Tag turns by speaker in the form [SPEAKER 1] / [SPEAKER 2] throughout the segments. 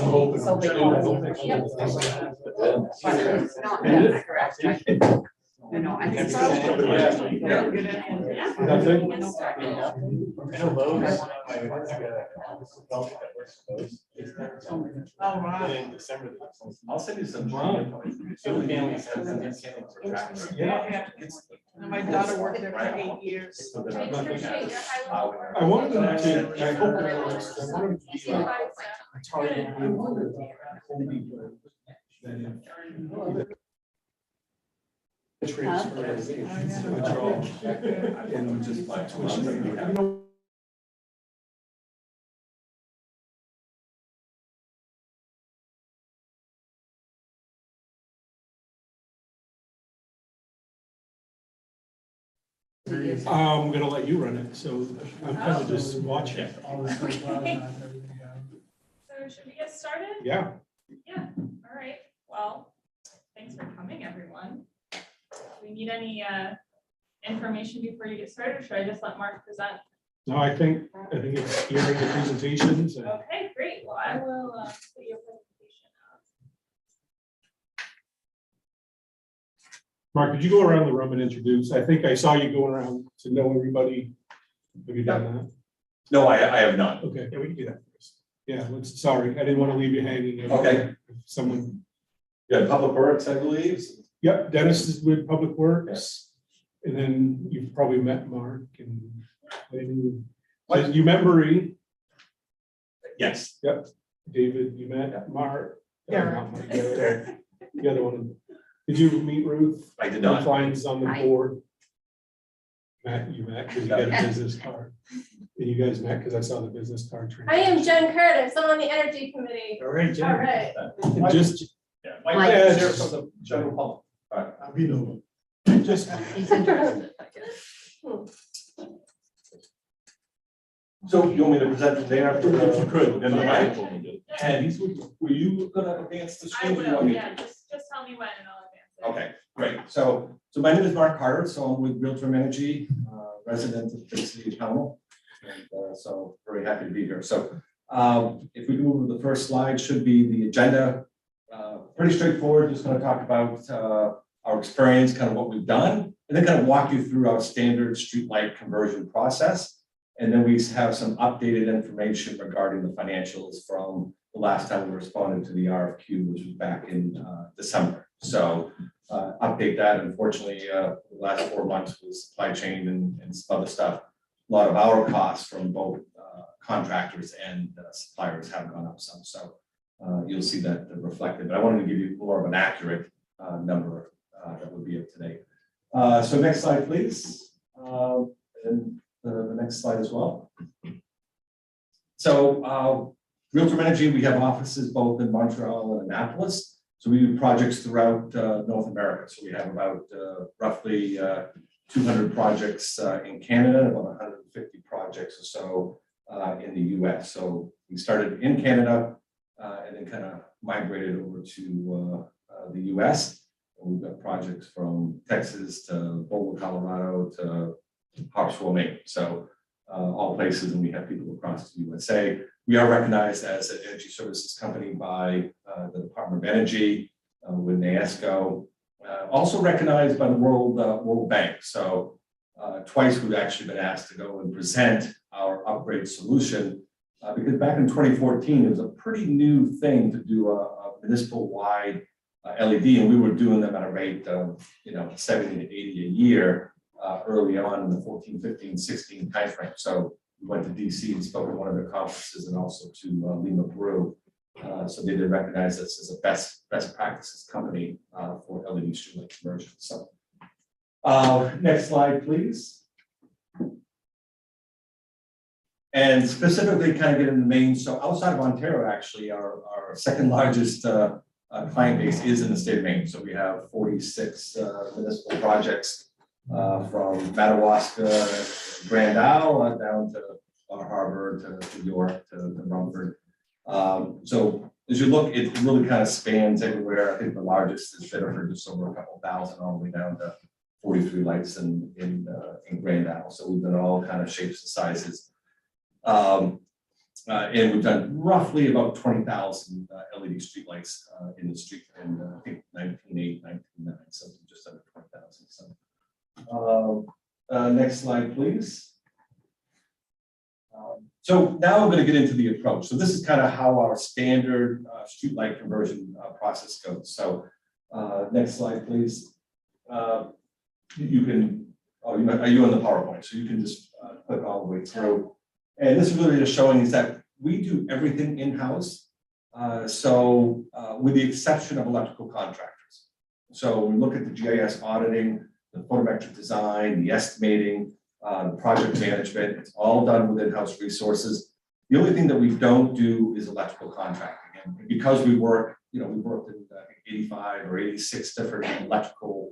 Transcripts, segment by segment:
[SPEAKER 1] hoping.
[SPEAKER 2] So big.
[SPEAKER 1] Yep.
[SPEAKER 2] But it's not that correct. You know, I think so.
[SPEAKER 3] Oh, wow.
[SPEAKER 4] In December.
[SPEAKER 5] I'll send you some.
[SPEAKER 3] Yeah. And my daughter worked there for 8 years.
[SPEAKER 1] I wanted them to, I hope that I wanted to be like a target group. Transfer withdrawal and just tuition. You know, I'm gonna let you run it, so I'm kind of just watching.
[SPEAKER 6] Okay. So should we get started?
[SPEAKER 1] Yeah.
[SPEAKER 6] Yeah, all right. Well, thanks for coming, everyone. Do we need any information before you get started, or should I just let Mark present?
[SPEAKER 1] No, I think it's hearing the presentations. And
[SPEAKER 6] Okay, great. Well, I will put your presentation up.
[SPEAKER 1] Mark, did you go around the room and introduce? I think I saw you going around to know everybody. Have you done that?
[SPEAKER 5] No, I have not.
[SPEAKER 1] Okay, yeah, we can do that first. Yeah, sorry, I didn't want to leave you hanging.
[SPEAKER 5] Okay.
[SPEAKER 1] Someone.
[SPEAKER 5] Yeah, Public Works, I believe.
[SPEAKER 1] Yep, Dennis is with Public Works. And then you've probably met Mark and you met Marie.
[SPEAKER 5] Yes.
[SPEAKER 1] Yep, David, you met Mark.
[SPEAKER 3] Yeah.
[SPEAKER 1] Not Mark, the other one. Did you meet Ruth?
[SPEAKER 5] I did not.
[SPEAKER 1] Flying's on the
[SPEAKER 2] Hi.
[SPEAKER 1] board. Matt, you met because you got a business card. And you guys met because I saw the business card.
[SPEAKER 7] I am Jen Curtis. I'm on the Energy Committee.
[SPEAKER 4] All right,
[SPEAKER 7] All
[SPEAKER 4] Jen.
[SPEAKER 7] right.
[SPEAKER 1] And just,
[SPEAKER 5] Yeah,
[SPEAKER 2] Mike.
[SPEAKER 5] Mike, here from the general public. All right.
[SPEAKER 4] I'll be the
[SPEAKER 1] just,
[SPEAKER 2] He's interested, I guess.
[SPEAKER 5] So you want me to present from there?
[SPEAKER 1] if you could, then the
[SPEAKER 6] Yeah.
[SPEAKER 1] mic.
[SPEAKER 5] And were you gonna advance the
[SPEAKER 6] I
[SPEAKER 5] screen? or you want
[SPEAKER 6] will,
[SPEAKER 5] me to?
[SPEAKER 6] yeah, just tell me when and I'll advance it.
[SPEAKER 5] Okay, great. So my name is Mark Carter, so I'm with Realtor Energy, resident of the city of Pownell. And so very happy to be here. So if we can move to the first slide, should be the agenda. Pretty straightforward, just gonna talk about our experience, kind of what we've done, and then kind of walk you through our standard streetlight conversion process. And then we have some updated information regarding the financials from the last time we responded to the RFQ, which was back in December. So update that. Unfortunately, the last 4 months with supply chain and some other stuff, a lot of our costs from both contractors and suppliers have gone up some. So you'll see that reflected. But I wanted to give you more of an accurate number that would be up to date. So next slide, please. And the next slide as well. So Realtor Energy, we have offices both in Montreal and Annapolis. So we do projects throughout North America. So we have about roughly 200 projects in Canada, about 150 projects or so in the US. So we started in Canada and then kind of migrated over to the US. And we've got projects from Texas to Boulder, Colorado to Harpswell, Maine. So all places, and we have people across the USA. We are recognized as an energy services company by the Department of Energy with NAESCO. Also recognized by the World Bank. So twice we've actually been asked to go and present our upgrade solution because back in 2014 it was a pretty new thing to do a municipal-wide LED, and we were doing them at a rate of 70 to 80 a year early on in the 14, 15, 16 timeframe. So we went to DC and spoke at one of their conferences and also to Lima, Peru. So they did recognize us as a best practices company for LED streetlight conversion. So next slide, please. And specifically kind of get into Maine. So outside of Ontario, actually, our second largest client base is in the state of Maine. So we have 46 municipal projects from Madawaska, Grand Isle, down to Bar Harbor, to York, to Rumford. So as you look, it really kind of spans everywhere. I think the largest is Biddeford, just over a couple thousand, all the way down to 43 lights in Grand Isle. So we've done all kind of shapes and sizes. And we've done roughly about 20,000 LED streetlights in the street in I think 1908, 1909, something just under 20,000. So next slide, please. So now I'm going to get into the approach. So this is kind of how our standard streetlight conversion process goes. So next slide, please. You can, are you on the PowerPoint? So you can just click all the way through. And this is really just showing is that we do everything in-house. With the exception of electrical contractors. So we look at the GIS auditing, the photometric design, the estimating, the project management. It's all done with in-house resources. The only thing that we don't do is electrical contracting. And because we work, we worked in 85 or 86 different electrical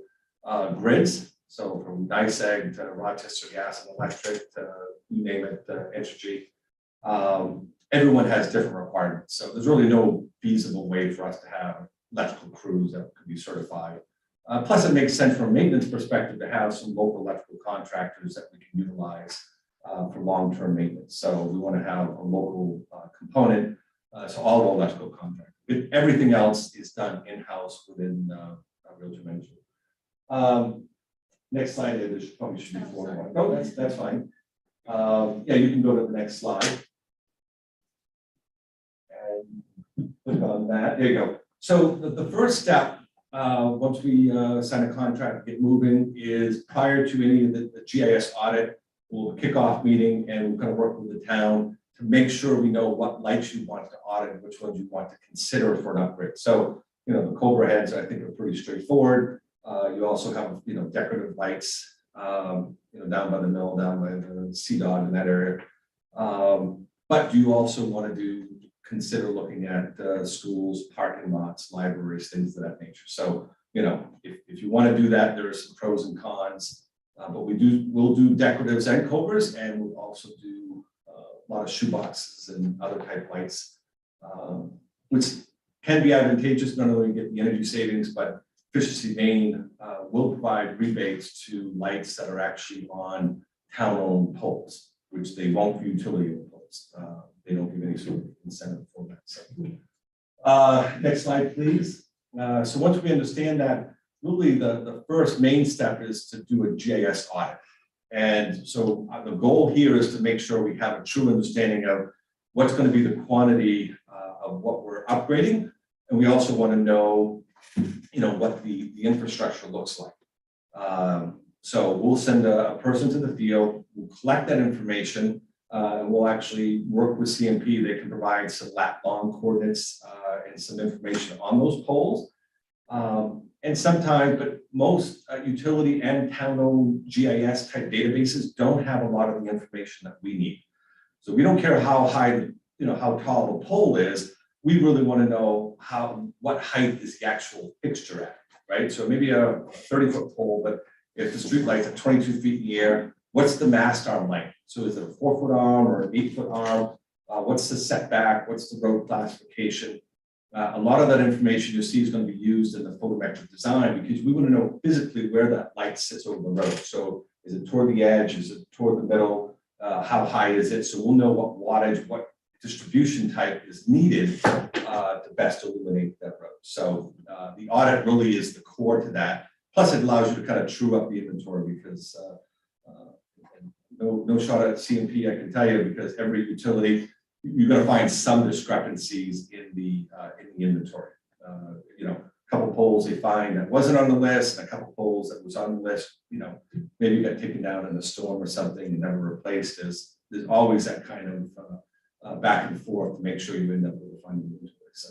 [SPEAKER 5] grids. So from NYSEG to Rochester Gas and Electric to you name it, Energy. Everyone has different requirements. So there's really no feasible way for us to have electrical crews that could be certified. Plus, it makes sense from a maintenance perspective to have some local electrical contractors that we can utilize for long-term maintenance. So we want to have a local component. So all the electrical contractors. But everything else is done in-house within Realtor Management. Next slide, there probably should be 4. Oh, that's fine. Yeah, you can go to the next slide. And click on that. There you go. So the first step, once we sign a contract, get moving, is prior to any of the GIS audit, we'll have a kickoff meeting and we're going to work with the town to make sure we know what lights you want to audit and which ones you want to consider for an upgrade. So, the Cobra heads, I think, are pretty straightforward. You also have, decorative lights, down by the mill, down by the CDOT in that area. But you also want to consider looking at schools, parking lots, libraries, things of that nature. So, if you want to do that, there are some pros and cons. But we'll do decoratives and Cobras, and we'll also do a lot of shoeboxes and other type lights, which can be advantageous. Not only get the energy savings, but Fixture Maine will provide rebates to lights that are actually on town-owned poles, which they won't for utility-owned poles. They don't give any sort of incentive for that. So, next slide, please. So once we understand that, really the first main step is to do a GIS audit. And so the goal here is to make sure we have a true understanding of what's going to be the quantity of what we're upgrading. And we also want to know, what the infrastructure looks like. So we'll send a person to the field, we'll collect that information, and we'll actually work with CMP. They can provide some lat long coordinates and some information on those poles. And sometimes, but most utility and town-owned GIS type databases don't have a lot of the information that we need. So we don't care how high, how tall the pole is. We really want to know what height is the actual fixture at, right? So maybe a 30-foot pole, but if the street light's at 22 feet in the air, what's the mast arm length? So is it a 4-foot arm or an 8-foot arm? What's the setback? What's the road classification? A lot of that information you see is going to be used in the photometric design because we want to know physically where that light sits over the road. So is it toward the edge? Is it toward the middle? How high is it? So we'll know what wattage, what distribution type is needed to best illuminate that road. So the audit really is the core to that. Plus it allows you to kind of true up the inventory because no shot at CMP, I can tell you, because every utility, you're going to find some discrepancies in the inventory. A couple poles they find that wasn't on the list, and a couple poles that was on the list, maybe got taken down in a storm or something and never replaced. There's always that kind of back and forth to make sure you end up with a final inventory. So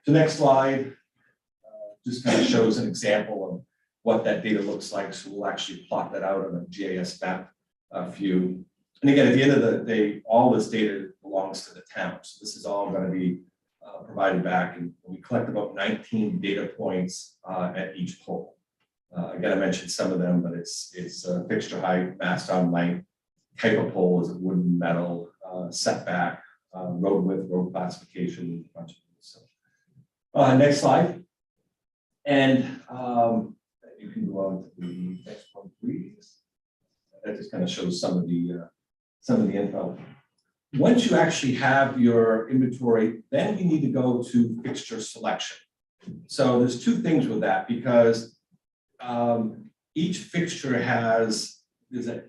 [SPEAKER 5] the next slide just kind of shows an example of what that data looks like. So we'll actually plot that out on a GIS map view. And again, at the end of the day, all this data belongs to the town. So this is all going to be provided back, and we collect about 19 data points at each pole. Again, I mentioned some of them, but it's fixture height, mast arm length, type of pole, is it wooden, metal, setback, road width, road classification, a bunch of things. So, next slide. And you can go on to the next one, please. That just kind of shows some of the info. once you actually have your inventory, then you need to go to fixture selection. So there's two things with that, because each fixture there's an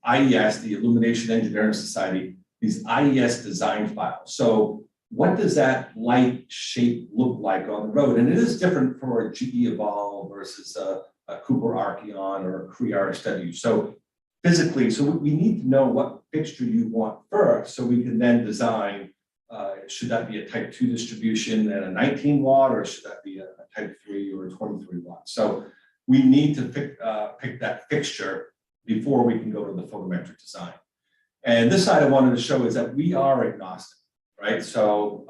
[SPEAKER 5] IES, the Illumination Engineering Society, these IES design files. So what does that light shape look like on the road? And it is different for a GE Evolve versus a Cooper Archeon or a Cree RSW. So physically, so we need to know what fixture you want first, so we can then design, should that be a type 2 distribution and a 19 watt, or should that be a type 3 or a 23 watt? So we need to pick that fixture before we can go to the photometric design. And this side I wanted to show is that we are agnostic, right? So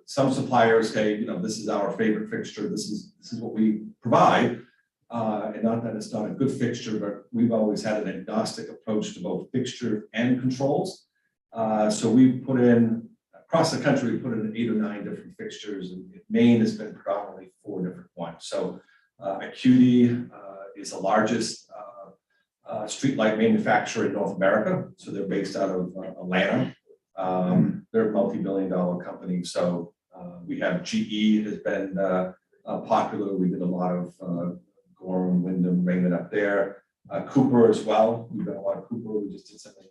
[SPEAKER 5] some suppliers say, this is our favorite fixture, this is what we provide. And not that it's not a good fixture, but we've always had an agnostic approach to both fixture and controls. So we put in, across the country, we put in 8 or 9 different fixtures, and Maine has been predominantly 4 different ones. So Acuity is the largest streetlight manufacturer in North America. So they're based out of Atlanta. They're a multi-billion-dollar company. So we have GE has been popular. We did a lot of Gorham, Wyndham, Raymond up there. Cooper as well. We've done a lot of Cooper. We just did something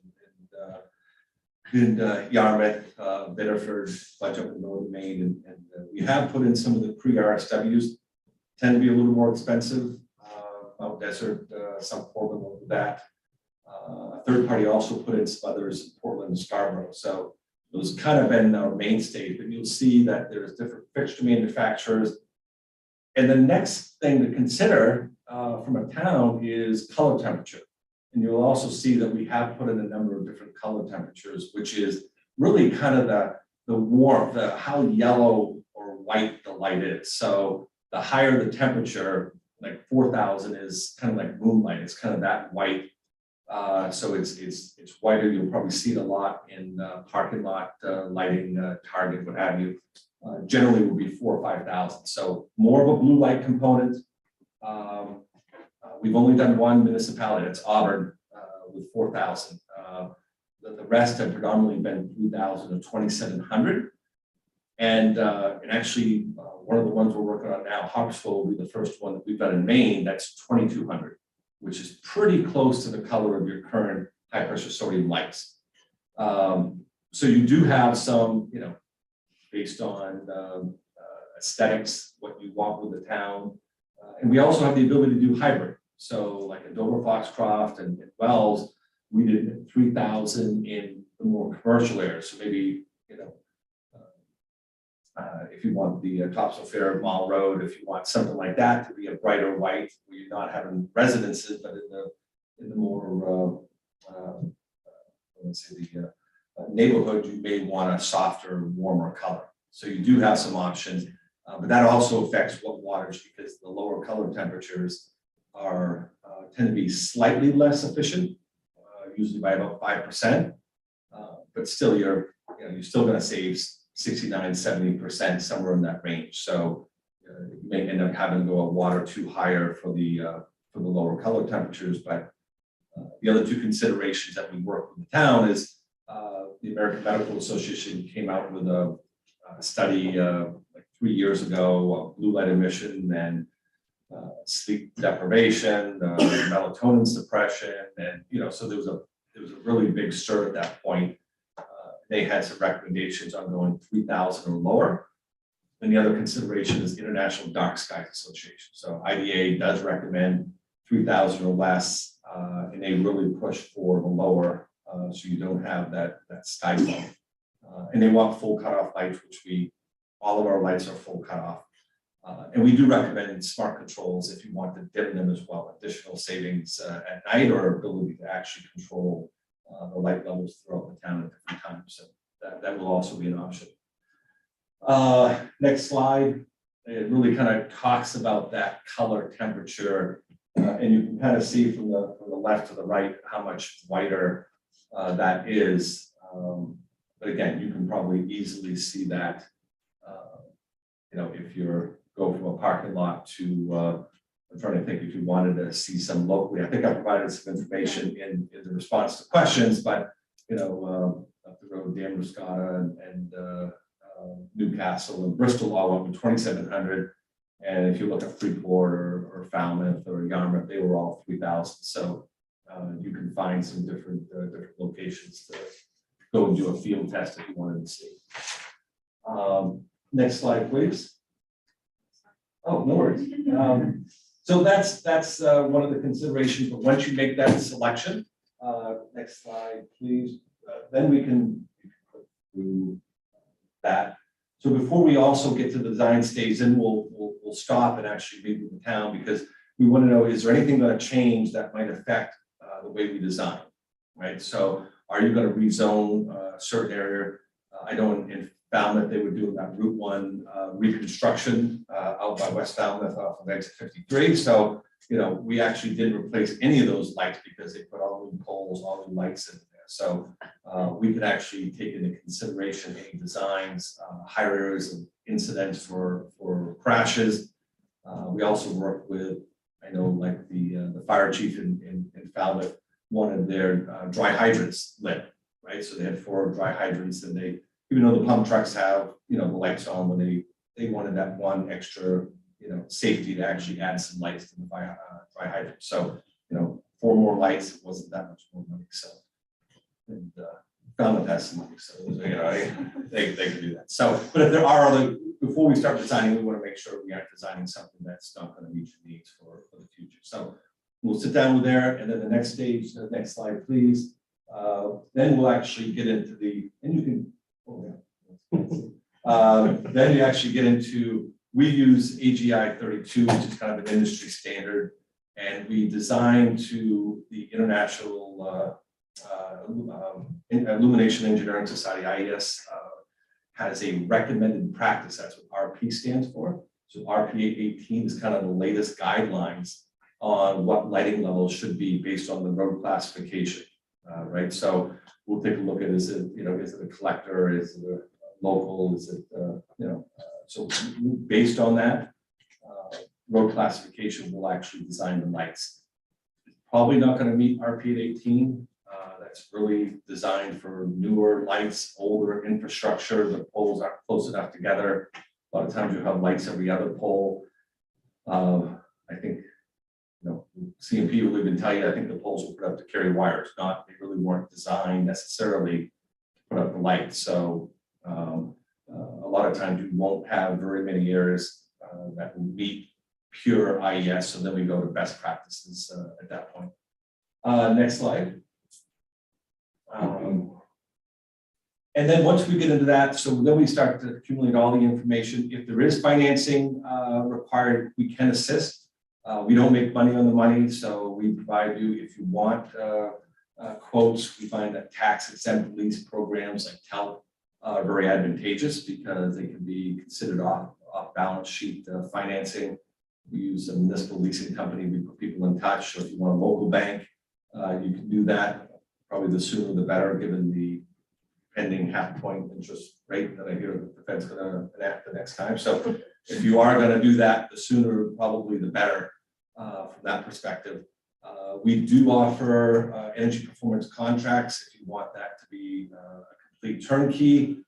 [SPEAKER 5] in Yarmouth, Biddeford, bunch up in northern Maine, and we have put in some of the pre-RSWs. Tend to be a little more expensive. Mount Desert, some Portland over that. A third party also put in some others in Portland and Scarborough. So those kind of been our mainstays, but you'll see that there's different fixture manufacturers. And the next thing to consider from a town is color temperature. And you'll also see that we have put in a number of different color temperatures, which is really kind of the warmth, how yellow or white the light is. So the higher the temperature, like 4,000 is kind of like moonlight. It's kind of that white. So it's whiter. You'll probably see it a lot in parking lot lighting, Target, what have you. Generally will be 4,000 or 5,000. So more of a blue light component. We've only done one municipality, that's Auburn, with 4,000. The rest have predominantly been 3,000 or 2,700. And actually, one of the ones we're working on now, Harpsville, will be the first one that we've done in Maine, that's 2,200, which is pretty close to the color of your current high pressure sodium lights. So you do have some, based on aesthetics, what you want with the town. And we also have the ability to do hybrid. So like in Dover, Foxcroft, and Wells, we did 3,000 in the more commercial areas. So maybe, if you want the Topsham Fair Mall Road, if you want something like that to be a brighter white, where you're not having residences, but in the more, let's say the neighborhood, you may want a softer, warmer color. So you do have some options, but that also affects what wattage, because the lower color temperatures are tend to be slightly less efficient, usually by about 5%, but still you're still going to save 69–70%, somewhere in that range. So you may end up having to go a watt or two higher for the lower color temperatures. But the other two considerations that we work with the town is the American Medical Association came out with a study like 3 years ago of blue light emission and sleep deprivation, melatonin suppression, and so there was a really big stir at that point. They had some recommendations on going 3,000 or lower. And the other consideration is the International Dark Skies Association. So IDA does recommend 3,000 or less, and they really push for the lower, so you don't have that sky glow. And they want full cutoff lights, which all of our lights are full cutoff. And we do recommend smart controls if you want to dim them as well, additional savings at night, or ability to actually control the light levels throughout the town at different times. So that will also be an option. Next slide. It really kind of talks about that color temperature, and you can kind of see from the left to the right how much whiter that is. But again, you can probably easily see that. If you're go from a parking lot to I'm trying to think if you wanted to see some locally. I think I provided some information in the response to questions, but if the road, Danvers-Scotta and Newcastle and Bristol all went with 2,700. And if you look at Freeport or Falmouth or Yarmouth, they were all 3,000. So you can find some different locations to go and do a field test if you wanted to see. Next slide, please. Oh, no worries. So that's one of the considerations. But once you make that selection, next slide, please. Then we can put through that. So before we also get to the design stage, then we'll stop and actually meet with the town, because we want to know, is there anything going to change that might affect the way we design, right? So are you going to rezone a certain area? I know in Falmouth, they were doing that Route 1 reconstruction out by West Falmouth off of exit 53. So, you know, we actually didn't replace any of those lights because they put all new poles, all new lights in there. So we could actually take into consideration any designs, high areas of incidents for crashes. We also work with, I know, like the fire chief in Falmouth wanted their dry hydrants lit, right? So they had 4 dry hydrants, and they, even though the pump trucks have, you know, the lights on, when they wanted that one extra, you know, safety to actually add some lights to the dry hydrant. So, you know, 4 more lights, it wasn't that much more money. So, and Falmouth has some money, so you know, they can do that. So, but if there are other, before we start designing, we want to make sure we aren't designing something that's not going to meet your needs for the future. So we'll sit down with there, and then the next stage, the next slide, please. Then we'll actually get into the, and you can, oh yeah. Then you actually get into, we use AGI 32, which is kind of an industry standard, and we design to the International Illumination Engineering Society, IES, has a recommended practice. That's what RP stands for. So RP 18 is kind of the latest guidelines on what lighting levels should be based on the road classification, right? So we'll take a look at, is it, you know, is it a collector, is it a local, is it, you know, so based on that road classification, we'll actually design the lights. It's probably not going to meet RP 18. That's really designed for newer lights, older infrastructure. The poles aren't close enough together. A lot of times you have lights every other pole. I think, you know, CMP will even tell you, I think the poles were put up to carry wires, not, they really weren't designed necessarily to put up the lights. So a lot of times you won't have very many areas that will meet pure IES. So then we go to best practices at that point. Next slide. And then once we get into that, so then we start to accumulate all the information. If there is financing required, we can assist. We don't make money on the money, so we provide you, if you want quotes. We find that tax exempt lease programs like TELP are very advantageous because they can be considered off balance sheet financing. We use a municipal leasing company. We put people in touch. So if you want a local bank, you can do that. Probably the sooner the better, given the pending 0.5 point interest rate that I hear that the Fed's going to enact the next time. So if you are going to do that, the sooner probably the better from that perspective. We do offer energy performance contracts if you want that to be a complete turnkey.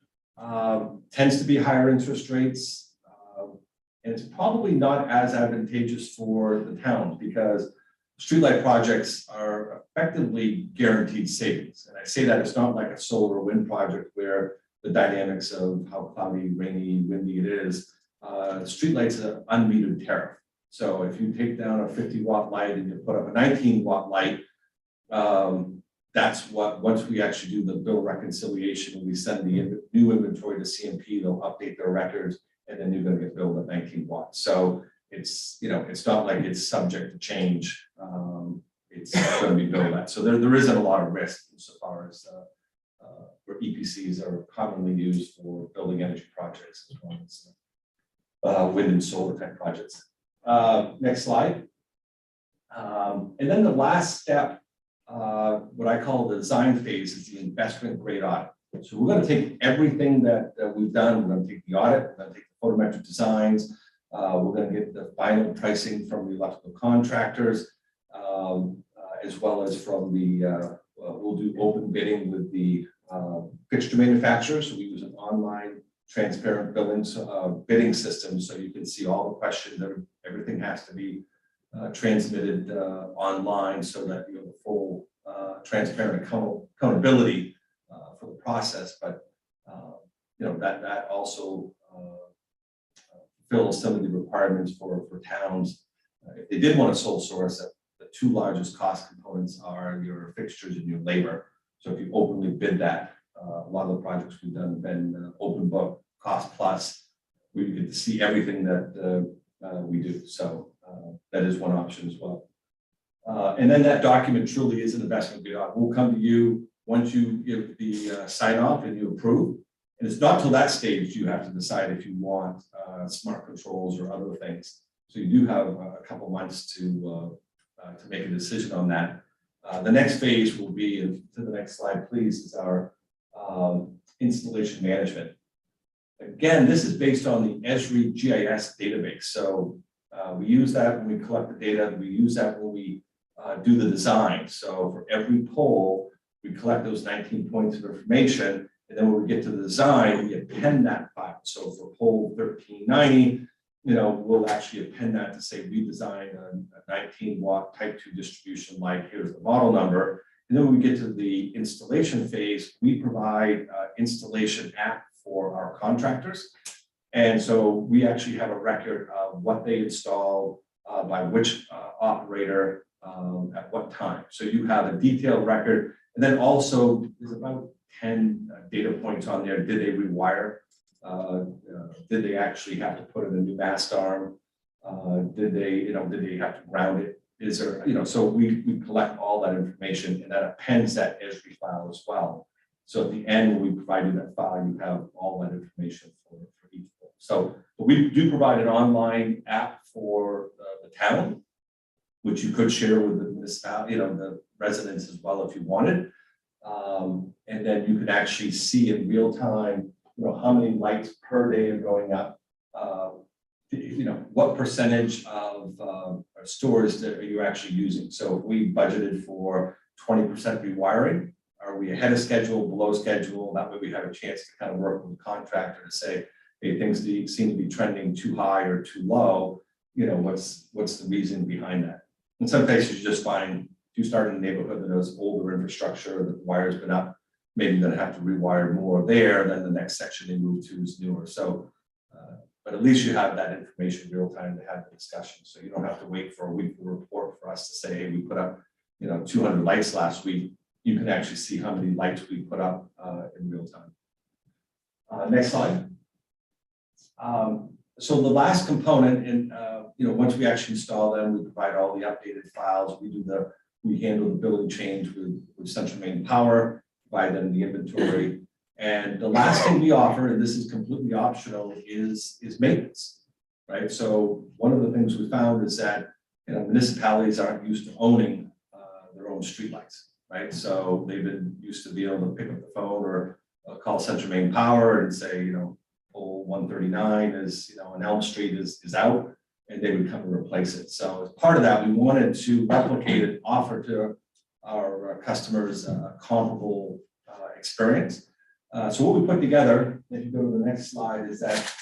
[SPEAKER 5] Tends to be higher interest rates, and it's probably not as advantageous for the towns because streetlight projects are effectively guaranteed savings. And I say that it's not like a solar or wind project where the dynamics of how cloudy, rainy, windy it is. Streetlights are an unmetered tariff. So if you take down a 50-watt light and you put up a 19-watt light, that's what, once we actually do the bill reconciliation and we send the new inventory to CMP, they'll update their records, and then you're going to get billed at 19 watts. So it's, you know, it's not like it's subject to change. It's going to be billed at. So there isn't a lot of risk insofar as where EPCs are commonly used for building energy projects as well as wind and solar type projects. Next slide. And then the last step, what I call the design phase, is the investment grade audit. So we're going to take everything that we've done. We're going to take the audit, we're going to take the photometric designs, we're going to get the final pricing from the electrical contractors, as well as from the, we'll do open bidding with the fixture manufacturer, so we use an online transparent bidding system, so you can see all the questions. Everything has to be transmitted online, so that you have a full transparent accountability for the process. But that also fulfills some of the requirements for towns. If they did want to sole source it, the two largest cost components are your fixtures and your labor. So if you openly bid that, a lot of the projects we've done have been open book, cost plus, where you get to see everything that we do. So that is one option as well. And then that document truly is an investment bid. We'll come to you once you give the sign off and you approve. And it's not till that stage you have to decide if you want smart controls or other things. So you do have a couple months to make a decision on that. The next phase will be, and to the next slide, please, is our installation management. Again, this is based on the Esri GIS database. So we use that when we collect the data. We use that when we do the design. So for every pole, we collect those 19 points of information. And then when we get to the design, we append that file. So for pole 1390, we'll actually append that to say we designed a 19 watt type 2 distribution like here's the model number. And then when we get to the installation phase, we provide installation app for our contractors. And so we actually have a record of what they installed by which operator at what time. So you have a detailed record. And then also there's about 10 data points on there. Did they rewire? Did they actually have to put in a new mast arm? Did they have to ground it? Is there, so we collect all that information, and that appends that Esri file as well. So at the end, when we provide you that file, you have all that information for each pole. So we do provide an online app for the town, which you could share with the municipality, the residents as well if you wanted. And then you can actually see in real time, how many lights per day are going up, what percentage of stores that are you actually using. So if we budgeted for 20% rewiring, are we ahead of schedule, below schedule? That way we have a chance to kind of work with the contractor to say, hey, things seem to be trending too high or too low. What's the reason behind that? In some cases, you just find if you start in a neighborhood that has older infrastructure, the wire's been up, maybe you're going to have to rewire more there than the next section they move to is newer. So, but at least you have that information real time to have the discussion. So you don't have to wait for a weekly report for us to say, hey, we put up, 200 lights last week. You can actually see how many lights we put up in real time. Next slide. So the last component, and once we actually install them, we provide all the updated files. We handle the building change with Central Maine Power, provide them the inventory. And the last thing we offer, and this is completely optional, is maintenance, right? So one of the things we found is that municipalities aren't used to owning their own streetlights, right? So they've been used to be able to pick up the phone or call Central Maine Power and say, pole 139 is, on Elm Street is out, and they would come and replace it. So as part of that, we wanted to replicate and offer to our customers a comparable experience. So what we put together, if you go to the next slide, is that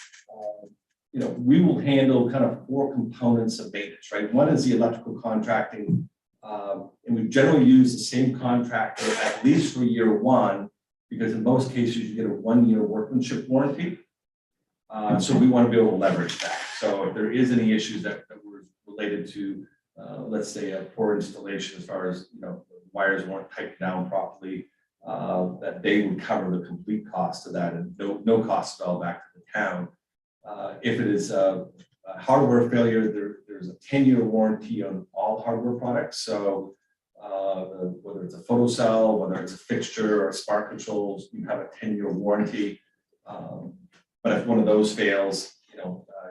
[SPEAKER 5] we will handle kind of 4 components of maintenance, right? One is the electrical contracting, and we generally use the same contractor at least for year 1, because in most cases you get a 1-year workmanship warranty. So we want to be able to leverage that. So if there is any issues that were related to, let's say, a poor installation as far as wires weren't tightened down properly, that they would cover the complete cost of that, and no cost at all back to the town. If it is a hardware failure, there's a 10-year warranty on all hardware products. So whether it's a photocell, whether it's a fixture or smart controls, you have a 10-year warranty. But if one of those fails,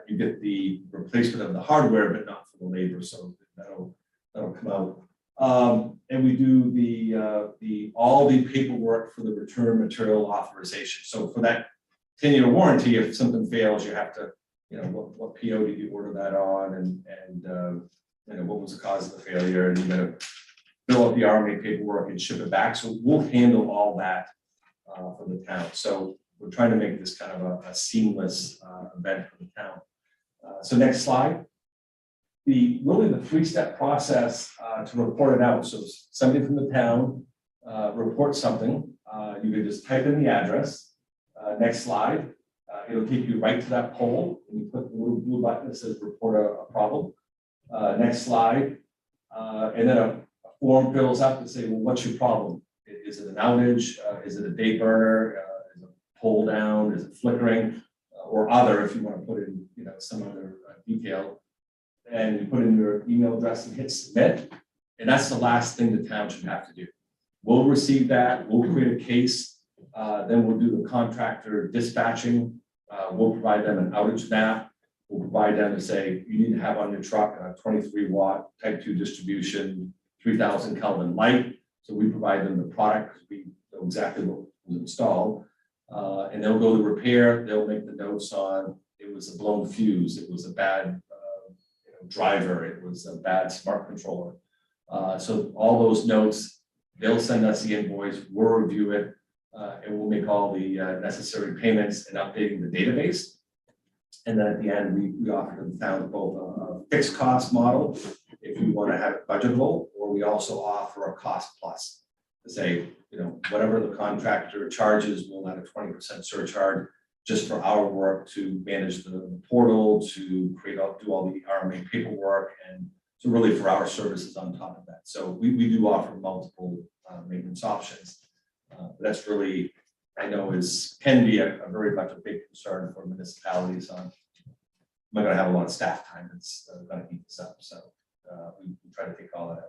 [SPEAKER 5] you get the replacement of the hardware, but not for the labor. So that'll come out. And we do all the paperwork for the return material authorization. So for that 10-year warranty, if something fails, you have to, what PO did you order that on, and what was the cause of the failure, and you got to fill out the RMA paperwork and ship it back. So we'll handle all that for the town. So we're trying to make this kind of a seamless event for the town. So next slide. Really the three-step process to report it out. So somebody from the town reports something. You can just type in the address. Next slide. It'll take you right to that poll, and you click the little blue button that says report a problem. Next slide. And then a form fills up to say, well, what's your problem? Is it an outage? Is it a day burner? Is it a pole down? Is it flickering? Or other, if you want to put in, some other detail. And you put in your email address and hit submit. And that's the last thing the town should have to do. We'll receive that. We'll create a case. Then we'll do the contractor dispatching. We'll provide them an outage map. We'll provide them to say, you need to have on your truck a 23 watt type 2 distribution, 3000 Kelvin light. So we provide them the product because we know exactly what was installed. And they'll go to repair. They'll make the notes on it was a blown fuse. It was a bad driver. It was a bad smart controller. So all those notes, they'll send us the invoice. We'll review it. And we'll make all the necessary payments and updating the database. And then at the end, we offer to the town both a fixed cost model, if you want to have it budgetable, or we also offer a cost plus to say, whatever the contractor charges, we'll add a 20% surcharge just for our work to manage the portal, to do all the RMA paperwork, and so really for our services on top of that. So we do offer multiple maintenance options. That's really, I know, can be a very much a big concern for municipalities on, am I going to have a lot of staff time that's going to eat this up? So we try to take all that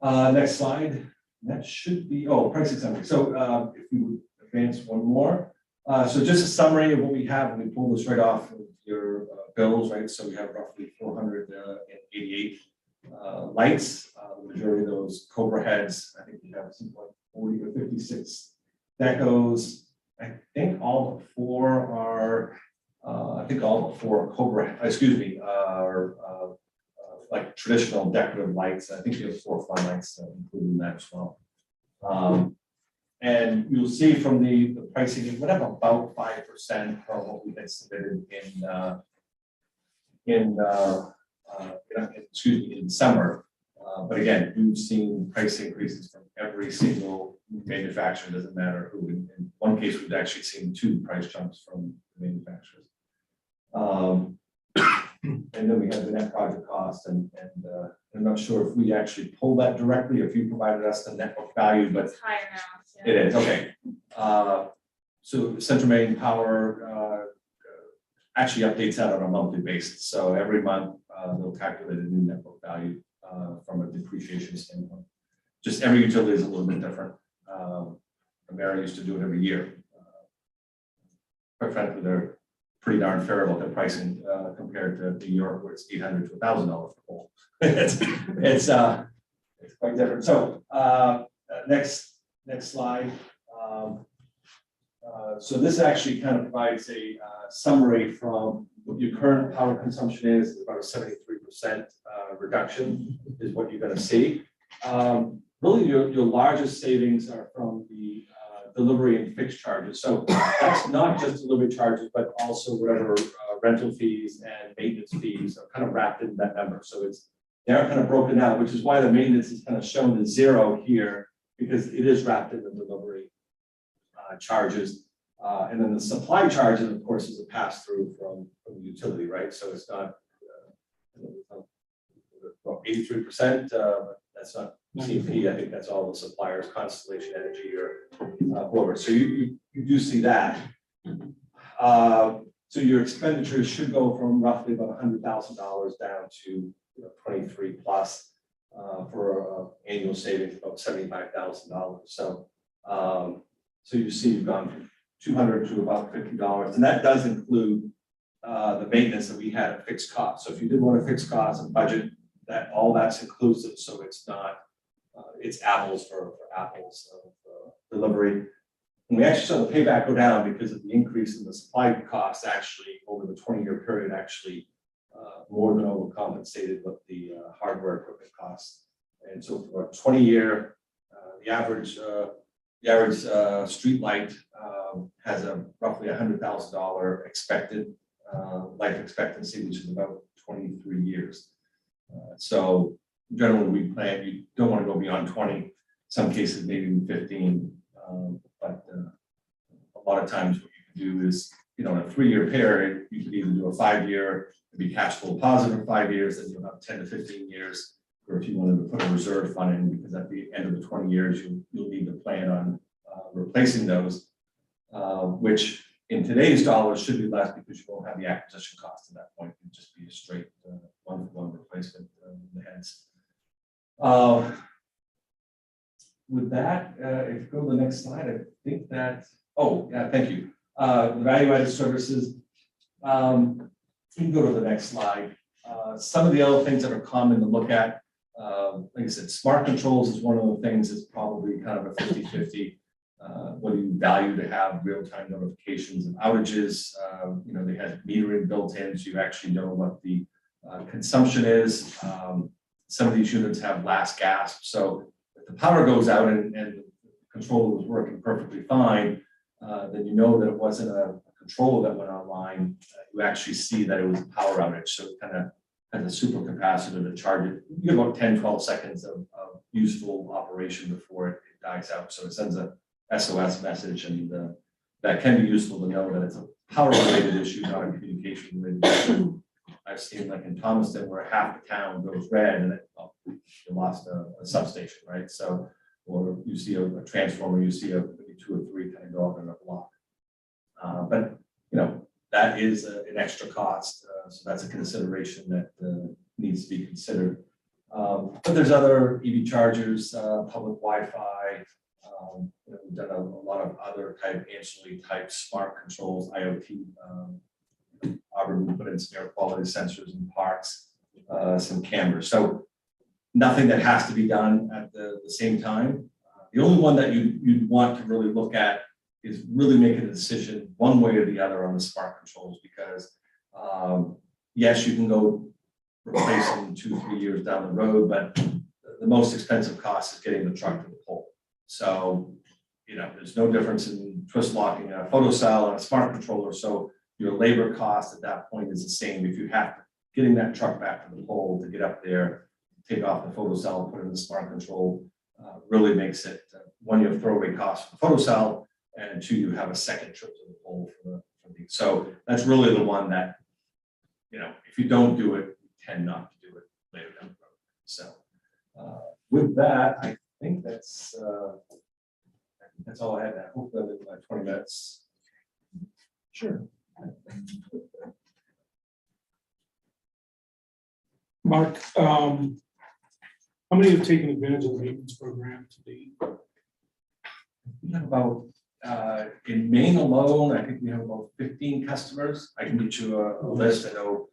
[SPEAKER 5] out. Next slide. That should be, pricing summary. So if we would advance one more. So just a summary of what we have, and we pull this right off of your bills, right? So we have roughly 488 lights. The majority of those Cobra heads, I think we have something like 40 or 56 decos. I think all but four are, Cobra, are like traditional decorative lights. I think we have 4 fun lights including that as well. And you'll see from the pricing, it went up about 5% from what we had submitted in summer. But again, we've seen price increases from every single manufacturer, doesn't matter who. In one case, we've actually seen 2 price jumps from the manufacturers. And then we have the net project cost, and I'm not sure if we actually pulled that directly, or if you provided us the net book value, but
[SPEAKER 6] It's higher now.
[SPEAKER 5] it is, okay. So Central Maine Power actually updates that on a monthly basis. So every month they'll calculate a new net book value from a depreciation standpoint. Just every utility is a little bit different. America used to do it every year. Quite frankly, they're pretty darn fair about their pricing compared to New York, where it's $800 to $1,000 per pole. it's quite different. So next slide. So this actually kind of provides a summary from what your current power consumption is. About a 73% reduction is what you're going to see. Really, your largest savings are from the delivery and fixed charges. So that's not just delivery charges, but also whatever rental fees and maintenance fees are kind of wrapped in that number. So they're kind of broken out, which is why the maintenance is kind of shown as 0 here, because it is wrapped in the delivery charges. And then the supply charges, of course, is a pass through from the utility, right? So it's not 83%, but that's not CP. I think that's all the suppliers, Constellation Energy or whoever. So you do see that. So your expenditures should go from roughly about $100,000 down to 23 plus for annual savings about $75,000. So so you see you've gone from $200 to about $50, and that does include the maintenance that we had at fixed cost. So if you did want a fixed cost and budget, all that's inclusive. So it's not it's apples for apples of delivery. And we actually saw the payback go down because of the increase in the supply costs. Actually, over the 20-year period, actually more than overcompensated what the hardware equipment costs. And so for a 20-year, the average The average street light has a roughly $100,000 expected life expectancy, which is about 23 years. So generally, we plan, you don't want to go beyond 20, some cases maybe even 15, but a lot of times what you can do is, in a 3-year period, you could either do a 5-year, be cash flow positive for 5 years, then you'll have 10 to 15 years, or if you wanted to put a reserve fund in, because at the end of the 20 years, you'll need to plan on replacing those, which in today's dollars should be less because you won't have the acquisition cost at that point. It'd just be a straight one-for-one replacement in the heads. With that, if you go to the next slide, I think that, oh, yeah, thank you. The value-added services, you can go to the next slide. Some of the other things that are common to look at, like I said, smart controls is one of the things that's probably kind of a 50-50. What do you value to have real-time notifications of outages? They have metering built in, so you actually know what the consumption is. Some of these units have last gasp, so if the power goes out and the controller was working perfectly fine, then you know that it wasn't a controller that went online. You actually see that it was a power outage, so it kind of has a super capacitor to charge it. You get about 10-12 seconds of useful operation before it dies out, so it sends a SOS message, and that can be useful to know that it's a power-related issue, not a communication-related issue. I've seen, like in Thomaston, where half the town goes red, and you lost a substation, right? So, or you see a transformer, you see maybe 2 or 3 kind of go up in a block. But that is an extra cost, so that's a consideration that needs to be considered. But there's other EV chargers, public Wi-Fi. We've done a lot of other type ancillary type smart controls, IoT. Auburn, we put in some air quality sensors in parks, some cameras. So nothing that has to be done at the same time. The only one that you'd want to really look at is really making a decision one way or the other on the smart controls, because yes, you can go replace them 2-3 years down the road, but the most expensive cost is getting the truck to the pole. So, there's no difference in twist locking a photocell and a smart controller. So your labor cost at that point is the same. If you have to getting that truck back to the pole to get up there, take off the photocell, put in the smart control, really makes it, one, you have throwaway costs for the photocell, and 2, you have a second trip to the pole for the. So that's really the one that, if you don't do it, you tend not to do it later down the road. So with that, I think that's all I had. I hope that in like 20 minutes.
[SPEAKER 1] Sure. Mark, how many have taken advantage of the maintenance program to date?
[SPEAKER 5] We have about, in Maine alone, I think we have about 15 customers. I can get you a list. I know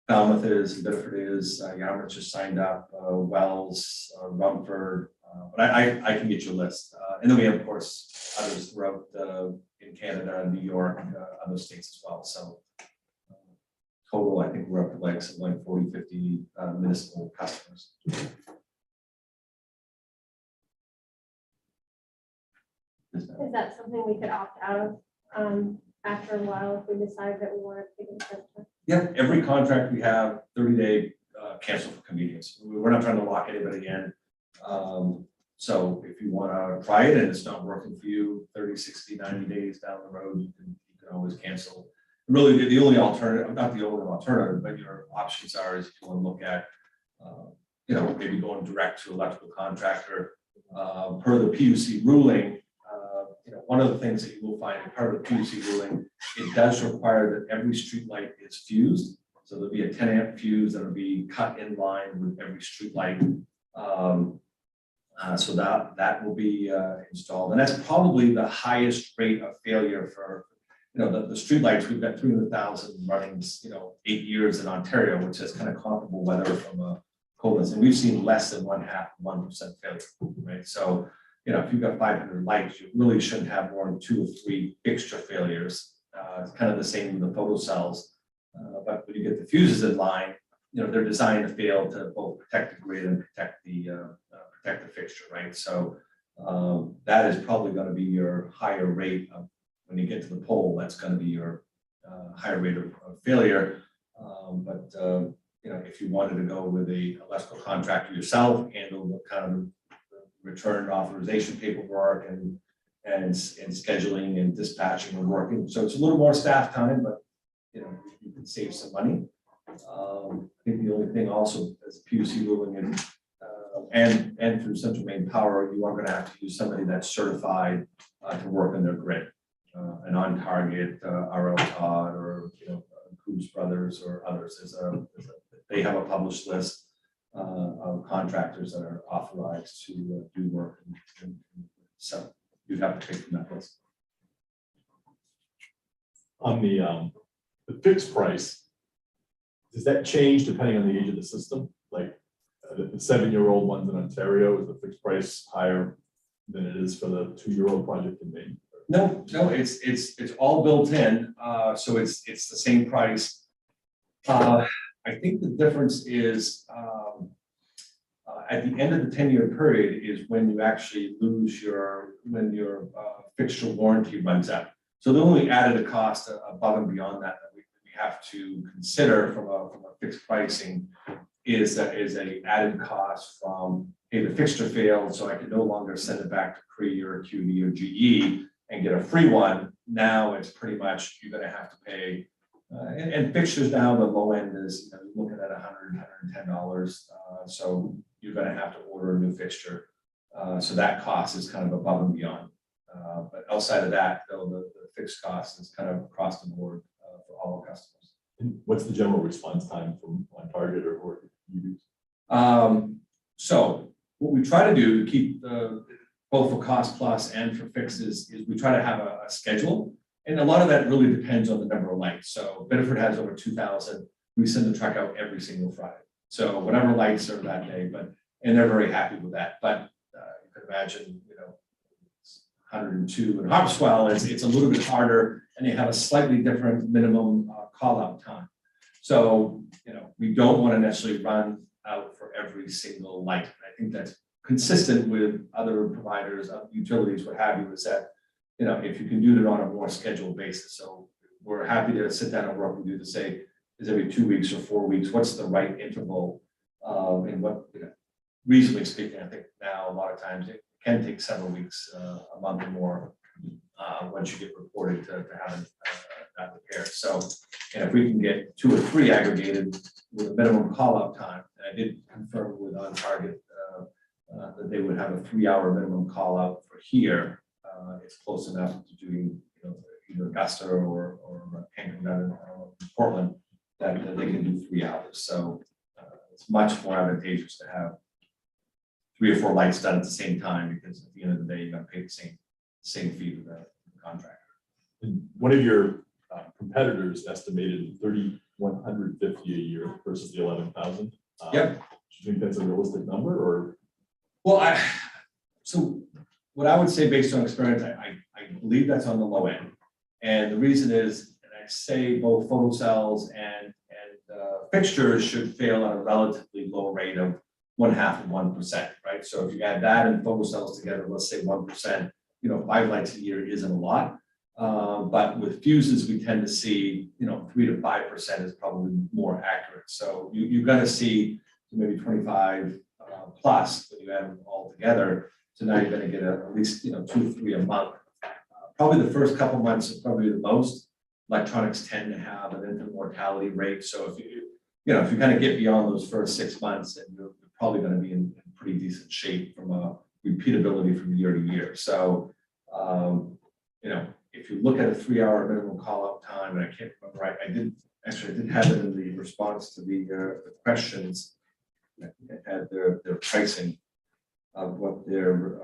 [SPEAKER 5] Falmouth is, Bedford is, Yarmouth just signed up, Wells, Rumford, but I can get you a list. And then we have, of course, others throughout in Canada, New York, other states as well. So total, I think we're up to like something like 40, 50 municipal customers.
[SPEAKER 7] Is that something we could opt out of after a while if we decide that we want to take it?
[SPEAKER 5] Yeah, every contract we have 30-day cancel for convenience. We're not trying to lock anybody in. So if you want to try it and it's not working for you 30, 60, 90 days down the road, you can always cancel. Really, the only alternative, not the only alternative, but your options are is if you want to look at, maybe going direct to electrical contractor. Per the PUC ruling, one of the things that you will find in part of the PUC ruling, it does require that every street light is fused. So there'll be a 10 amp fuse that'll be cut in line with every street light. So that will be installed. And that's probably the highest rate of failure for, the street lights. We've got 300,000 running, 8 years in Ontario, which is kind of comparable weather from a coldness. And we've seen less than 1% failure, right? So, if you've got 500 lights, you really shouldn't have more than 2 or 3 fixture failures. It's kind of the same with the photocells. But when you get the fuses in line, they're designed to fail to both protect the grid and protect the fixture, right? So That is probably going to be your higher rate of, when you get to the pole, that's going to be your higher rate of failure. You know, if you wanted to go with a electrical contractor yourself, handle the kind of return authorization paperwork and scheduling and dispatching and working. So it's a little more staff time, but you know, you can save some money. I think the only thing also as PUC ruling and through Central Maine Power, you are going to have to use somebody that's certified to work on their grid, an on target RL Todd or Cruz Brothers or others. They have a published list of contractors that are authorized to do work, and so you'd have to pick from that list.
[SPEAKER 4] On the fixed price, does that change depending on the age of the system? Like the 7-year-old ones in Ontario, is the fixed price higher than it is for the 2-year-old project in Maine?
[SPEAKER 5] No, it's all built in, so it's the same price. I think the difference is at the end of the 10-year period is when you actually lose when your fixture warranty runs out. So the only added cost above and beyond that we have to consider from a fixed pricing is a added cost from, hey, the fixture failed, so I can no longer send it back to Cree or QD or GE and get a free one. Now it's pretty much you're going to have to pay. And fixtures now, the low end is looking at $100, $110. So you're going to have to order a new fixture. So that cost is kind of above and beyond. But outside of that, though, the fixed cost is kind of across the board for all our customers.
[SPEAKER 4] And what's the general response time from on target or you use?
[SPEAKER 5] So what we try to do to keep both for cost plus and for fixes is we try to have a schedule. And a lot of that really depends on the number of lights. So Bedford has over 2,000. We send the truck out every single Friday. So whatever lights are that day, and they're very happy with that. But you can imagine, 102 in Harpswell, it's a little bit harder, and they have a slightly different minimum call out time. So, we don't want to necessarily run out for every single light. I think that's consistent with other providers of utilities, what have you, is that if you can do it on a more scheduled basis. So we're happy to sit down and work with you to say, is every 2 weeks or 4 weeks, what's the right interval? And what, reasonably speaking, I think now a lot of times it can take several weeks, a month or more, once you get reported to have that repaired. So, and if we can get 2 or 3 aggregated with a minimum call out time, and I did confirm with On Target that they would have a 3-hour minimum call out for here. It's close enough to doing either Augusta or Hankin Portland that they can do 3 hours. So it's much more advantageous to have 3 or 4 lights done at the same time, because at the end of the day, you got to pay the same fee to the contractor.
[SPEAKER 4] And one of your competitors estimated $3,150 a year versus the 11,000.
[SPEAKER 5] Yep.
[SPEAKER 4] Do you think that's a realistic number, or?
[SPEAKER 5] Well, so what I would say based on experience, I believe that's on the low end. And the reason is, and I say both photocells and fixtures should fail at a relatively low rate of 0.5 of 1%, right? So if you add that and photocells together, let's say 1%, 5 lights a year isn't a lot. But with fuses, we tend to see, 3 to 5% is probably more accurate. So you're going to see maybe 25 plus when you add them all together. So now you're going to get at least 2 to 3 a month. Probably the first couple months is probably the most. Electronics tend to have an infant mortality rate. So if you kind of get beyond those first 6 months, then you're probably going to be in pretty decent shape from a repeatability from year to year. So if you look at a 3-hour minimum call out time, and I can't remember, I did have it in the response to the questions. I think I had their pricing of what their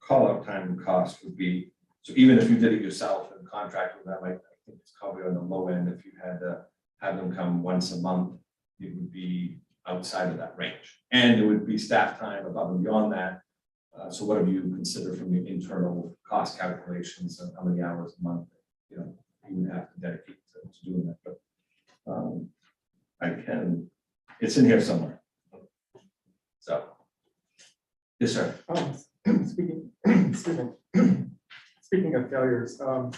[SPEAKER 5] call out time cost would be. So even if you did it yourself and contract with them, I think it's probably on the low end. If you had to have them come once a month, it would be outside of that range. And it would be staff time above and beyond that. So whatever you consider from your internal cost calculations of how many hours a month, you would have to dedicate to doing that. But it's in here somewhere. So Yes, sir.
[SPEAKER 8] Speaking, excuse me, speaking of failures, and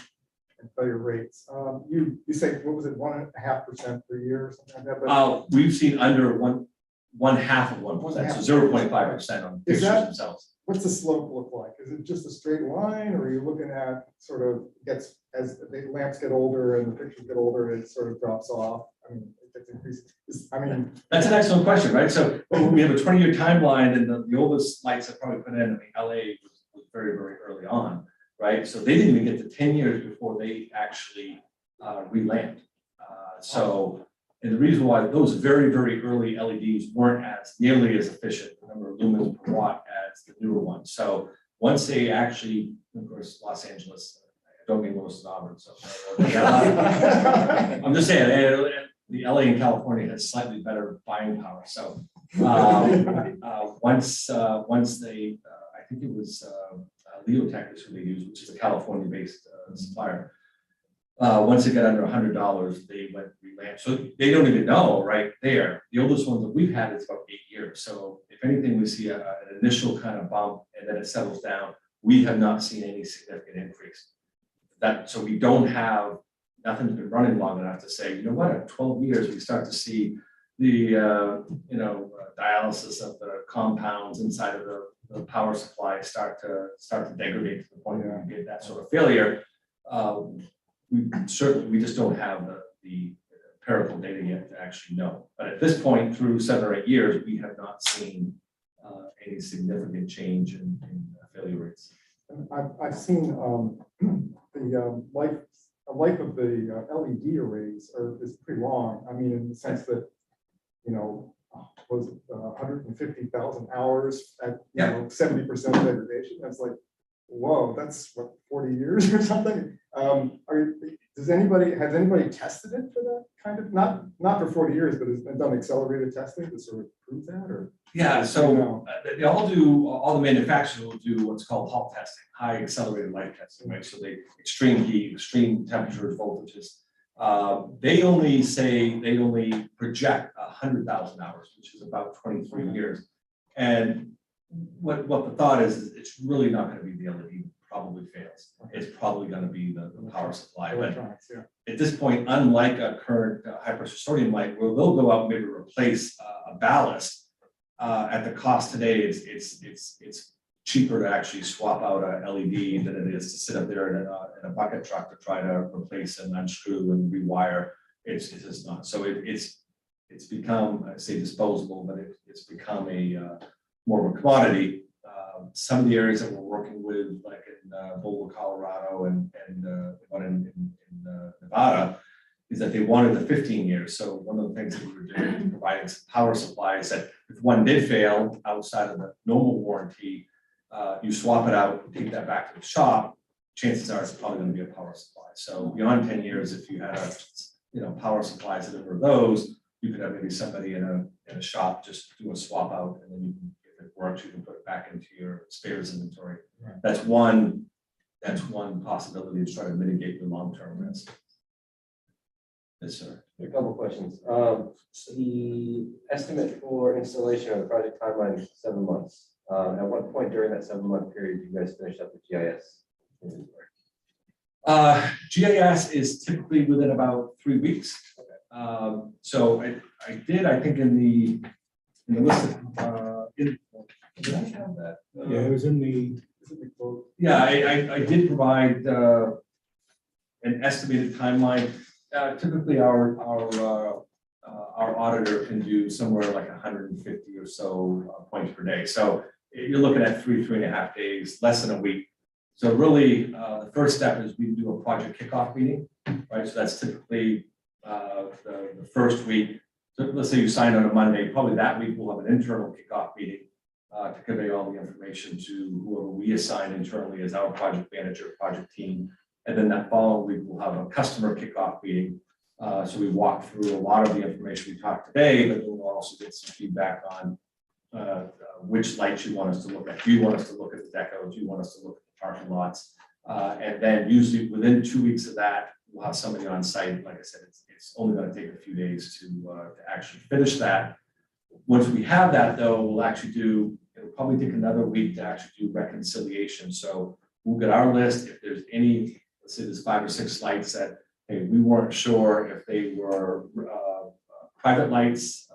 [SPEAKER 8] failure rates, you say, what was it, 1.5% per year or something like that? But
[SPEAKER 5] We've seen under one half of 1%, so 0.5% on
[SPEAKER 8] Is
[SPEAKER 5] fixtures
[SPEAKER 8] that-
[SPEAKER 5] themselves.
[SPEAKER 8] what's the slope look like? Is it just a straight line, or are you looking at sort of gets, as the lamps get older and the pictures get older, it sort of drops off? I mean, it gets increased. I mean,
[SPEAKER 5] That's an excellent question, right? So we have a 20-year timeline, and the oldest lights that probably put in, I mean, LA was very, very early on, right? So they didn't even get to 10 years before they actually re-lamped. And the reason why those very, very early LEDs weren't as nearly as efficient, the number of lumens per watt, as the newer ones. So once they actually, of course, Los Angeles, I don't mean Los Angeles, so I'm just saying, the LA and California has slightly better buying power. So once they, I think it was Leotech is who they use, which is a California-based supplier. Once they got under $100, they went re-lamp. So they don't even know right there. The oldest one that we've had is about 8 years. So if anything, we see an initial kind of bump and then it settles down. We have not seen any significant increase. So we don't have, nothing's been running long enough to say, you know what, at 12 years, we start to see the, dialysis of the compounds inside of the power supply start to degrade to the point where you get that sort of failure. We just don't have the empirical data yet to actually know. But at this point, through 7 or 8 years, we have not seen any significant change in failure rates.
[SPEAKER 8] I've seen the life of the LED arrays is pretty long. I mean, in the sense that, was it 150,000 hours at 70% degradation? That's like, whoa, that's what, 40 years or something. Has anybody tested it for that kind of, not for 40 years, but has done accelerated testing to sort of prove that, or?
[SPEAKER 5] Yeah, so they all the manufacturers will do what's called HALT testing, high accelerated light testing, right? So they extreme heat, extreme temperatures, voltages. They only project 100,000 hours, which is about 23 years. And what the thought is it's really not going to be the LED probably fails. It's probably going to be the power supply. But at this point, unlike a current high pressure sodium light, where they'll go out and maybe replace a ballast, at the cost today, it's cheaper to actually swap out a LED than it is to sit up there in a bucket truck to try to replace and unscrew and rewire. It's just not. So it's become, I say disposable, but it's become a more of a commodity. Some of the areas that we're working with, like in Boulder, Colorado, and one in Nevada, is that they wanted the 15 years. So one of the things that we were doing, providing some power supplies that if one did fail outside of the normal warranty, you swap it out and take that back to the shop, chances are it's probably going to be a power supply. So beyond 10 years, if you had power supplies that were those, you could have maybe somebody in a shop just do a swap out, and then you can, if it works, you can put it back into your spares inventory. Right. That's one possibility to try to mitigate the long-term risk. Yes, sir.
[SPEAKER 9] A couple of questions. The estimate for installation of the project timeline is 7 months. At what point during that 7-month period do you guys finish up the GIS inventory?
[SPEAKER 5] GIS is typically within about 3 weeks. So I think in the list of, did I have that?
[SPEAKER 1] Yeah, it was in the quote.
[SPEAKER 5] Yeah, I did provide an estimated timeline. Typically, our auditor can do somewhere like 150 or so points per day. So you're looking at 3.5 days, less than a week. So really, the first step is we do a project kickoff meeting, right? So that's typically the first week. So let's say you sign on a Monday, probably that week we'll have an internal kickoff meeting to convey all the information to whoever we assign internally as our project manager, project team. And then that following week, we'll have a customer kickoff meeting. So we walk through a lot of the information we talked today, but then we'll also get some feedback on which lights you want us to look at. Do you want us to look at the decos? Do you want us to look at the parking lots? And then usually within 2 weeks of that, we'll have somebody on site. Like I said, it's only going to take a few days to actually finish that. Once we have that though, we'll actually it'll probably take another week to actually do reconciliation. So we'll get our list. If there's any, let's say there's 5 or 6 lights that, hey, we weren't sure if they were private lights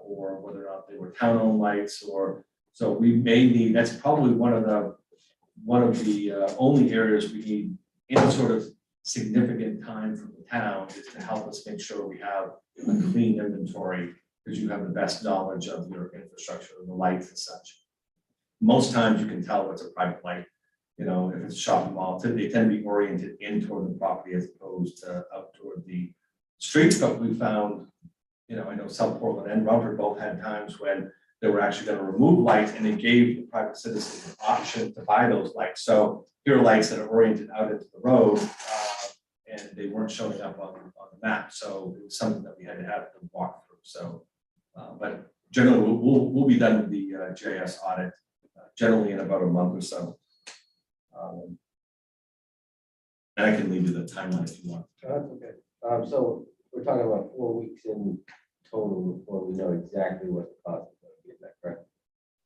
[SPEAKER 5] or whether or not they were town-owned lights, or so we may need, that's probably one of the only areas we need any sort of significant time from the town is to help us make sure we have a clean inventory, because you have the best knowledge of your infrastructure and the lights and such. Most times you can tell what's a private light, if it's a shopping mall, they tend to be oriented in toward the property as opposed to out toward the streets. But we found, I know South Portland and Rumford both had times when they were actually going to remove lights, and they gave the private citizens an option to buy those lights. So here are lights that are oriented out into the road, and they weren't showing up on the map. So it was something that we had to have them walk through. So, but generally we'll be done with the GIS audit generally in about a month or so. And I can leave you the timeline if you want.
[SPEAKER 9] That's okay. So we're talking about 4 weeks in total before we know exactly what the cost is going to be. Is that correct?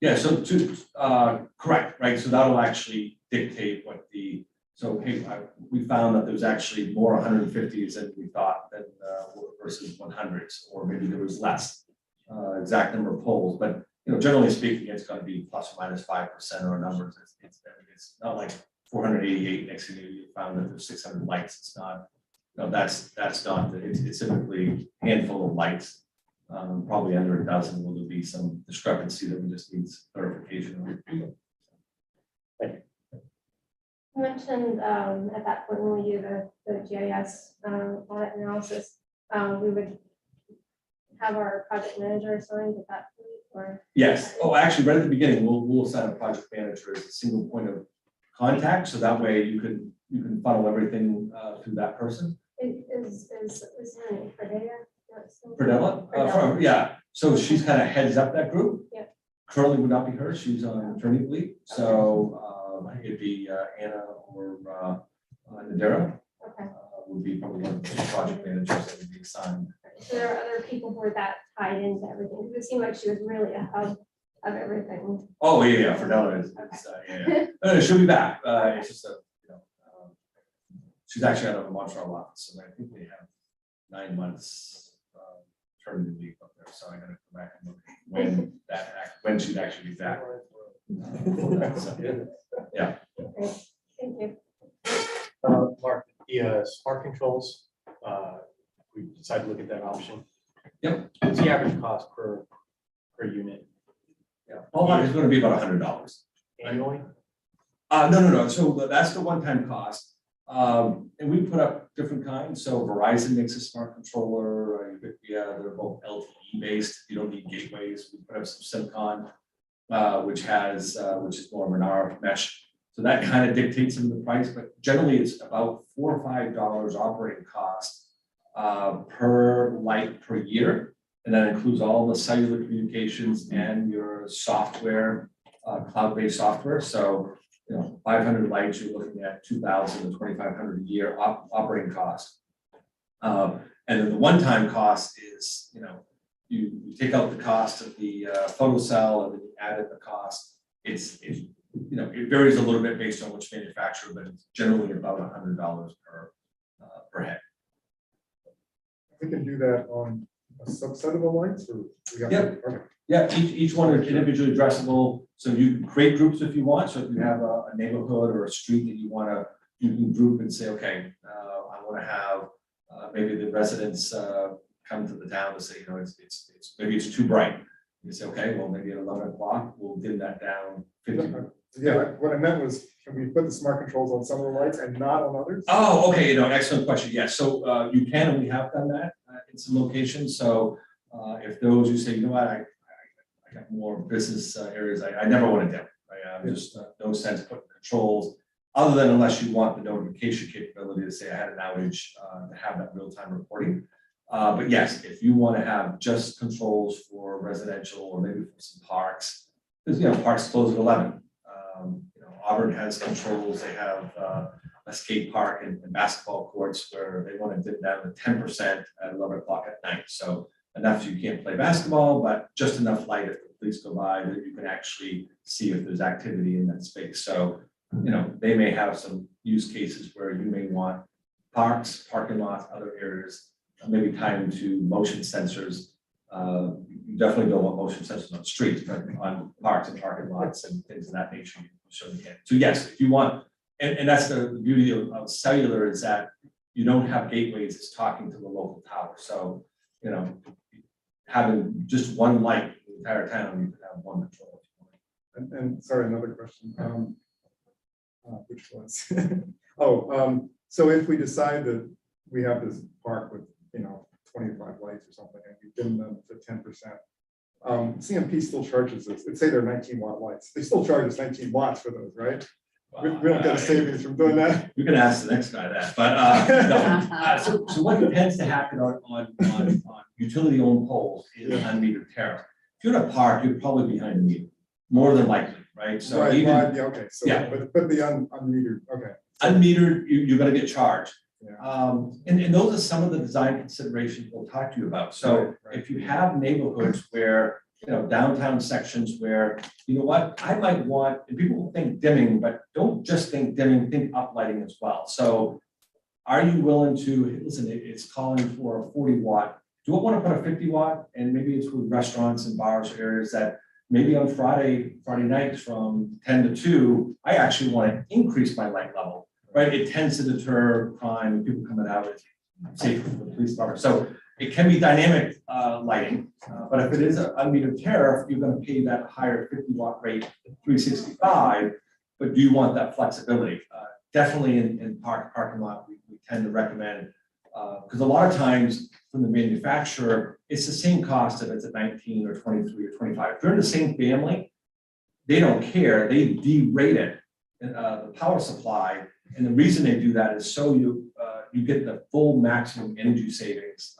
[SPEAKER 5] Yeah, so correct, right? So that'll actually dictate what we found that there's actually more 150s than we thought than versus 100s, or maybe there was less exact number of polls, but generally speaking, it's going to be plus or minus 5% or numbers. It's not like 488 next thing you found that there's 600 lights. It's not. That's not. It's typically a handful of lights. Probably under a dozen. Will there be some discrepancy that we just need clarification on?
[SPEAKER 7] You mentioned at that point when we do the GIS audit analysis, we would have our project manager assigned at that point, or?
[SPEAKER 5] Yes. Oh, actually, right at the beginning, we'll assign a project manager as a single point of contact, so that way you can funnel everything through that person.
[SPEAKER 7] Is her name Perdella?
[SPEAKER 5] Perdella? Yeah. So she's kind of heads up that group.
[SPEAKER 7] Yep.
[SPEAKER 5] Currently would not be her. She's on maternity leave. So it'd be Anna or Nadira.
[SPEAKER 7] Okay.
[SPEAKER 5] Would be probably one of the project managers that would be assigned.
[SPEAKER 7] So there are other people who are that tied into everything. It seemed like she was really a hub of everything.
[SPEAKER 5] Oh yeah, Perdella is yeah. She'll be back. It's just she's actually out of the Montreal office, so I think they have 9 months maternity leave up there. So I gotta come back and look when she'd actually be back. So, yeah.
[SPEAKER 7] Great. Thank you.
[SPEAKER 10] Mark, the smart controls, we decided to look at that option.
[SPEAKER 5] Yep.
[SPEAKER 10] What's the average cost per unit
[SPEAKER 5] Yeah. All that is going to be about $100
[SPEAKER 10] annually?
[SPEAKER 5] No. So that's the one-time cost. And we put up different kinds. So Verizon makes a smart controller. They're both LTE based. You don't need gateways. We put up some Simcon, which is more of an RF mesh. So that kind of dictates some of the price, but generally it's about $4 or $5 operating cost per light per year. And that includes all the cellular communications and your software, cloud-based software. So, 500 lights, you're looking at $2,000 to $2,500 a year operating cost. And then the one-time cost is, you take out the cost of the photo cell and then you add in the cost. It varies a little bit based on which manufacturer, but it's generally about $100 per head.
[SPEAKER 8] We can do that on a subset of the lights, or we have
[SPEAKER 5] Yep.
[SPEAKER 8] okay.
[SPEAKER 5] Yeah, each one is individually addressable. So you can create groups if you want. So if you have a neighborhood or a street that you can group and say, okay, I want to have maybe the residents come to the town and say, maybe it's too bright. You say, okay, well, maybe at 11 o'clock, we'll dim that down 50.
[SPEAKER 8] Yeah, what I meant was, can we put the smart controls on some of the lights and not on others?
[SPEAKER 5] Oh, okay, excellent question. Yes, so you can, and we have done that in some locations. So if those you say, I got more business areas, I never want to dim. I'm just no sense putting controls, other than unless you want the notification capability to say I had an outage to have that real-time reporting. But yes, if you want to have just controls for residential or maybe for some parks, because parks close at 11. Auburn has controls. They have a skate park and basketball courts where they want to dim down to 10% at 11 o'clock at night. So enough so you can't play basketball, but just enough light if the police go by that you can actually see if there's activity in that space. So, they may have some use cases where you may want parks, parking lots, other areas, maybe tied into motion sensors. You definitely don't want motion sensors on streets, but on parks and parking lots and things of that nature, you certainly can. So yes, if you want, and that's the beauty of cellular is that you don't have gateways that's talking to the local tower. So, having just one light in the entire town, you could have one patrol.
[SPEAKER 8] And sorry, another question. Which was, so if we decide that we have this park with, 25 lights or something, and we dim them to 10%, CMP still charges us, let's say they're 19-watt lights, they still charge us 19 watts for those, right? We don't get a savings from doing that.
[SPEAKER 5] You can ask the next guy that, but no. So what tends to happen on utility-owned poles is unmetered tariff. If you're in a park, you're probably behind the meter, more than likely, right? So
[SPEAKER 8] Right,
[SPEAKER 5] even
[SPEAKER 8] right, yeah, okay, so, but the unmetered, okay.
[SPEAKER 5] unmetered, you're gonna get charged.
[SPEAKER 8] Yeah.
[SPEAKER 5] And those are some of the design considerations we'll talk to you about. So
[SPEAKER 8] Right.
[SPEAKER 5] if you have neighborhoods where, downtown sections where, I might want, and people think dimming, but don't just think dimming, think uplighting as well. So are you willing to, listen, it's calling for a 40-watt. Do I want to put a 50-watt? And maybe it's with restaurants and bars or areas that maybe on Friday nights from 10 to 2, I actually want to increase my light level, right? It tends to deter crime and people coming out, it's safer for the police department. So it can be dynamic lighting, but if it is an unmetered tariff, you're going to pay that higher 50-watt rate, 365. But do you want that flexibility? Definitely in parking lot, we tend to recommend, because a lot of times from the manufacturer, it's the same cost if it's a 19 or 23 or 25. If they're in the same family, they don't care. They derate it, the power supply, and the reason they do that is so you get the full maximum energy savings,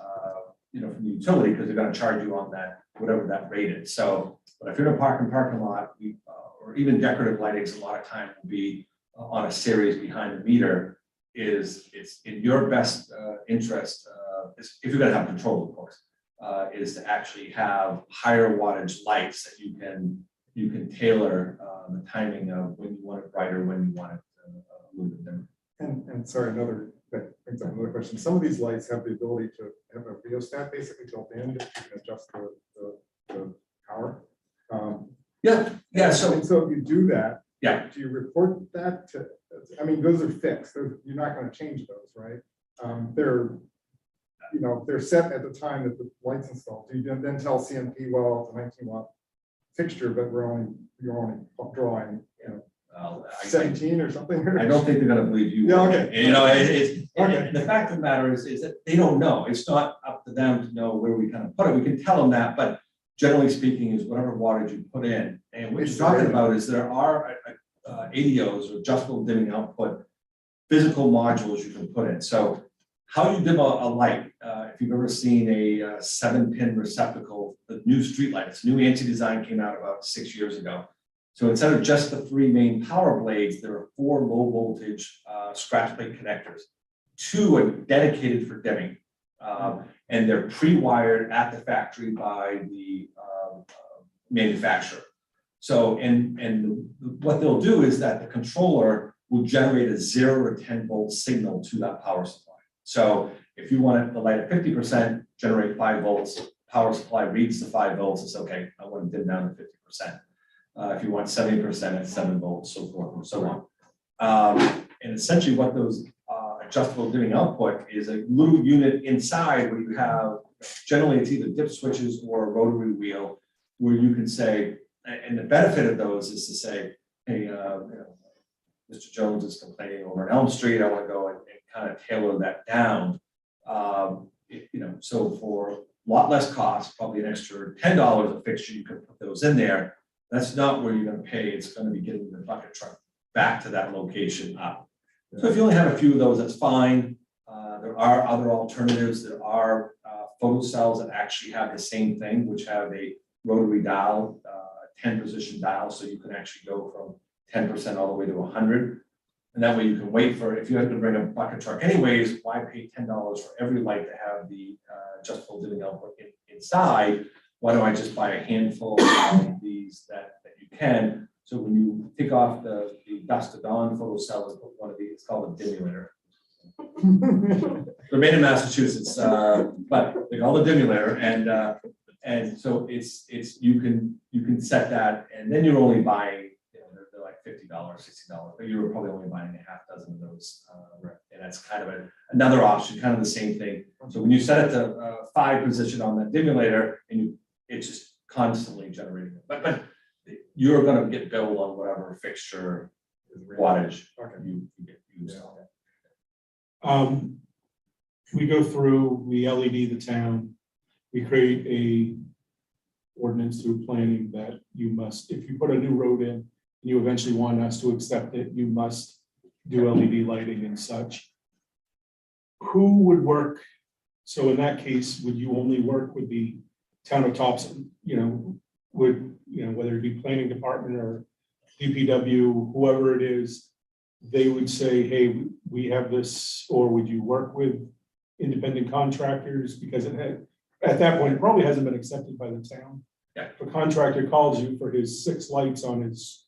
[SPEAKER 5] from the utility, because they're going to charge you on that, whatever that rate is. So, but if you're in a parking lot, or even decorative lightings, a lot of time will be on a series behind the meter. It's in your best interest, if you're going to have control, of course, is to actually have higher wattage lights that you can tailor the timing of when you want it brighter, when you want it a little bit dimmer.
[SPEAKER 8] And sorry, that brings up another question. Some of these lights have the ability to have a rheostat basically built in that you can adjust the power.
[SPEAKER 5] Yeah. So
[SPEAKER 8] if you do that,
[SPEAKER 5] yeah.
[SPEAKER 8] Do you report that to? Those are fixed. You're not going to change those, right? They're set at the time that the light's installed. Do you then tell CMP, well, it's a 19-watt fixture, but you're only drawing, 17 or something?
[SPEAKER 5] I don't think they're going to believe you.
[SPEAKER 8] Yeah, okay.
[SPEAKER 5] Okay. The fact of the matter is that they don't know. It's not up to them to know where we kind of put it. We can tell them that, but generally speaking, is whatever wattage you put in. And what you're talking about is there are ADOs, or adjustable dimming output, physical modules you can put in. So how you dim a light, if you've ever seen a 7-pin receptacle, the new street lights, new ANSI design came out about 6 years ago. So instead of just the 3 main power blades, there are 4 low voltage scratch plate connectors. 2 are dedicated for dimming, and they're pre-wired at the factory by the manufacturer. So, and what they'll do is that the controller will generate a 0 to 10 volt signal to that power supply. So if you want the light at 50%, generate 5 volts, power supply reads the 5 volts, it's okay, I want to dim down to 50%. If you want 70% at 7 volts, so forth and so on. And essentially what those adjustable dimming output is a little unit inside where you have, generally it's either dip switches or a rotary wheel, where you can say, and the benefit of those is to say, hey, Mr. Jones is complaining over on Elm Street, I want to go and kind of tailor that down. So for a lot less cost, probably an extra $10 a fixture, you can put those in there. That's not where you're going to pay. It's going to be getting the bucket truck back to that location up. So if you only have a few of those, that's fine. There are other alternatives. There are photo cells that actually have the same thing, which have a rotary dial, 10-position dial, so you can actually go from 10% all the way to 100. And that way you can wait for, if you have to bring a bucket truck anyways, why pay $10 for every light to have the adjustable dimming output inside, why don't I just buy a handful of these that you can? So when you take off the dusk to dawn photo cell and put one of these, it's called a dimulator. They're made in Massachusetts, but they call it a dimulator, and so it's you can set that, and then you're only buying, you know, they're like $50, $60, but you're probably only buying a half dozen of those, and that's kind of another option, kind of the same thing. So when you set it to 5 position on that dimulator, and it's just constantly generating it, but you're going to get billed on whatever fixture wattage you get used on.
[SPEAKER 1] We go through, we LED the town, we create a ordinance through planning that you must, if you put a new road in, and you eventually want us to accept it, you must do LED lighting and such. Who would work? So in that case, would you only work with the Town of Topsham, you know, whether it be planning department or DPW, whoever it is, they would say, hey, we have this, or would you work with independent contractors? Because it had, at that point, it probably hasn't been accepted by the town.
[SPEAKER 5] Yeah.
[SPEAKER 1] If a contractor calls you for his 6 lights on his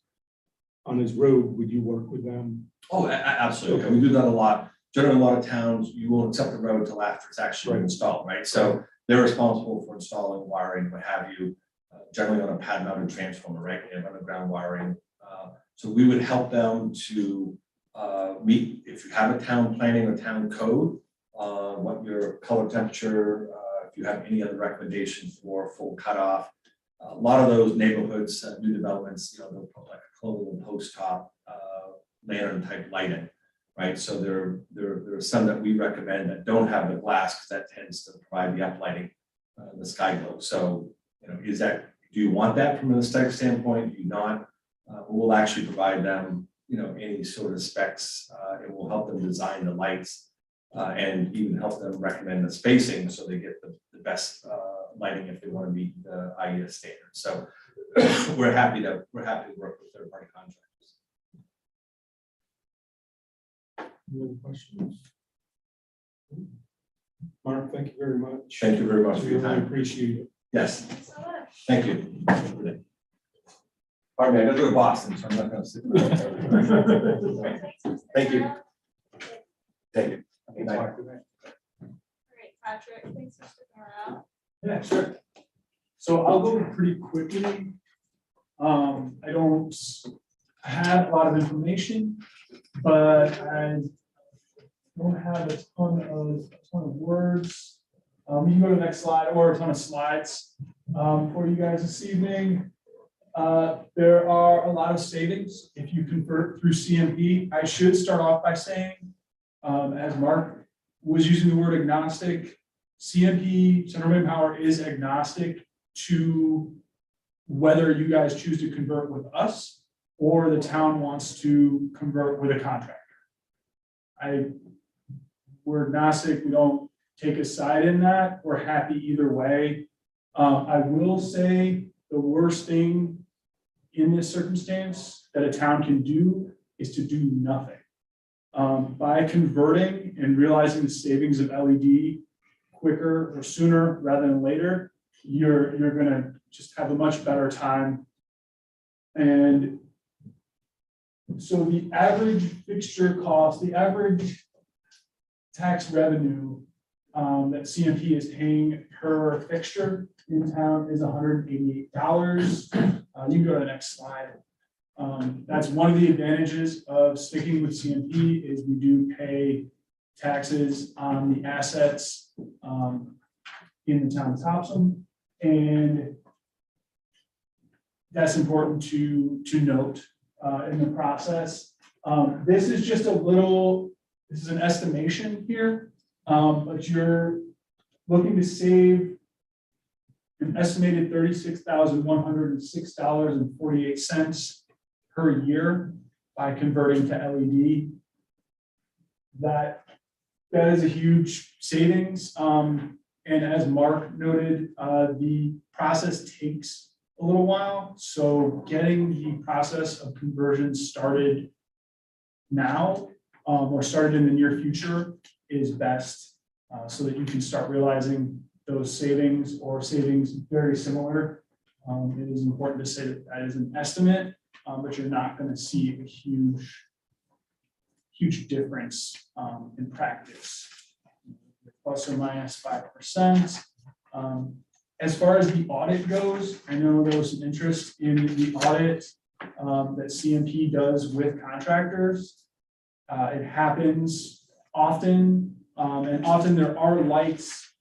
[SPEAKER 1] road, would you work with them?
[SPEAKER 5] Oh, absolutely. Okay. We do that a lot. Generally, a lot of towns, you won't accept the road until after it's actually installed, right? So they're responsible for installing wiring, what have you, generally on a pad mounted transformer, right? We have underground wiring. So we would help them to meet, if you have a town planning or town code, what your color temperature, if you have any other recommendations for full cutoff. A lot of those neighborhoods, new developments, you know, they'll put like a colonial post top lantern type lighting, right? So there are some that we recommend that don't have the glass, because that tends to provide the uplighting, the sky glow. So, you know, do you want that from an aesthetic standpoint? Do you not? We'll actually provide them, you know, any sort of specs, and we'll help them design the lights, and even help them recommend the spacing so they get the best lighting if they want to meet the IES standards. So we're happy to work with third-party contractors.
[SPEAKER 1] Any other questions? Mark, thank you very much.
[SPEAKER 5] Thank you very much for
[SPEAKER 1] We
[SPEAKER 5] your
[SPEAKER 1] really
[SPEAKER 5] time.
[SPEAKER 1] appreciate it.
[SPEAKER 5] Yes,
[SPEAKER 6] Thanks so much.
[SPEAKER 5] thank you. Pardon me, I gotta go to Boston, so I'm not gonna sit. Thank you. Thank you. Good night.
[SPEAKER 6] Great, Patrick, thanks for sticking around.
[SPEAKER 11] Yeah, sure. So I'll go pretty quickly. I don't have a lot of information, but I don't have a ton of words. We can go to the next slide, or a ton of slides for you guys this evening. There are a lot of savings if you convert through CMP. I should start off by saying, as Mark was using the word agnostic, CMP, Central Maine Power, is agnostic to whether you guys choose to convert with us or the town wants to convert with a contractor. We're agnostic, we don't take a side in that, we're happy either way. I will say the worst thing in this circumstance that a town can do is to do nothing. By converting and realizing the savings of LED quicker or sooner rather than later, you're gonna just have a much better time. And so the average fixture cost, the average tax revenue that CMP is paying per fixture in town is $188. You can go to the next slide. That's one of the advantages of sticking with CMP is we do pay taxes on the assets in the town of Topsham, and that's important to note in the process. This is just this is an estimation here, but you're looking to save an estimated $36,106.48 per year by converting to LED. That is a huge savings. And as Mark noted, the process takes a little while. So getting the process of conversion started now or started in the near future is best, so that you can start realizing those savings or savings very similar. It is important to say that that is an estimate, but you're not going to see a huge difference in practice, plus or minus 5%. As far as the audit goes, I know there was some interest in the audit that CMP does with contractors. It happens often, and often there are lights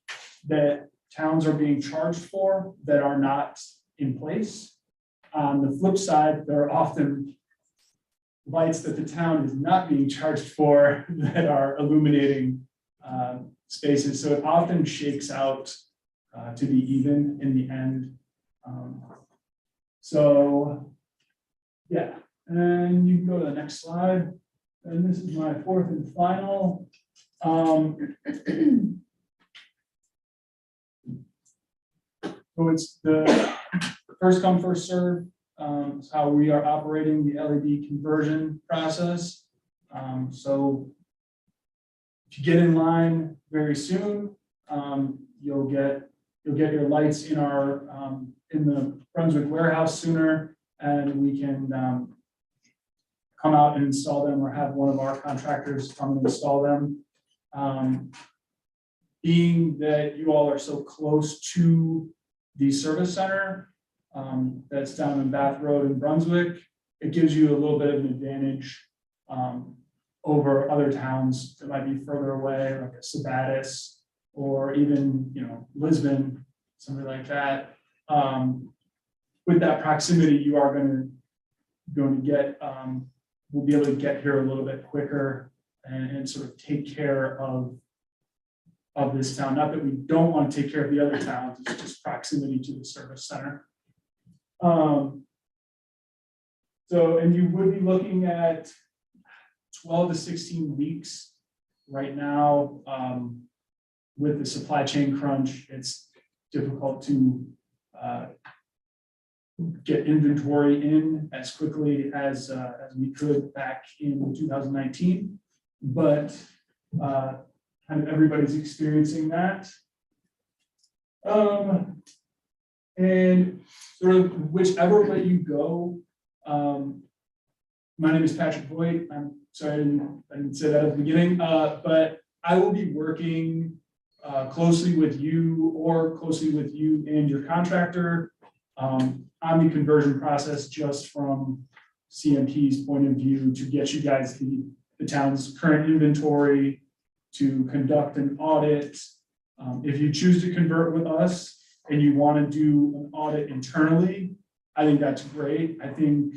[SPEAKER 11] that towns are being charged for that are not in place. On the flip side, there are often lights that the town is not being charged for that are illuminating spaces. So it often shakes out to be even in the end. So yeah, and you can go to the next slide. And this is my fourth and final. So it's the first come, first serve. Is how we are operating the LED conversion process. So if you get in line very soon, you'll get your lights in our in the Brunswick warehouse sooner, and we can come out and install them, or have one of our contractors come and install them. Being that you all are so close to the service center that's down in Bath Road in Brunswick, it gives you a little bit of an advantage over other towns that might be further away, like a Sabattis, or even, you know, Lisbon, something like that. With that proximity, you are going to get, we'll be able to get here a little bit quicker and sort of take care of this town. Not that we don't want to take care of the other towns, it's just proximity to the service center. So, and you would be looking at 12 to 16 weeks right now. With the supply chain crunch, it's difficult to get inventory in as quickly as we could back in 2019, but kind of everybody's experiencing that. And sort of whichever way you go, my name is Patrick Voigt. I'm sorry I didn't say that at the beginning, but I will be working closely with you and your contractor on the conversion process, just from CMP's point of view, to get you guys the town's current inventory, to conduct an audit. If you choose to convert with us and you want to do an audit internally, I think that's great. I think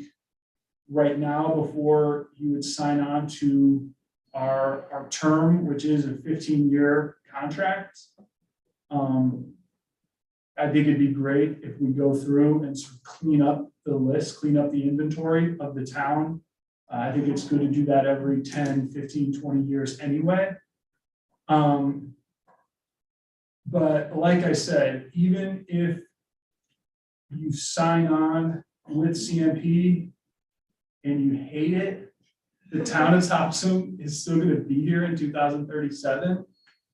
[SPEAKER 11] right now, before you would sign on to our term, which is a 15-year contract, I think it'd be great if we go through and sort of clean up the list, clean up the inventory of the town. I think it's good to do that every 10, 15, 20 years anyway. But like I said, even if you sign on with CMP and you hate it, the town of Topsham is still going to be here in 2037.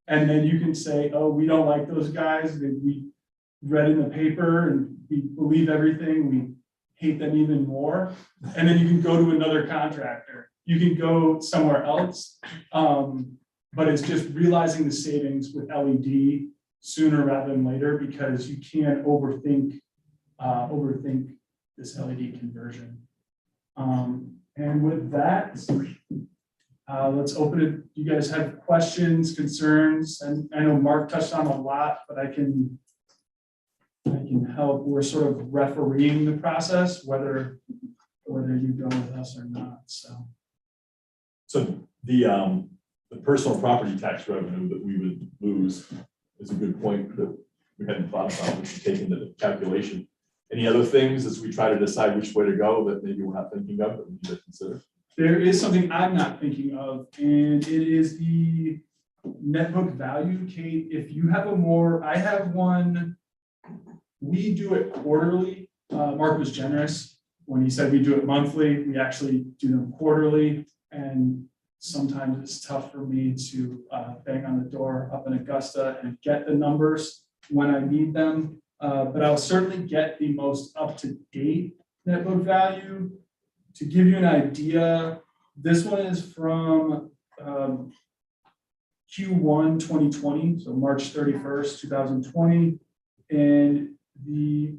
[SPEAKER 11] And then you can say, oh, we don't like those guys that we read in the paper and we believe everything. We hate them even more. And then you can go to another contractor. You can go somewhere else. But it's just realizing the savings with LED sooner rather than later, because you can't overthink this LED conversion. And with that, let's open it. You guys have questions, concerns, and I know Mark touched on a lot, but I can help. We're sort of refereeing the process, whether you go with us or not.
[SPEAKER 4] So the personal property tax revenue that we would lose is a good point that we hadn't thought about, we should take into the calculation. Any other things as we try to decide which way to go that maybe we're not thinking of that we need to consider?
[SPEAKER 11] There is something I'm not thinking of, and it is the net book value. Kate, if you have I have one, we do it quarterly. Mark was generous when he said we do it monthly. We actually do them quarterly, and sometimes it's tough for me to bang on the door up in Augusta and get the numbers. when I need them. But I'll certainly get the most up-to-date net book value. To give you an idea, this one is from Q1 2020, so March 31st, 2020. And the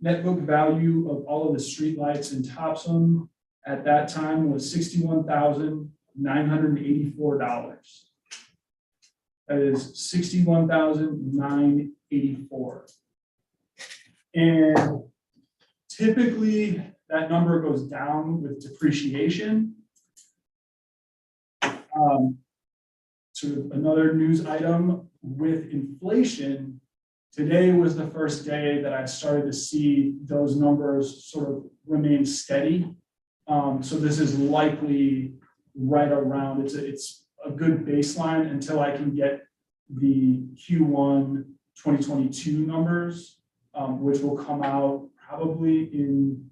[SPEAKER 11] net book value of all of the streetlights in Topsham at that time was $61,984. That is $61,984. And typically that number goes down with depreciation. Sort of another news item with inflation, today was the first day that I started to see those numbers sort of remain steady. So this is likely right around, it's a good baseline until I can get the Q1 2022 numbers, which will come out probably in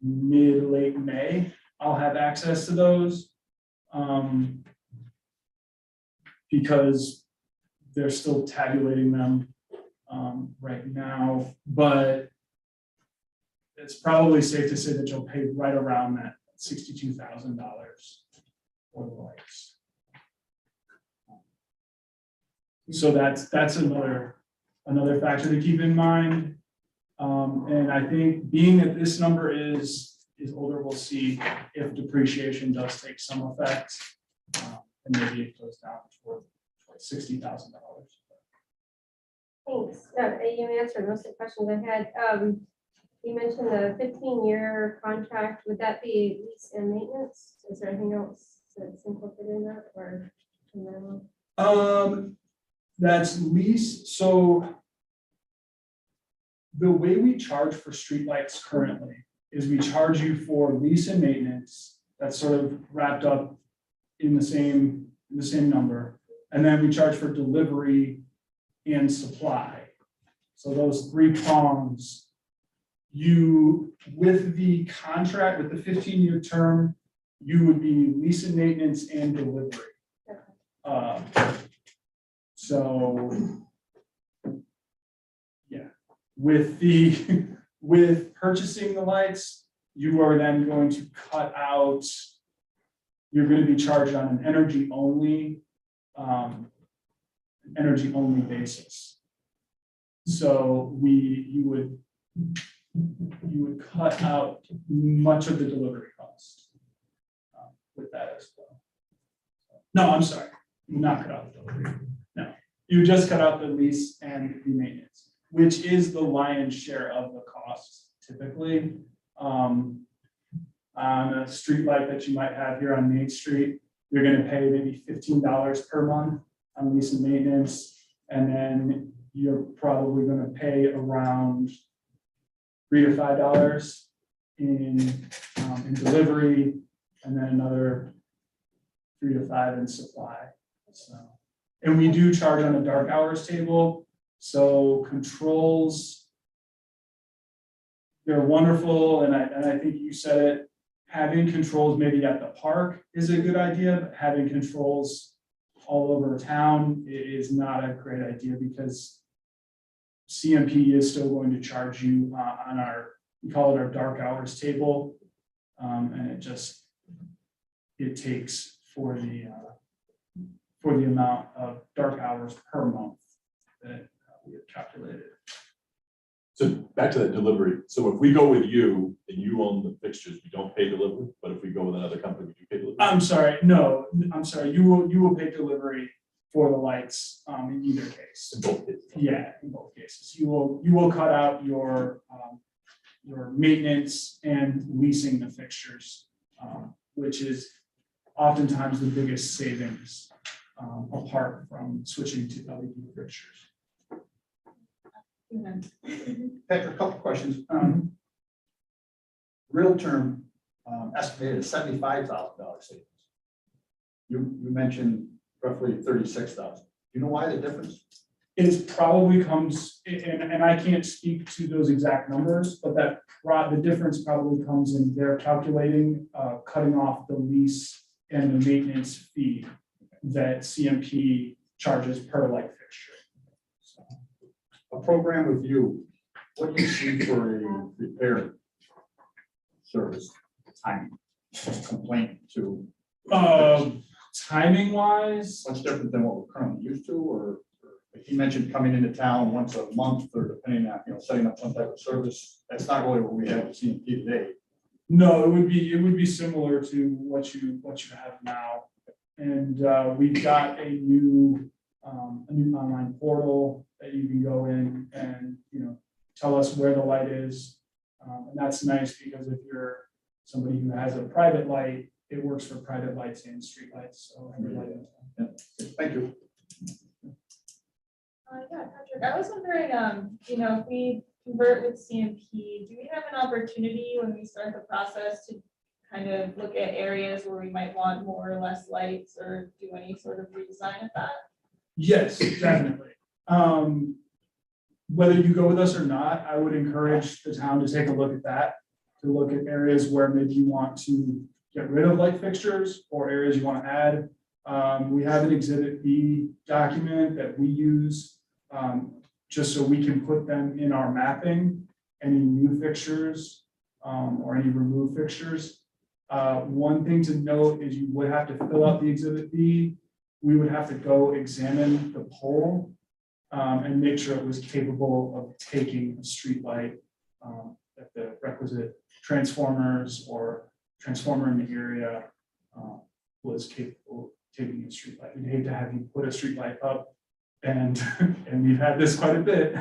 [SPEAKER 11] late May. I'll have access to those because they're still tabulating them right now, but it's probably safe to say that you'll pay right around that $62,000 for the lights. So that's another factor to keep in mind. And I think being that this number is older, we'll see if depreciation does take some effect, and maybe it goes down toward $60,000.
[SPEAKER 7] Thanks. You answered most of the questions I had. You mentioned the 15-year contract. Would that be lease and maintenance? Is there anything else that's incorporated in that, or minimum?
[SPEAKER 11] That's lease. So the way we charge for streetlights currently is we charge you for lease and maintenance. That's sort of wrapped up in the same number, and then we charge for delivery and supply. So those three prongs. You, with the contract, with the 15-year term, you would be lease and maintenance and delivery. So yeah, with purchasing the lights, you are then going to cut out, you're going to be charged on an energy only basis. So you would cut out much of the delivery cost with that as well. No, I'm sorry, not cut out the delivery. No, you just cut out the lease and the maintenance, which is the lion's share of the cost typically. On a street light that you might have here on Main Street, you're going to pay maybe $15 per month on lease and maintenance, and then you're probably going to pay around $3 to $5 in delivery, and then another $3 to $5 in supply. So, and we do charge on a dark hours table. So controls, they're wonderful, and I think you said it. Having controls maybe at the park is a good idea, but having controls all over town is not a great idea because CMP is still going to charge you on we call it our dark hours table, and it takes for the amount of dark hours per month that we have calculated.
[SPEAKER 4] So back to that delivery. So if we go with you and you own the fixtures, we don't pay delivery, but if we go with another company, we do pay delivery.
[SPEAKER 11] I'm sorry, no, I'm sorry. You will pay delivery for the lights in either case.
[SPEAKER 4] In both cases.
[SPEAKER 11] Yeah, in both cases. You will cut out your maintenance and leasing the fixtures, which is oftentimes the biggest savings apart from switching to LED fixtures.
[SPEAKER 12] Patrick, a couple questions. Real term estimated $75,000 savings. You mentioned roughly $36,000. Do you know why the difference?
[SPEAKER 11] It probably comes, and I can't speak to those exact numbers, but the difference probably comes in their calculating, cutting off the lease and the maintenance fee that CMP charges per light fixture. So.
[SPEAKER 12] a program with you, what do you see for a repair service timing? Complaint to,
[SPEAKER 11] Timing wise,
[SPEAKER 12] what's different than what we're currently used to, or if you mentioned coming into town once a month, or depending on, setting up some type of service, that's not really what we have at CMP today.
[SPEAKER 11] no, it would be similar to what you have now. And we've got a new online portal that you can go in and, tell us where the light is. And that's nice because if you're somebody who has a private light, it works for private lights and street lights. So every light in town.
[SPEAKER 12] Thank you.
[SPEAKER 6] Yeah, Patrick, I was wondering, if we convert with CMP, do we have an opportunity when we start the process to kind of look at areas where we might want more or less lights or do any sort of redesign of that?
[SPEAKER 11] Yes, definitely. Whether you go with us or not, I would encourage the town to take a look at that, to look at areas where maybe you want to get rid of light fixtures or areas you want to add. We have an Exhibit B document that we use just so we can put them in our mapping, any new fixtures or any removed fixtures. One thing to note is you would have to fill out the Exhibit B. We would have to go examine the pole and make sure it was capable of taking a street light, that the requisite transformers or transformer in the area was capable of taking a street light. We'd hate to have you put a street light up and we've had this quite a bit,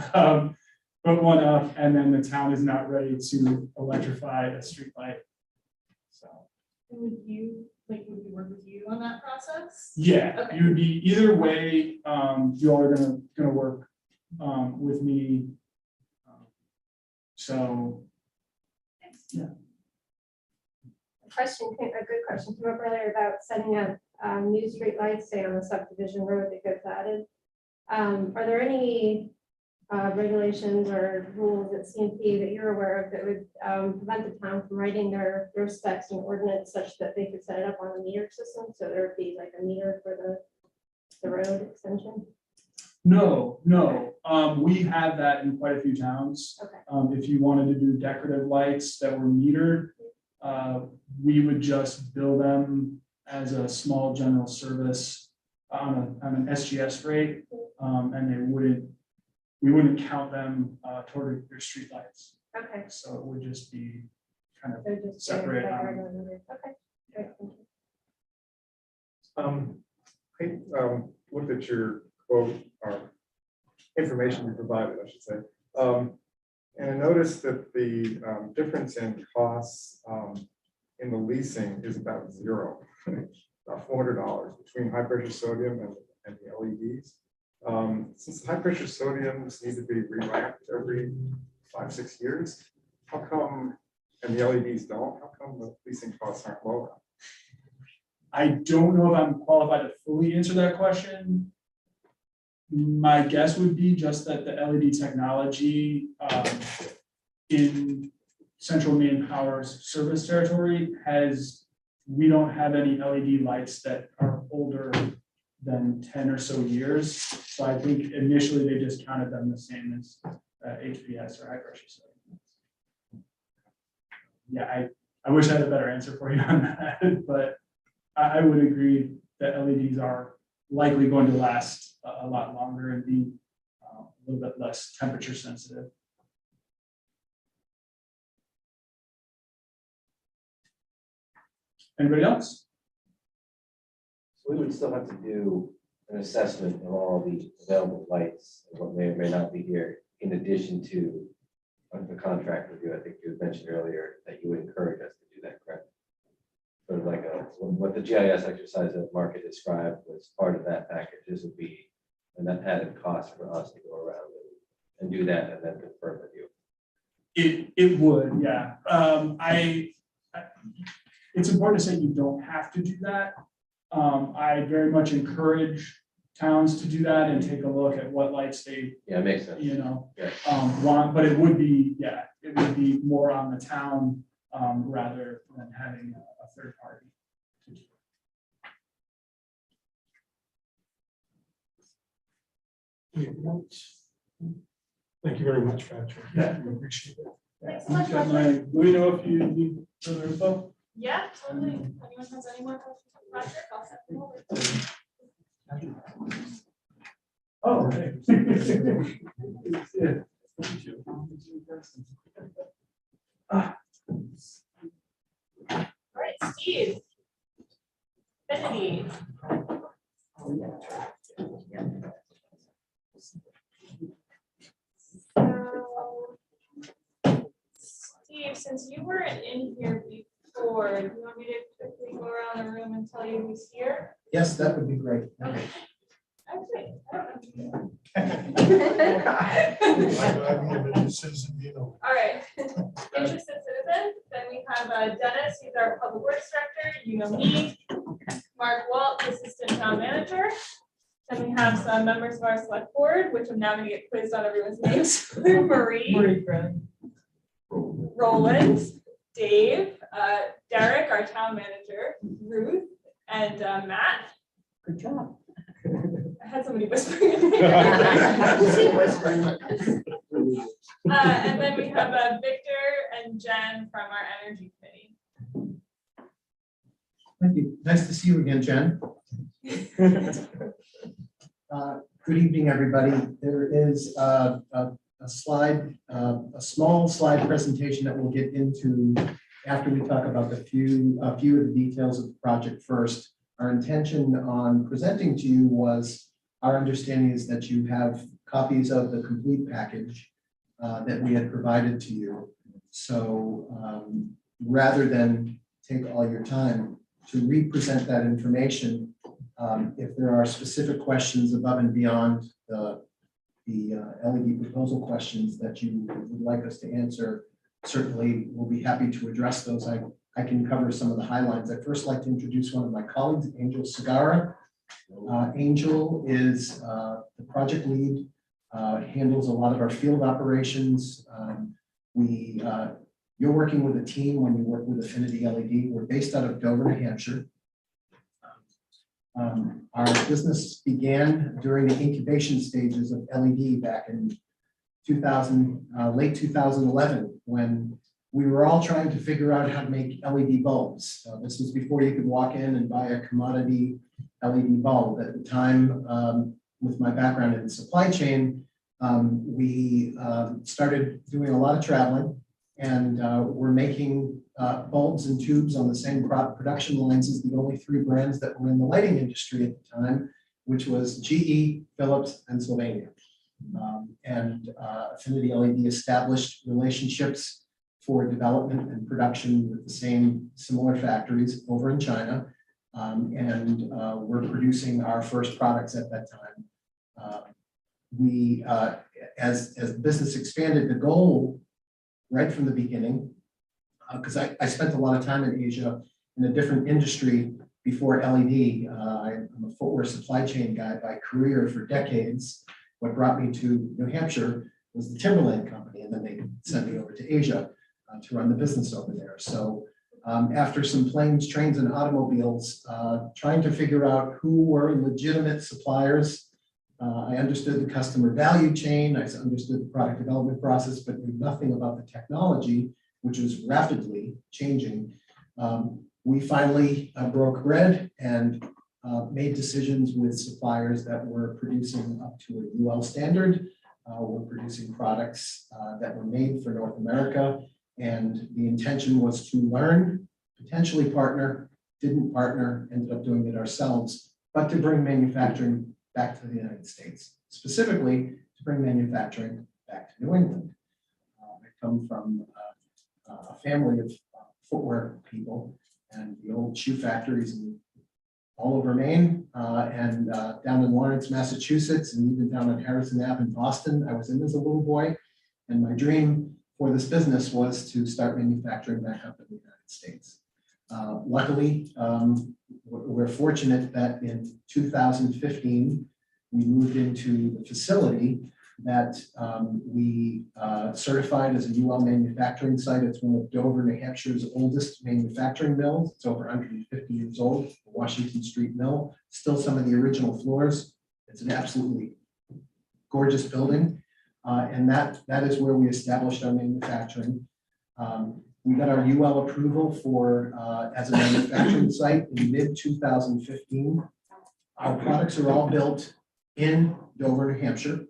[SPEAKER 11] put one up and then the town is not ready to electrify a street light. So.
[SPEAKER 6] Would we work with you on that process?
[SPEAKER 11] Yeah,
[SPEAKER 6] Okay.
[SPEAKER 11] you would be either way. You all are gonna work with me. So yeah.
[SPEAKER 7] A good question came up earlier about setting up new street lights, say on a subdivision road that gets added. Are there any regulations or rules at CMP that you're aware of that would prevent the town from writing their specs and ordinance such that they could set it up on a meter system? So there would be like a meter for the road extension?
[SPEAKER 11] No. We have that in quite a few towns.
[SPEAKER 7] Okay.
[SPEAKER 11] If you wanted to do decorative lights that were metered, we would just bill them as a small general service on an SGS rate, and we wouldn't count them toward your street lights.
[SPEAKER 7] Okay.
[SPEAKER 11] So it would just be kind of
[SPEAKER 7] So just
[SPEAKER 11] separate.
[SPEAKER 7] like our regular meter. Okay. Great. Thank you.
[SPEAKER 8] I looked at your quote or information you provided, I should say. And I noticed that the difference in costs in the leasing is about zero, about $400 between high pressure sodium and the LEDs. Since high pressure sodiums need to be re-racked every 5-6 years, how come, and the LEDs don't, how come the leasing costs aren't lower?
[SPEAKER 11] I don't know if I'm qualified to fully answer that question. My guess would be just that the LED technology in Central Maine Power's service territory we don't have any LED lights that are older than 10 or so years. So I think initially they just counted them the same as HPS or high pressure sodium. Yeah, I wish I had a better answer for you on that, but I would agree that LEDs are likely going to last a lot longer and be a little bit less temperature sensitive. Anybody else?
[SPEAKER 9] So we would still have to do an assessment of all the available lights and what may or may not be here, in addition to the contract review. I think you had mentioned earlier that you would encourage us to do that, correct? Sort of like what the GIS exercise that Mark had described was part of that package. This would be an added cost for us to go around and do that and then confirm with you.
[SPEAKER 11] It would, yeah. It's important to say you don't have to do that. I very much encourage towns to do that and take a look at what lights they,
[SPEAKER 9] Yeah, it makes sense.
[SPEAKER 11] want, but it would be more on the town rather than having a third party to do it.
[SPEAKER 1] Thank you very much, Patrick.
[SPEAKER 11] Yeah.
[SPEAKER 1] We appreciate it.
[SPEAKER 6] Thanks so much,
[SPEAKER 11] You've got
[SPEAKER 6] Patrick.
[SPEAKER 11] my- Let me know if you need further info.
[SPEAKER 6] Yeah, totally. If anyone has any more questions for Patrick, I'll send them over.
[SPEAKER 11] Oh, hey. Yeah.
[SPEAKER 6] All right, Steve. Benny. So, Steve, since you weren't in here before, do you want me to quickly go around the room and tell you who's here?
[SPEAKER 12] Yes, that would be great.
[SPEAKER 6] Okay. Actually, I don't know. All right. Interested citizens, then we have Dennis, he's our public works director, you know me. Mark Walt, assistant town manager. Then we have some members of our select board, which I'm now gonna get quizzed on everyone's names. Marie, Roland, Dave, Derek, our town manager, Ruth, and Matt.
[SPEAKER 8] Good job.
[SPEAKER 6] I had somebody whispering in my ear. And then we have Victor and Jen from our energy committee.
[SPEAKER 12] Thank you. Nice to see you again, Jen. Good evening, everybody. There is a slide, a small slide presentation that we'll get into after we talk about a few of the details of the project first. Our intention on presenting to you was, our understanding is that you have copies of the complete package that we had provided to you. So rather than take all your time to re-present that information, if there are specific questions above and beyond the LED proposal questions that you would like us to answer, certainly we'll be happy to address those. I can cover some of the highlights. I'd first like to introduce one of my colleagues, Angel Segara. Angel is the project lead, handles a lot of our field operations. You're working with a team when you work with Affinity LED. We're based out of Dover, New Hampshire. Our business began during the incubation stages of LED back in late 2011, when we were all trying to figure out how to make LED bulbs. This was before you could walk in and buy a commodity LED bulb. At the time, with my background in supply chain, we started doing a lot of traveling, and we're making bulbs and tubes on the same production lines as the only three brands that were in the lighting industry at the time, which was GE, Philips, and Sylvania. Affinity LED established relationships for development and production with the same similar factories over in China. We're producing our first products at that time. As the business expanded, the goal right from the beginning, because I spent a lot of time in Asia in a different industry before LED. I'm a footwear supply chain guy by career for decades. What brought me to New Hampshire was the Timberland company, and then they sent me over to Asia to run the business over there. So after some planes, trains, and automobiles, trying to figure out who were legitimate suppliers, I understood the customer value chain, I understood the product development process, but knew nothing about the technology, which was rapidly changing. We finally broke bread and made decisions with suppliers that were producing up to a UL standard. We're producing products that were made for North America, and the intention was to learn, potentially partner, didn't partner, ended up doing it ourselves, but to bring manufacturing back to the United States, specifically to bring manufacturing back to New England. I come from a family of footwear people, and the old shoe factories all over Maine and down in Lawrence, Massachusetts, and even down on Harrison Ave in Boston. I was in as a little boy, and my dream for this business was to start manufacturing back up in the United States. Luckily, we're fortunate that in 2015, we moved into the facility that we certified as a UL manufacturing site. It's one of Dover, New Hampshire's oldest manufacturing mills. It's over 150 years old, the Washington Street Mill, still some of the original floors. It's an absolutely gorgeous building. And that is where we established our manufacturing. We got our UL approval for, as a manufacturing site in mid-2015. Our products are all built in Dover, New Hampshire.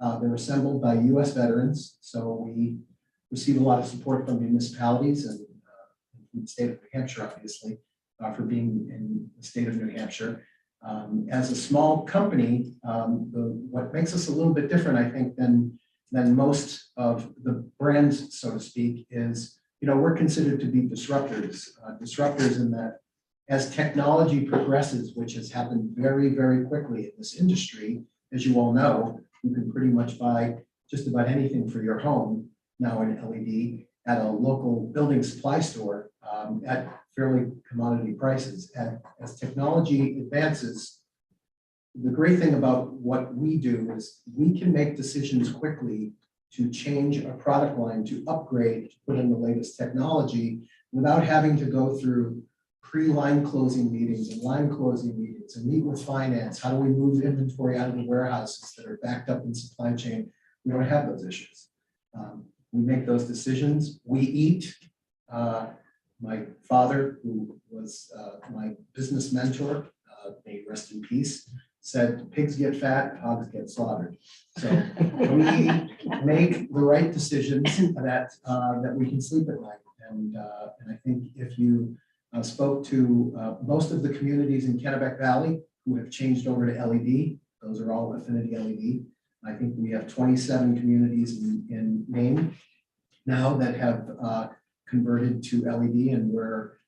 [SPEAKER 12] They're assembled by US veterans, so we receive a lot of support from municipalities and from the state of New Hampshire, obviously, for being in the state of New Hampshire. As a small company, what makes us a little bit different, I think, than most of the brands, so to speak, is, we're considered to be disruptors. Disruptors in that as technology progresses, which has happened very, very quickly in this industry, as you all know, you can pretty much buy just about anything for your home now in LED at a local building supply store at fairly commodity prices. As technology advances, the great thing about what we do is we can make decisions quickly to change a product line, to upgrade, to put in the latest technology without having to go through pre-line closing meetings and line closing meetings and meet with finance. How do we move inventory out of the warehouses that are backed up in supply chain? We don't have those issues. We make those decisions. We eat. My father, who was my business mentor, may rest in peace, said pigs get fat, hogs get slaughtered. So we make the right decisions that we can sleep at night. And I think if you spoke to most of the communities in Kennebec Valley who have changed over to LED, those are all Affinity LED. I think we have 27 communities in Maine now that have converted to LED, and we're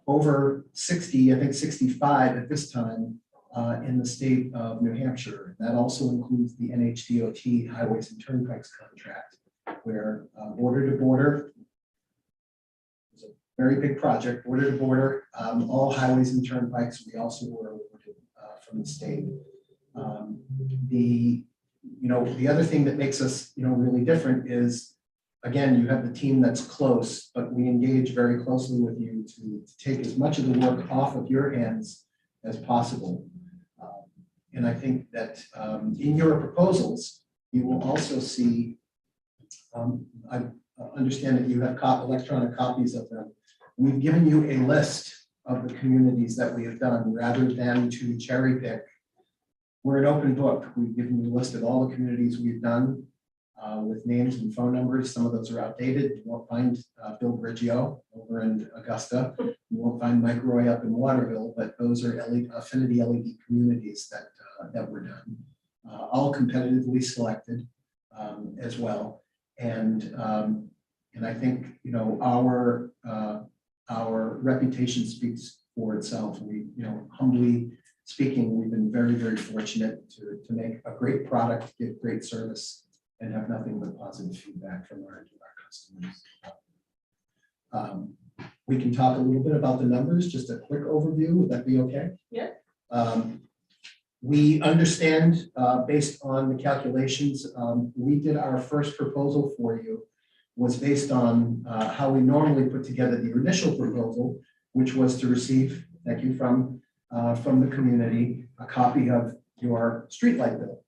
[SPEAKER 12] over 60, I think 65 at this time in the state of New Hampshire. That also includes the NHDOT Highways and Turnpikes contract, where border to border, it's a very big project, border to border, all highways and turnpikes. We also were awarded from the state. The other thing that makes us really different is, again, you have the team that's close, but we engage very closely with you to take as much of the work off of your hands as possible. And I think that in your proposals, you will also see, I understand that you have electronic copies of them. We've given you a list of the communities that we have done rather than to cherry pick. We're an open book. We've given you a list of all the communities we've done with names and phone numbers. Some of those are outdated. You won't find Bill Briggio over in Augusta. You won't find Mike Roy up in Waterville, but those are Affinity LED communities that were done, all competitively selected as well. And I think our reputation speaks for itself. We, humbly speaking, we've been very, very fortunate to make a great product, give great service, and have nothing but positive feedback from our customers. We can talk a little bit about the numbers, just a quick overview. Would that be okay?
[SPEAKER 6] Yeah.
[SPEAKER 12] We understand, based on the calculations, we did our first proposal for you was based on how we normally put together the initial proposal, which was to receive, thank you, from the community, a copy of your streetlight bill.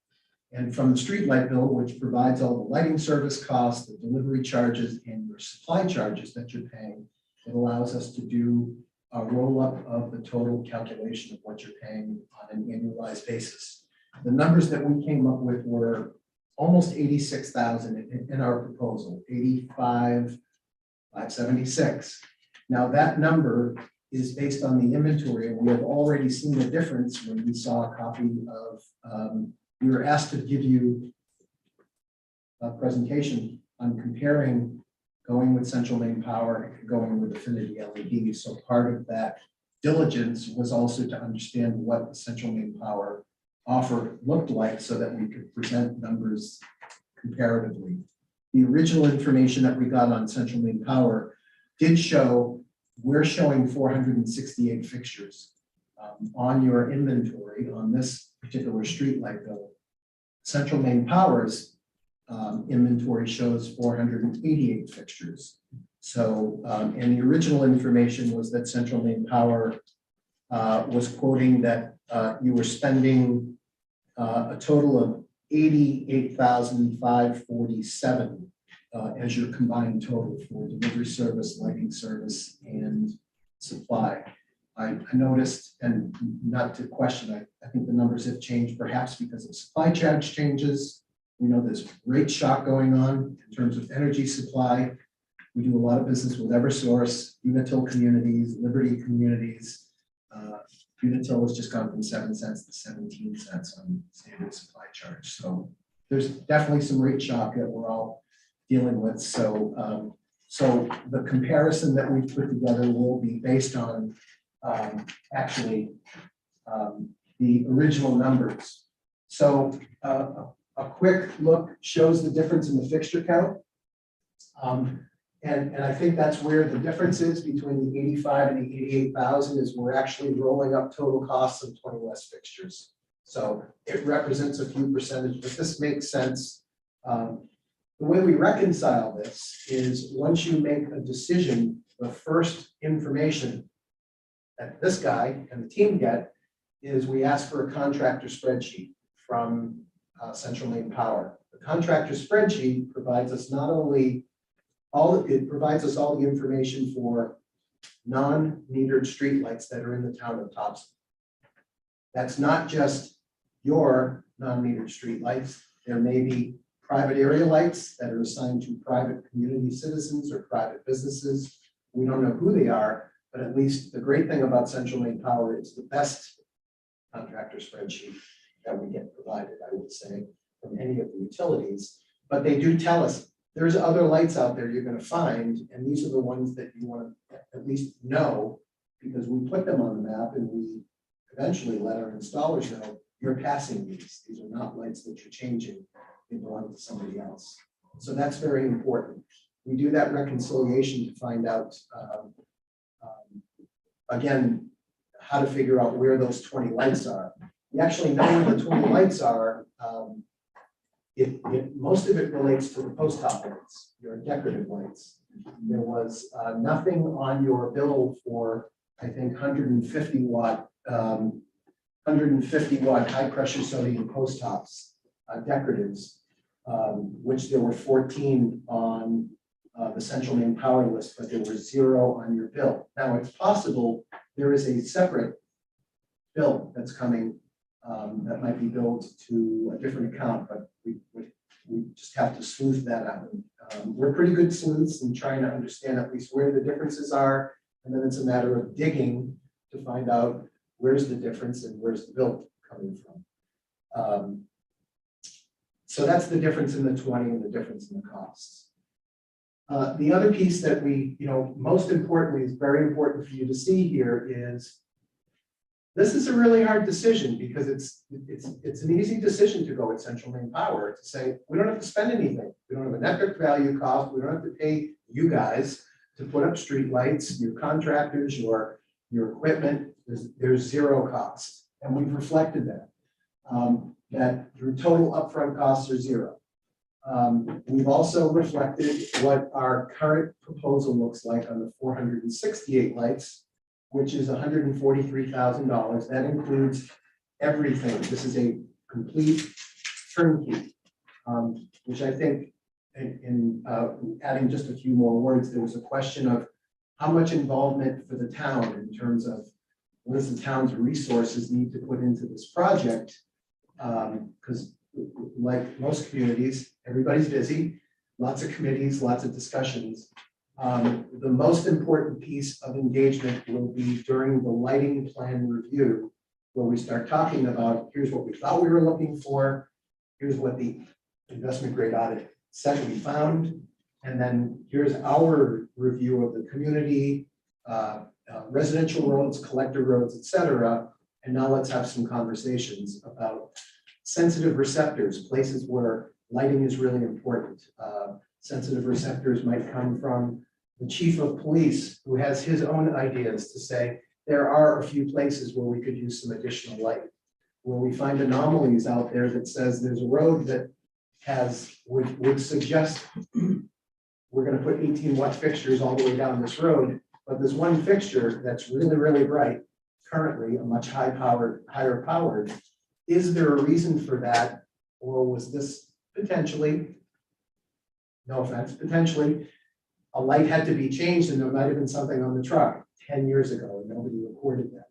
[SPEAKER 12] And from the streetlight bill, which provides all the lighting service costs, the delivery charges, and your supply charges that you're paying, it allows us to do a roll-up of the total calculation of what you're paying on an annualized basis. The numbers that we came up with were almost 86,000 in our proposal, 85,576. Now that number is based on the inventory, and we have already seen the difference when we saw a copy of, we were asked to give you a presentation on comparing going with Central Maine Power and going with Affinity LED. So part of that diligence was also to understand what the Central Maine Power offer looked like so that we could present numbers comparatively. The original information that we got on Central Maine Power did show, we're showing 468 fixtures on your inventory on this particular streetlight bill. Central Maine Power's inventory shows 488 fixtures. So, and the original information was that Central Maine Power was quoting that you were spending a total of 88,547 as your combined total for delivery service, lighting service, and supply. I noticed, and not to question, I think the numbers have changed perhaps because of supply charge changes. We know there's rate shock going on in terms of energy supply. We do a lot of business with Eversource, Unitil communities, Liberty communities. Unitil has just gone from 7 cents to 17 cents on standard supply charge. So there's definitely some rate shock that we're all dealing with. So, so the comparison that we've put together will be based on actually the original numbers. So a quick look shows the difference in the fixture count. And I think that's where the difference is between the 85 and the 88,000 is we're actually rolling up total costs of 20 less fixtures. So it represents a few percentage, but this makes sense. The way we reconcile this is once you make a decision, the first information that this guy and the team get is we ask for a contractor spreadsheet from Central Maine Power. The contractor spreadsheet provides us not only it provides us all the information for non-metered streetlights that are in the town of Topsham. That's not just your non-metered streetlights. There may be private area lights that are assigned to private community citizens or private businesses. We don't know who they are, but at least the great thing about Central Maine Power is the best contractor spreadsheet that we get provided, I would say, from any of the utilities. But they do tell us there's other lights out there you're going to find, and these are the ones that you want to at least know, because we put them on the map and we eventually let our installers know you're passing these. These are not lights that you're changing. They belong to somebody else. So that's very important. We do that reconciliation to find out, again, how to figure out where those 20 lights are. We actually know where the 20 lights are. Most of it relates to the post top lights, your decorative lights. There was nothing on your bill for, I think, 150 watt high pressure sodium post tops, decoratives, which there were 14 on the Central Maine Power list, but there were 0 on your bill. Now it's possible there is a separate bill that's coming that might be billed to a different account, but we just have to sleuth that out. We're pretty good sleuths in trying to understand at least where the differences are, and then it's a matter of digging to find out where's the difference and where's the bill coming from. So that's the difference in the 20 and the difference in the costs. The other piece that we, most importantly, is very important for you to see here is this is a really hard decision because it's an easy decision to go with Central Maine Power to say, we don't have to spend anything. We don't have a net value cost. We don't have to pay you guys to put up street lights, your contractors, your equipment. There's 0 cost. And we've reflected that, that your total upfront costs are 0. We've also reflected what our current proposal looks like on the 468 lights, which is $143,000. That includes everything. This is a complete turnkey, which I think in adding just a few more words, there was a question of how much involvement for the town in terms of what does the town's resources need to put into this project? Because like most communities, everybody's busy, lots of committees, lots of discussions. The most important piece of engagement will be during the lighting plan review, where we start talking about, here's what we thought we were looking for, here's what the investment grade audit said we found, and then here's our review of the community, residential roads, collector roads, etc. And now let's have some conversations about sensitive receptors, places where lighting is really important. Sensitive receptors might come from the chief of police, who has his own ideas to say, there are a few places where we could use some additional light. Where we find anomalies out there that says there's a road that would suggest we're going to put 18 watt fixtures all the way down this road, but there's one fixture that's really, really bright, currently a much higher powered. Is there a reason for that? Or was this potentially, no offense, potentially, a light had to be changed and there might have been something on the truck 10 years ago and nobody recorded that.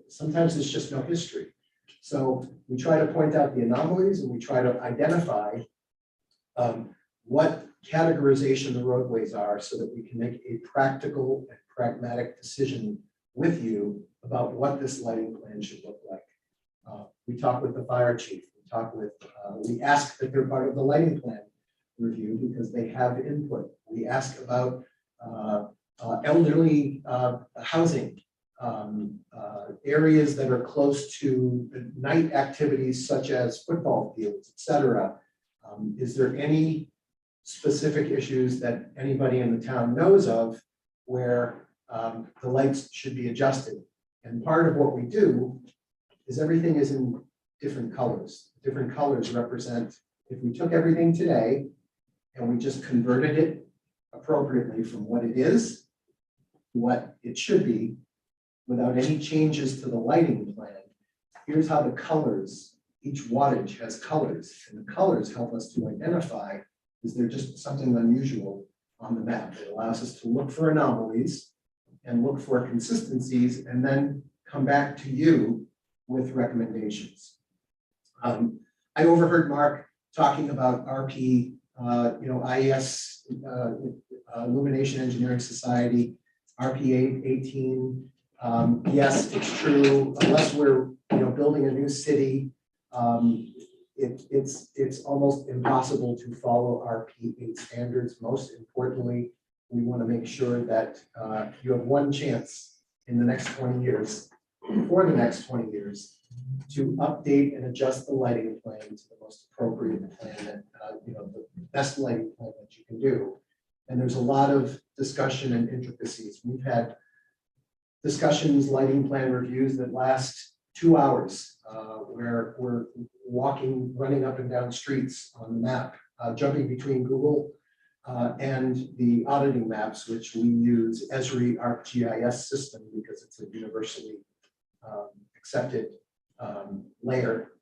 [SPEAKER 12] Sometimes there's just no history. So we try to point out the anomalies and we try to identify what categorization the roadways are so that we can make a practical and pragmatic decision with you about what this lighting plan should look like. We talk with the fire chief, we ask that they're part of the lighting plan review because they have input. We ask about elderly housing, areas that are close to night activities such as football fields, et cetera. Is there any specific issues that anybody in the town knows of where the lights should be adjusted? And part of what we do is everything is in different colors. Different colors represent, if we took everything today and we just converted it appropriately from what it is to what it should be, without any changes to the lighting plan, here's how the colors, each wattage has colors, and the colors help us to identify, is there just something unusual on the map? It allows us to look for anomalies and look for consistencies and then come back to you with recommendations. I overheard Mark talking about RP, IES, Illumination Engineering Society, RP 18. Yes, it's true. Unless we're building a new city, it's almost impossible to follow RP 8 standards. Most importantly, we want to make sure that you have one chance in the next 20 years, for the next 20 years, to update and adjust the lighting plan to the most appropriate plan that, the best lighting plan that you can do. And there's a lot of discussion and intricacies. We've had discussions, lighting plan reviews that last 2 hours, where we're running up and down streets on the map, jumping between Google and the auditing maps, which we use Esri ArcGIS system because it's a universally accepted layer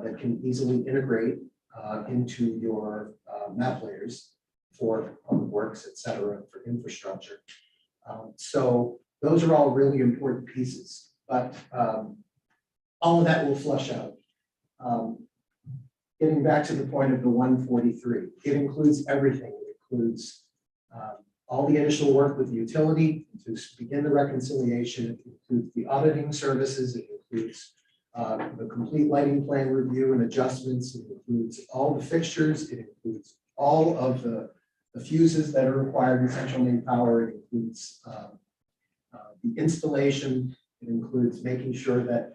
[SPEAKER 12] that can easily integrate into your map layers for public works, et cetera, for infrastructure. So those are all really important pieces, but all of that will flush out. Getting back to the point of the 143, it includes everything. It includes all the initial work with the utility to begin the reconciliation. It includes the auditing services. It includes the complete lighting plan review and adjustments. It includes all the fixtures. It includes all of the fuses that are required in central main power. It includes the installation. It includes making sure that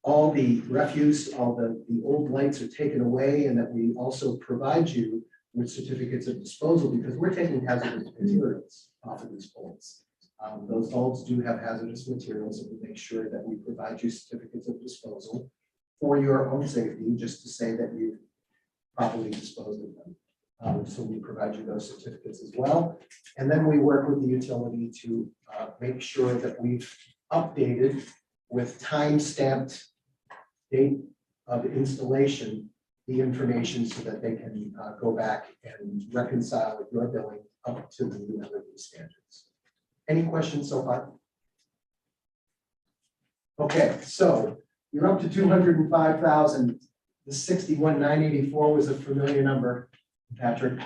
[SPEAKER 12] all the refuse, all the old lights are taken away, and that we also provide you with certificates of disposal because we're taking hazardous materials off of these poles. Those bulbs do have hazardous materials, and we make sure that we provide you certificates of disposal for your own safety, just to say that you've properly disposed of them. So we provide you those certificates as well. And then we work with the utility to make sure that we've updated with time-stamped date of installation the information so that they can go back and reconcile your billing up to the new energy standards. Any questions so far? Okay, so you're up to 205,000. The 61,984 was a familiar number, Patrick,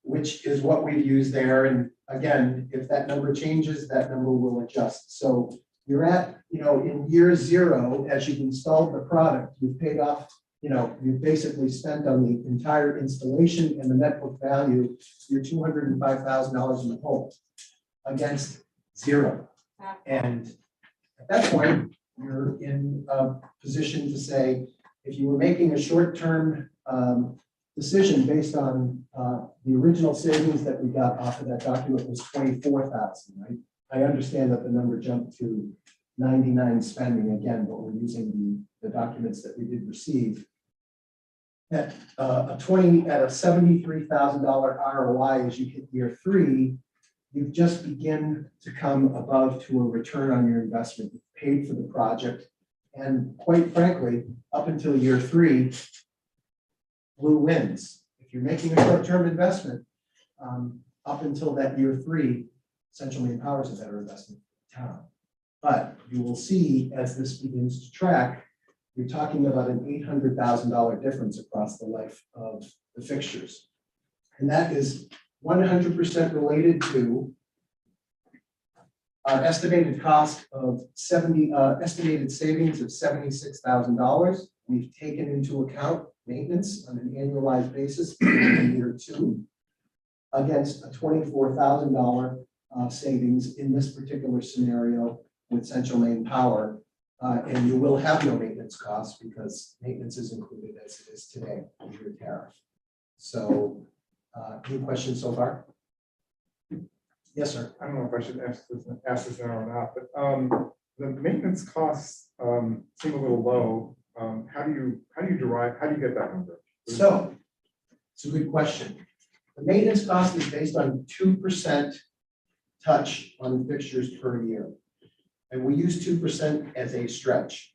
[SPEAKER 12] which is what we've used there. And again, if that number changes, that number will adjust. So you're at, in year 0, as you've installed the product, you've paid off, you've basically spent on the entire installation and the net book value, you're $205,000 in the hole against 0. And at that point, you're in a position to say, if you were making a short-term decision based on the original savings that we got off of that document was 24,000, right? I understand that the number jumped to 99 spending again, but we're using the documents that we did receive. At a $73,000 ROI as you hit year 3, you've just begin to come above to a return on your investment. You've paid for the project, And quite frankly, up until year 3, blue wins. If you're making a short-term investment, up until that year 3, Central Maine Power is a better investment for the town. But you will see as this begins to track, you're talking about an $800,000 difference across the life of the fixtures. And that is 100% related to our estimated cost of estimated savings of $76,000. We've taken into account maintenance on an annualized basis in year 2 against a $24,000 savings in this particular scenario with Central Maine Power. And you will have no maintenance costs because maintenance is included as it is today in your tariff. So, any questions so far? Yes, sir.
[SPEAKER 8] I don't know if I should ask this now or not, but the maintenance costs seem a little low. How do you get that number?
[SPEAKER 12] So, it's a good question. The maintenance cost is based on 2% touch on fixtures per year. And we use 2% as a stretch.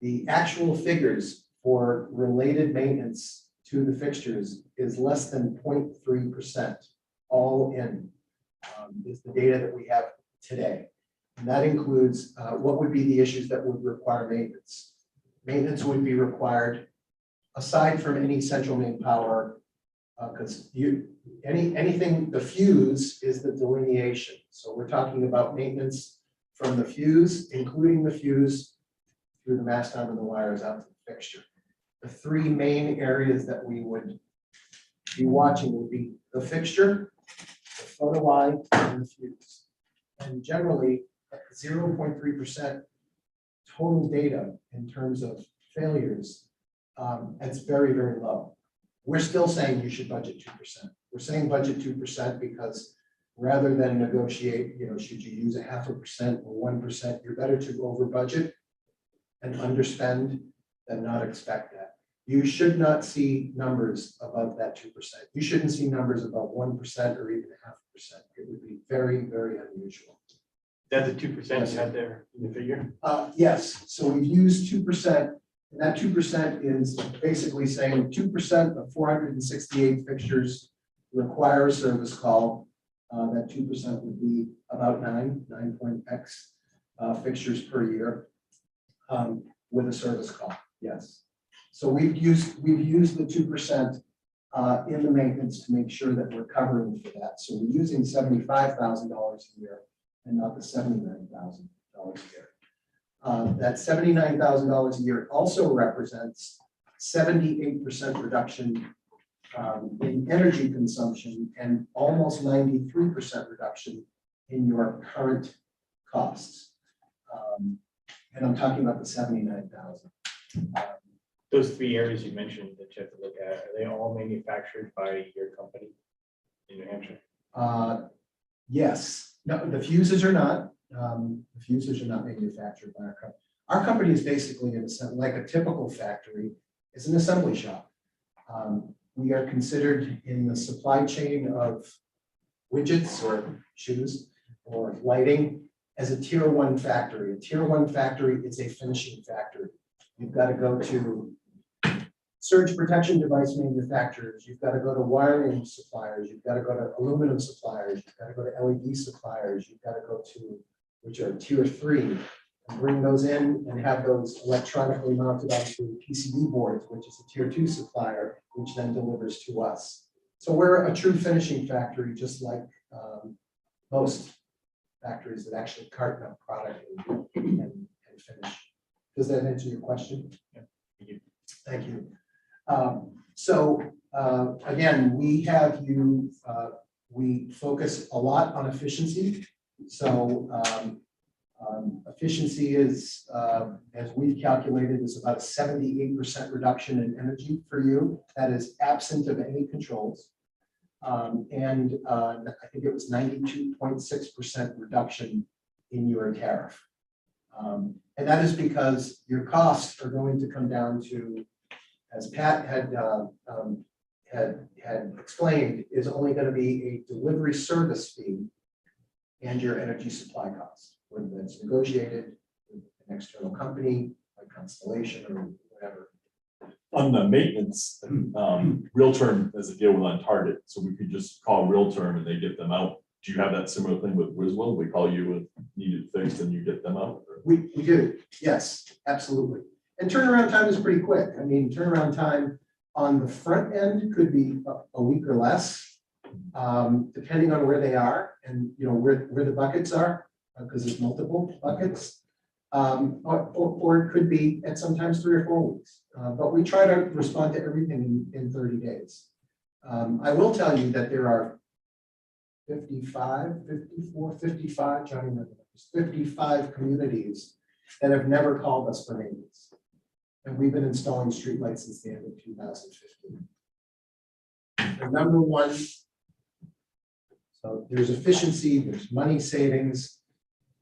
[SPEAKER 12] The actual figures for related maintenance to the fixtures is less than 0.3%, all in, is the data that we have today. And that includes what would be the issues that would require maintenance. Maintenance would be required aside from any Central Maine Power, because anything, the fuse is the delineation. So we're talking about maintenance from the fuse, including the fuse through the mast arm and the wires out to the fixture. The 3 main areas that we would be watching would be the fixture, the photo eye, and the fuse. And generally, 0.3% total data in terms of failures, it's very, very low. We're still saying you should budget 2%. We're saying budget 2% because rather than negotiate, should you use 0.5% or 1%, you're better to over budget and underspend than not expect that. You should not see numbers above that 2%. You shouldn't see numbers above 1% or even 0.5%. It would be very, very unusual.
[SPEAKER 10] That's the 2% you had there in the figure?
[SPEAKER 12] Yes, so we've used 2%, and that 2% is basically saying 2% of 468 fixtures require a service call. That 2% would be about 9.x fixtures per year with a service call. Yes. So we've used the 2% in the maintenance to make sure that we're covering for that. So we're using $75,000 a year and not the $79,000 a year. That $79,000 a year also represents 78% reduction in energy consumption and almost 93% reduction in your current costs. And I'm talking about the 79,000.
[SPEAKER 10] Those 3 areas you mentioned that you have to look at, are they all manufactured by your company in New Hampshire?
[SPEAKER 12] Yes. No, the fuses are not. The fuses are not manufactured by our company. Our company is basically like a typical factory. It's an assembly shop. We are considered in the supply chain of widgets or shoes or lighting as a tier 1 factory. A tier 1 factory is a finishing factory. You've got to go to surge protection device manufacturers. You've got to go to wiring suppliers. You've got to go to aluminum suppliers. You've got to go to LED suppliers. You've got to go to, which are tier 3, and bring those in and have those electronically mounted onto PCB boards, which is a tier 2 supplier, which then delivers to us. So we're a true finishing factory, just like most factories that actually carton up product and finish. Does that answer your question?
[SPEAKER 10] Yeah.
[SPEAKER 12] Thank you. Again, we focus a lot on efficiency. So efficiency is, as we've calculated, is about a 78% reduction in energy for you. That is absent of any controls. I think it was 92.6% reduction in your tariff. And that is because your costs are going to come down to, as Pat had explained, is only going to be a delivery service fee and your energy supply cost, whether that's negotiated with an external company Constellation or whatever.
[SPEAKER 4] On the maintenance, real term has a deal with on target, so we could just call real term and they get them out. Do you have that similar thing with Wiswell? We call you with needed fixed and you get them out? Or-
[SPEAKER 12] We do, yes, absolutely. And turnaround time is pretty quick. I mean, turnaround time on the front end could be a week or less, depending on where they are and, you know, where the buckets are, because there's multiple buckets. Or it could be at sometimes 3 or 4 weeks. But we try to respond to everything in 30 days. I will tell you that there are 55, 54, 55, Johnny, 55 communities that have never called us for maintenance. And we've been installing streetlights since the end of 2015. The number one, so there's efficiency, there's money savings,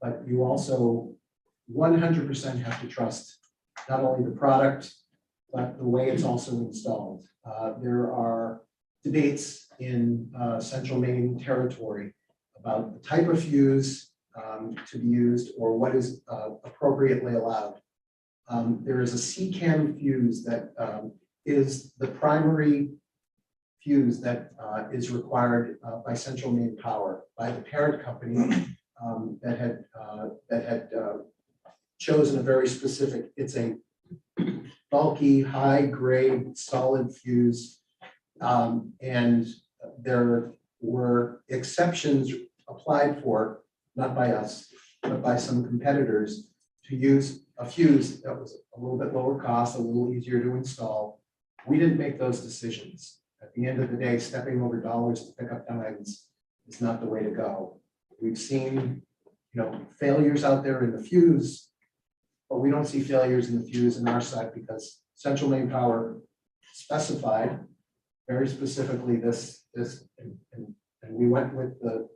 [SPEAKER 12] but you also 100% have to trust not only the product, but the way it's also installed. There are debates in central Maine territory about the type of fuse to be used or what is appropriately allowed. There is a CCAM fuse that is the primary fuse that is required by Central Maine Power, by the parent company that had chosen a very specific, it's a bulky, high-grade, solid fuse. And there were exceptions applied for, not by us, but by some competitors, to use a fuse that was a little bit lower cost, a little easier to install. We didn't make those decisions. At the end of the day, stepping over dollars to pick up dimes is not the way to go. We've seen, you know, failures out there in the fuse, but we don't see failures in the fuse in our side because Central Maine Power specified very specifically this, and we went with the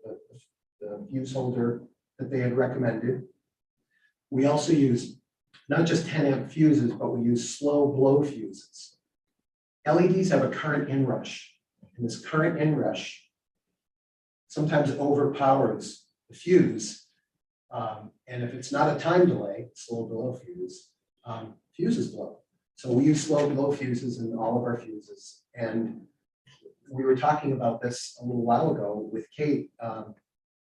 [SPEAKER 12] fuse holder that they had recommended. We also use not just 10 amp fuses, but we use slow blow fuses. LEDs have a current inrush, and this current inrush sometimes overpowers the fuse. And if it's not a time delay, slow blow fuse, fuses blow. So we use slow blow fuses in all of our fuses. And we were talking about this a little while ago with Kate.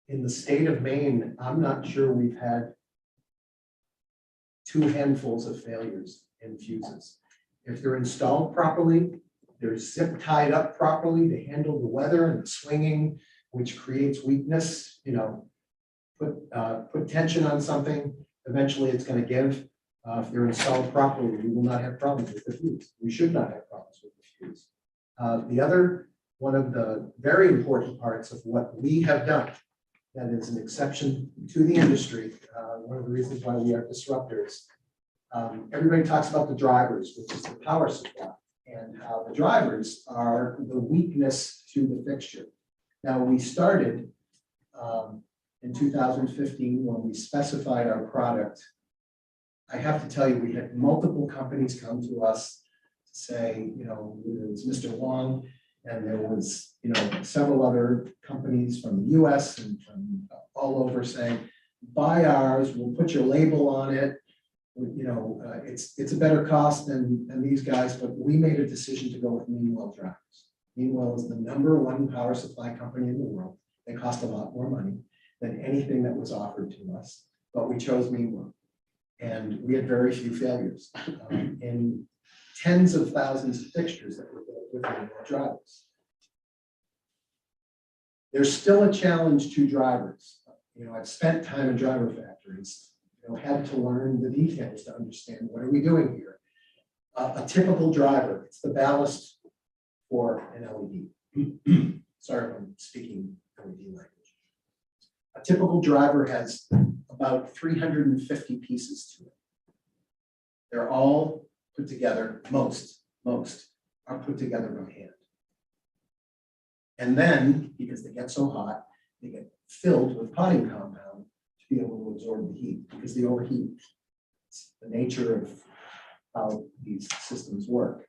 [SPEAKER 12] In the state of Maine, I'm not sure we've had 2 handfuls of failures in fuses. If they're installed properly, they're zip tied up properly to handle the weather and the swinging, which creates weakness, you know, put tension on something, eventually it's going to give. If they're installed properly, we will not have problems with the fuse. We should not have problems with the fuse. The other, one of the very important parts of what we have done, that is an exception to the industry, one of the reasons why we are disruptors. Everybody talks about the drivers, which is the power supply, and how the drivers are the weakness to the fixture. Now, we started in 2015 when we specified our product. I have to tell you, we had multiple companies come to us to say, you know, it was Mr. Wong, and there was, you know, several other companies from the US and from all over saying, buy ours, we'll put your label on it. You know, it's a better cost than these guys, but we made a decision to go with Meanwell drivers. Meanwell is the #1 power supply company in the world. They cost a lot more money than anything that was offered to us, but we chose Meanwell. And we had very few failures in tens of thousands of fixtures that were built with Meanwell drivers. There's still a challenge to drivers. You know, I've spent time in driver factories, you know, had to learn the details to understand what are we doing here. A typical driver, it's the ballast for an LED. Sorry if I'm speaking LED language. A typical driver has about 350 pieces to it. They're all put together, most are put together by hand. And then, because they get so hot, they get filled with potting compound to be able to absorb the heat, because they overheat. It's the nature of how these systems work.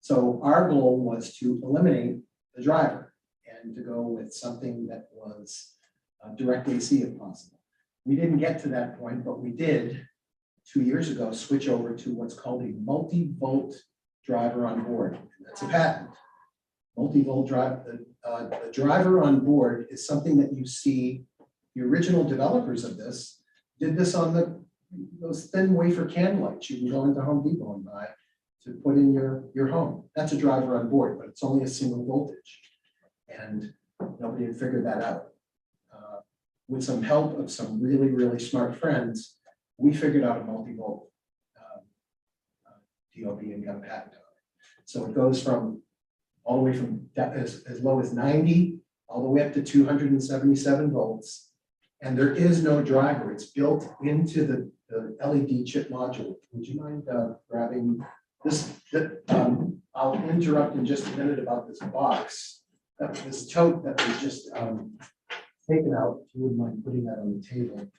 [SPEAKER 12] So our goal was to eliminate the driver and to go with something that was direct AC if possible. We didn't get to that point, but we did 2 years ago, switch over to what's called a multi-volt driver on board. And that's a patent. Multi-volt drive, the driver on board is something that you see, the original developers of this did this on those thin wafer can lights you can go into Home Depot and buy to put in your home. That's a driver on board, but it's only a single voltage. And nobody had figured that out. With some help of some really, really smart friends, we figured out a multi-volt DOB and got a patent on it. So it goes from all the way from as low as 90, all the way up to 277 volts. And there is no driver. It's built into the LED chip module. Would you mind grabbing this? I'll interrupt in just a minute about this box, this tote that was just taken out. If you wouldn't mind putting that on the table.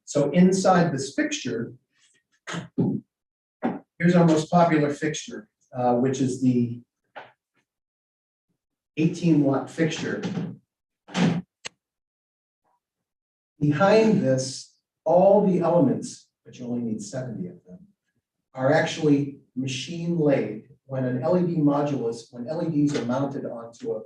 [SPEAKER 12] So inside this fixture, here's our most popular fixture, which is the 18-watt fixture. Behind this, all the elements, but you only need 70 of them, are actually machine laid. When an LED module is, when LEDs are mounted onto a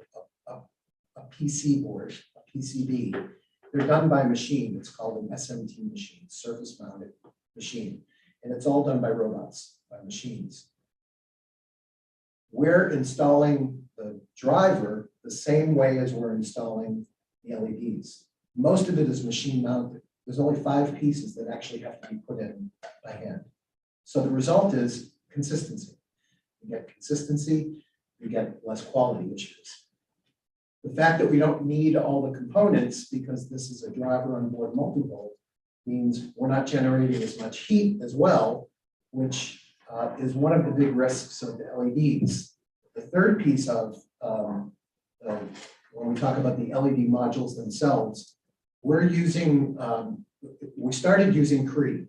[SPEAKER 12] PC board, a PCB, they're done by machine. It's called an SMT machine, surface mounted machine. And it's all done by robots, by machines. We're installing the driver the same way as we're installing the LEDs. Most of it is machine mounted. There's only 5 pieces that actually have to be put in by hand. So the result is consistency. You get consistency, you get less quality issues. The fact that we don't need all the components because this is a driver on board multi-volt means we're not generating as much heat as well, which is one of the big risks of the LEDs. The third piece of when we talk about the LED modules themselves, we're using, we started using Cree.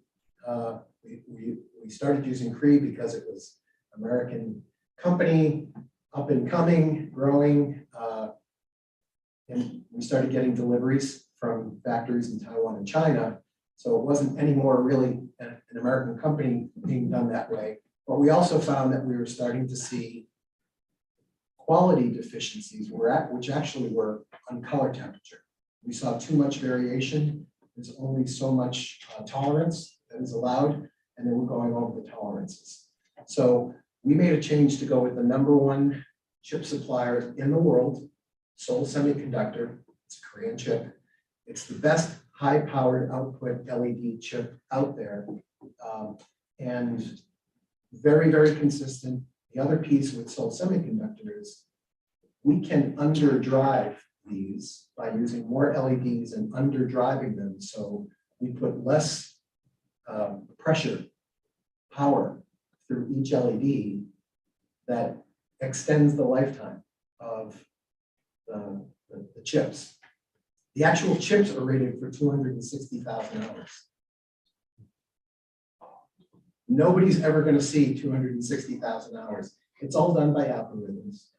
[SPEAKER 12] We started using Cree because it was American company, up and coming, growing, and we started getting deliveries from factories in Taiwan and China. So it wasn't anymore really an American company being done that way. But we also found that we were starting to see quality deficiencies, which actually were on color temperature. We saw too much variation. There's only so much tolerance that is allowed, and then we're going over the tolerances. So we made a change to go with the #1 chip supplier in the world, Seoul Semiconductor. It's a Korean chip. It's the best high-powered output LED chip out there, and very, very consistent. The other piece with Seoul Semiconductor is we can underdrive these by using more LEDs and underdriving them. So we put less pressure, power through each LED that extends the lifetime of the chips. The actual chips are rated for 260,000 hours. Nobody's ever going to see 260,000 hours. It's all done by algorithms.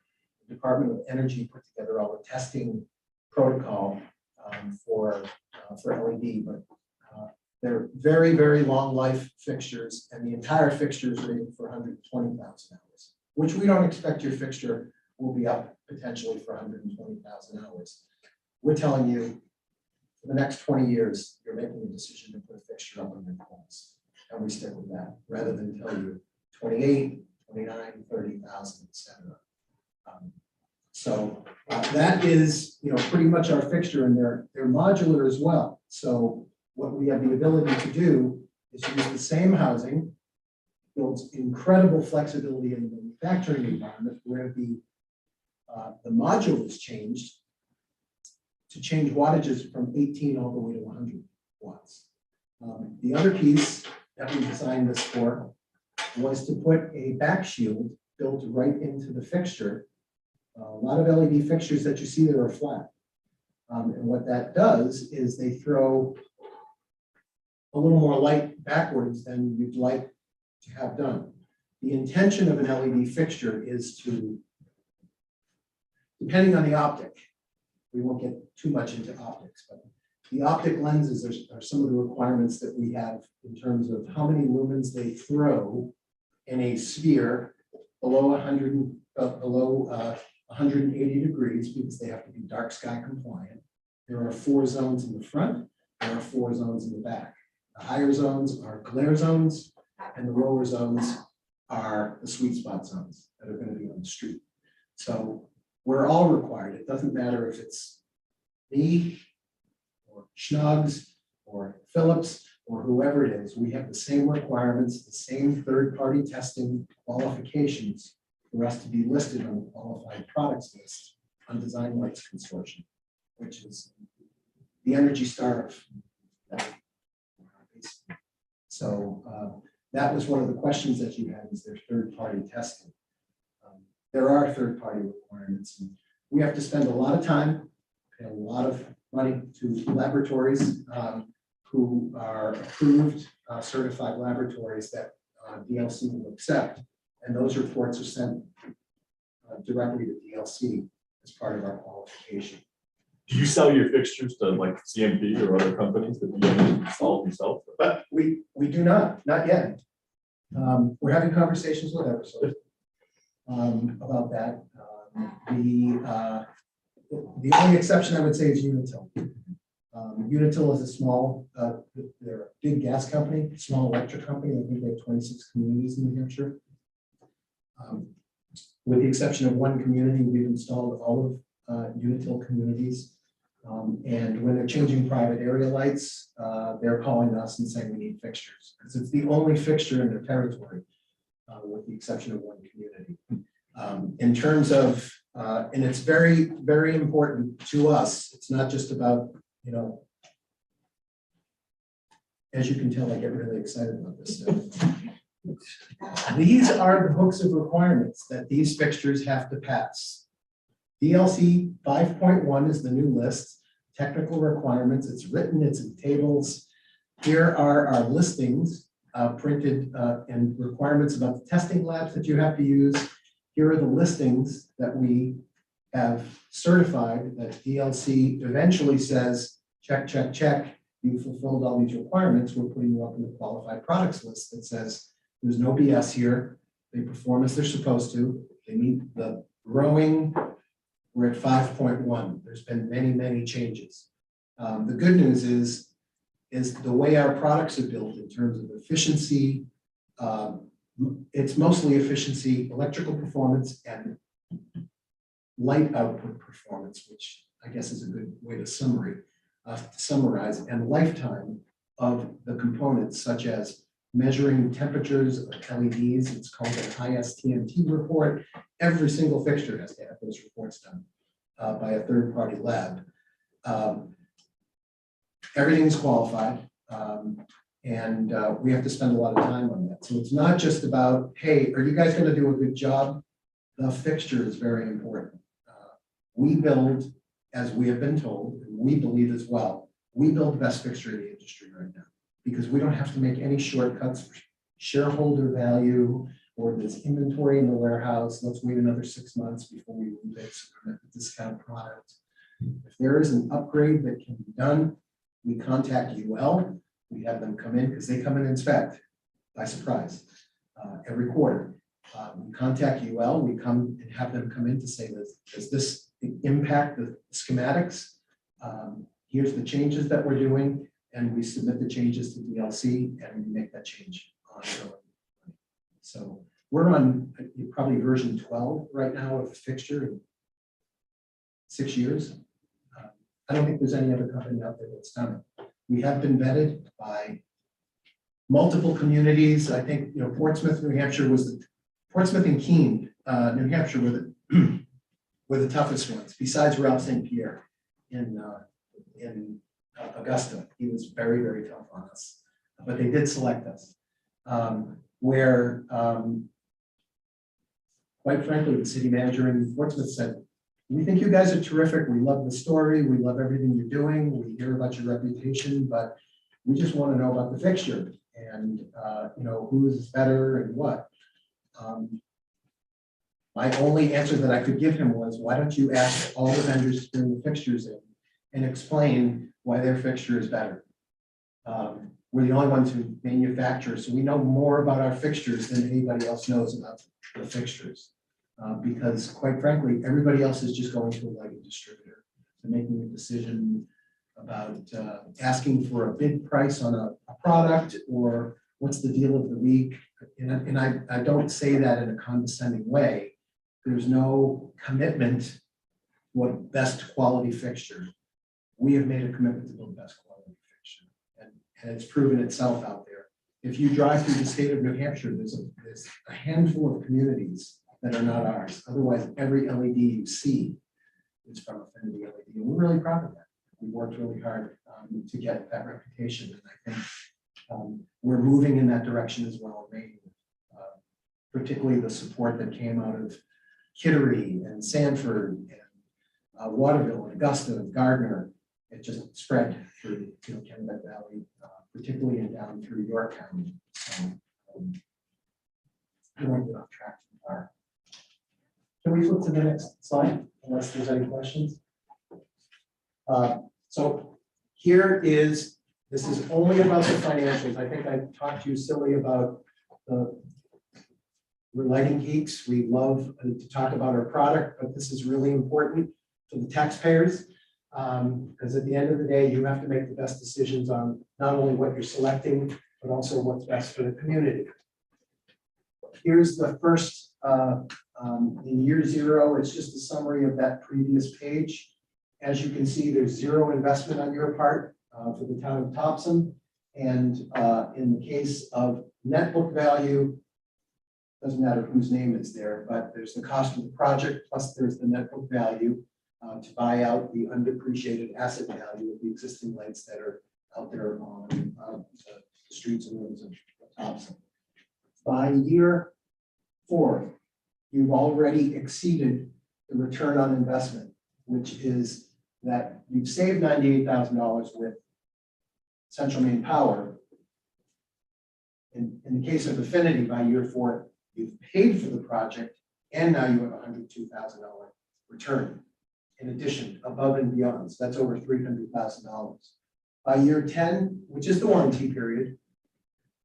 [SPEAKER 12] The Department of Energy put together all the testing protocol for LED, but they're very, very long life fixtures, and the entire fixture is rated for 120,000 hours, which we don't expect your fixture will be up potentially for 120,000 hours. We're telling you, for the next 20 years, you're making a decision to put a fixture up on your poles. And we stick with that, rather than tell you 28, 29, 30,000, et cetera. So that is, pretty much our fixture, and they're modular as well. So what we have the ability to do is use the same housing, builds incredible flexibility in the manufacturing environment where the module is changed to change wattages from 18 all the way to 100 watts. The other piece that we designed this for was to put a back shield built right into the fixture. A lot of LED fixtures that you see there are flat. And what that does is they throw a little more light backwards than you'd like to have done. The intention of an LED fixture is to, depending on the optic, we won't get too much into optics, but The optic lenses are some of the requirements that we have in terms of how many lumens they throw in a sphere below 180 degrees, because they have to be dark sky compliant. There are 4 zones in the front, there are 4 zones in the back. The higher zones are glare zones, and the lower zones are the sweet spot zones that are going to be on the street. So we're all required. It doesn't matter if it's me or Schnugs or Phillips or whoever it is. We have the same requirements, the same third-party testing qualifications for us to be listed on the qualified products list on Design Lights Consortium, which is the Energy Star of that. So that was one of the questions that you had, is there third-party testing? There are third-party requirements, and we have to spend a lot of time, pay a lot of money to laboratories who are approved, certified laboratories that DLC will accept. And those reports are sent directly to DLC as part of our qualification.
[SPEAKER 4] Do you sell your fixtures to like CMP or other companies that you install yourself?
[SPEAKER 12] But we do not yet. We're having conversations with Eversource about that. The only exception I would say is Unitil. Unitil is a small, they're a big gas company, small electric company. I think they have 26 communities in New Hampshire. With the exception of one community, we've installed all of Unitil communities. And when they're changing private area lights, they're calling us and saying we need fixtures, because it's the only fixture in their territory, with the exception of one community. In terms of, and it's very, very important to us. It's not just about, you know, as you can tell, I get really excited about this stuff. These are the books of requirements that these fixtures have to pass. DLC 5.1 is the new list, technical requirements. It's written, it's in tables. Here are our listings printed and requirements about the testing labs that you have to use. Here are the listings that we have certified that DLC eventually says, check, check, check. You fulfilled all these requirements. We're putting you up in the qualified products list that says there's no BS here. They perform as they're supposed to. They meet the growing. We're at 5.1. There's been many, many changes. The good news is the way our products are built in terms of efficiency. It's mostly efficiency, electrical performance, and light output performance, which I guess is a good way to summarize, and lifetime of the components, such as measuring temperatures of LEDs. It's called an ISTMT report. Every single fixture has to have those reports done by a third-party lab. Everything is qualified, and we have to spend a lot of time on that. So it's not just about, hey, are you guys going to do a good job? The fixture is very important. We build, as we have been told, and we believe as well, we build the best fixture in the industry right now, because we don't have to make any shortcuts for shareholder value or this inventory in the warehouse. Let's wait another 6 months before we move it to a discount product. If there is an upgrade that can be done, we contact UL. We have them come in, because they come and inspect by surprise every quarter. We contact UL. We come and have them come in to say, does this impact the schematics? Here's the changes that we're doing, and we submit the changes to DLC, and we make that change ongoing. So we're on probably version 12 right now of the fixture in 6 years. I don't think there's any other company out there that's done it. We have been vetted by multiple communities. I think, you know, Portsmouth, New Hampshire Portsmouth and Keene, New Hampshire were the toughest ones, besides Ralph St. Pierre in Augusta. He was very, very tough on us, but they did select us. Quite frankly, the city manager in Portsmouth said, we think you guys are terrific. We love the story. We love everything you're doing. We hear about your reputation, but we just want to know about the fixture and, you know, who's better and what. My only answer that I could give him was, why don't you ask all the vendors to bring the fixtures in, and explain why their fixture is better. We're the only ones who manufacture, so we know more about our fixtures than anybody else knows about the fixtures. Because quite frankly, everybody else is just going to a lighting distributor and making a decision about asking for a bid price on a product or what's the deal of the week. And I don't say that in a condescending way. There's no commitment to what best quality fixture. We have made a commitment to build best quality fixture, and it's proven itself out there. If you drive through the state of New Hampshire, there's a handful of communities that are not ours. Otherwise, every LED you see is from Affinity LED, and we're really proud of that. We worked really hard to get that reputation, and I think we're moving in that direction as well in Maine. Particularly the support that came out of Kittery and Sanford and Waterville and Augusta and Gardner. It just spread through Kennebec Valley, particularly and down through York County. So I want to get off track too far. Can we flip to the next slide, unless there's any questions? So here is, this is only about the financials. I think I talked to you silly about we're lighting geeks. We love to talk about our product, but this is really important to the taxpayers. Because at the end of the day, you have to make the best decisions on not only what you're selecting, but also what's best for the community. Here's the first, in year 0, it's just a summary of that previous page. As you can see, there's 0 investment on your part for the town of Topsham. And in the case of net book value, doesn't matter whose name is there, but there's the cost of the project, plus there's the net book value to buy out the undepreciated asset value of the existing lights that are out there on the streets and roads of Topsham. By year 4, you've already exceeded the return on investment, which is that you've saved $98,000 with Central Maine Power. In the case of Affinity, by year 4, you've paid for the project, and now you have a $102,000 return. In addition, above and beyond, so that's over $300,000. By year 10, which is the warranty period,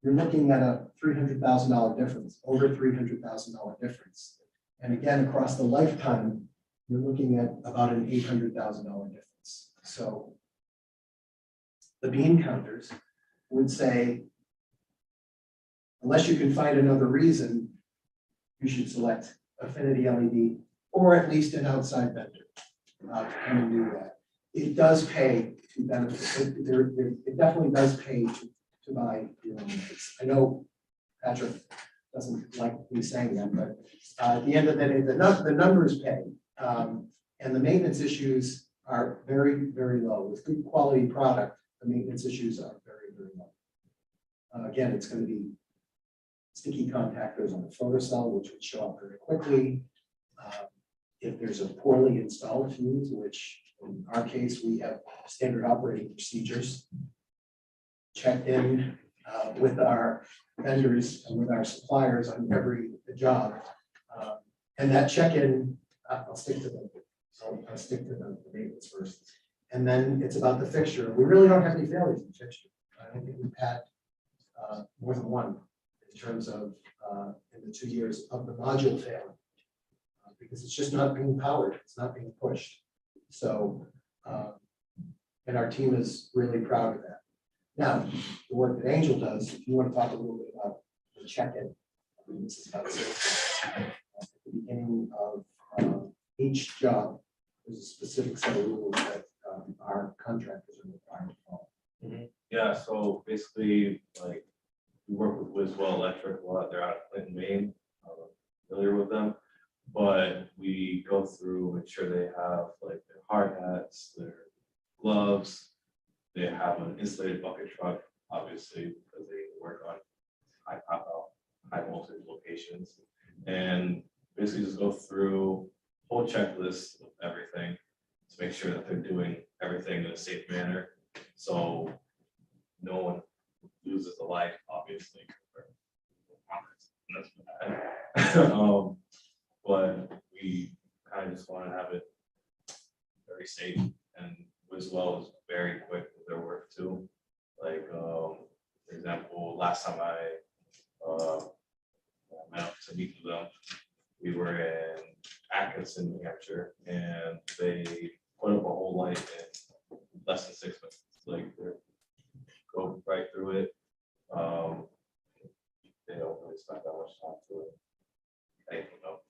[SPEAKER 12] you're looking at a $300,000 difference, over $300,000 difference. And again, across the lifetime, you're looking at about an $800,000 difference. So the bean counters would say, unless you can find another reason, you should select Affinity LED or at least an outside vendor to come and do that. It does pay to benefit. It definitely does pay to buy your own lights. I know Patrick doesn't like me saying that, but at the end of the day, the numbers pay. And the maintenance issues are very, very low. With good quality product, the maintenance issues are very, very low. Again, it's going to be sticky contactors on the photocell, which would show up very quickly. If there's a poorly installed fuse, which in our case, we have standard operating procedures, checked in with our vendors and with our suppliers on every job. And that check-in, I'll stick to the maintenance first. And then it's about the fixture. We really don't have any failures in fixture. I don't think we've had more than one in terms of in the 2 years of the module failing. Because it's just not being powered, it's not being pushed. So, and our team is really proud of that. Now, the work that Angel does, if you want to talk a little bit about the check-in, this is about safety. At the beginning of each job, there's a specific set of rules that our contractors are required to follow.
[SPEAKER 13] Yeah, so basically, like, we work with Wiswell Electric a lot. They're out of Clinton, Maine. Familiar with them, but we go through, make sure they have like their hard hats, their gloves. They have an insulated bucket truck, obviously, because they work on high voltage locations, and basically just go through whole checklist of everything to make sure that they're doing everything in a safe manner, so no one loses the light, obviously. That's bad. But we kind of just want to have it very safe, and Wiswell is very quick with their work too. Like, for example, last time I went up to meet with them, we were in Atkinson, New Hampshire, and they put up a whole light in less than 6 minutes. Like, they're go right through it. They don't really spend that much time to it. Anything else?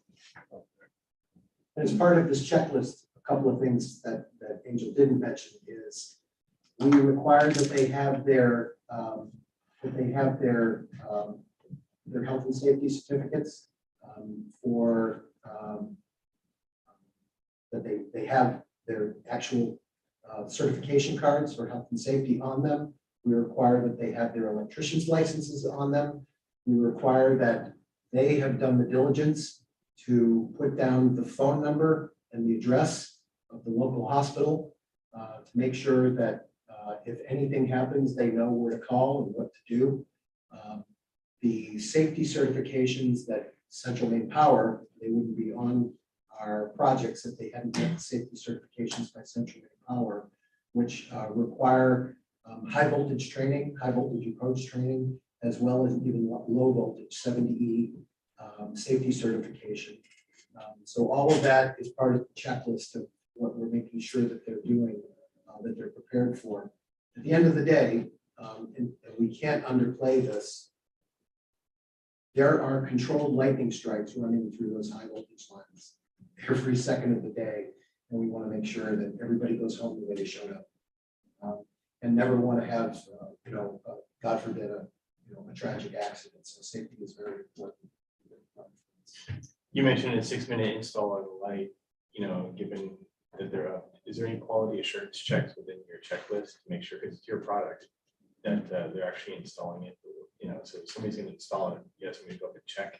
[SPEAKER 12] As part of this checklist, a couple of things that Angel didn't mention is we require that they have their their health and safety certificates that they have their actual certification cards for health and safety on them. We require that they have their electrician's licenses on them. We require that they have done the diligence to put down the phone number and the address of the local hospital to make sure that if anything happens, they know where to call and what to do. The safety certifications that Central Maine Power, they wouldn't be on our projects if they hadn't met the safety certifications by Central Maine Power, which require high voltage training, high voltage approach training, as well as even low voltage 70E safety certification. So all of that is part of the checklist of what we're making sure that they're doing, that they're prepared for. At the end of the day, and we can't underplay this, there are controlled lightning strikes running through those high voltage lines every second of the day. And we want to make sure that everybody goes home the way they showed up. And never want to have, God forbid, a tragic accident. So safety is very important.
[SPEAKER 10] You mentioned a 6-minute install on the light, given that they're up. Is there any quality assurance checks within your checklist to make sure, because it's your product, that they're actually installing it? So if somebody's going to install it, you have somebody go up and check,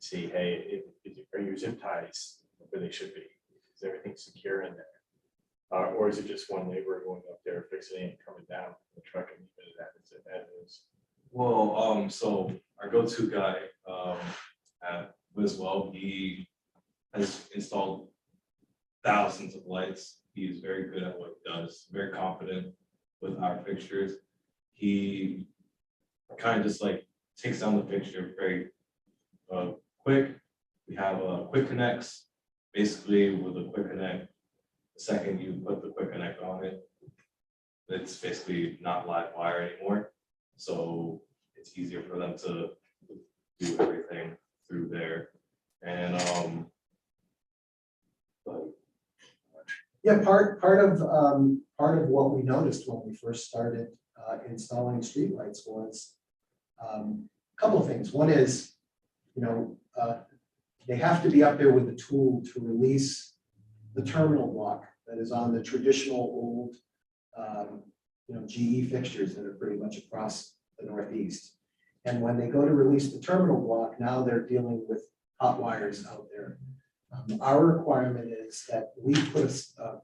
[SPEAKER 10] see, hey, are your zip ties where they should be? Is everything secure in there? Or is it just one laborer going up there, fixing it and coming down the truck and leaving it as it is?
[SPEAKER 13] Well, so our go-to guy at Wiswell, he has installed thousands of lights. He is very good at what he does, very confident with our fixtures. He kind of just like takes down the fixture very quick. We have quick connects. Basically, with a quick connect, the second you put the quick connect on it, it's basically not live wire anymore. So it's easier for them to do everything through there. And
[SPEAKER 12] yeah, part of what we noticed when we first started installing streetlights was a couple of things. One is, they have to be up there with the tool to release the terminal block that is on the traditional old GE fixtures that are pretty much across the Northeast. And when they go to release the terminal block, now they're dealing with hot wires out there. Our requirement is that we put a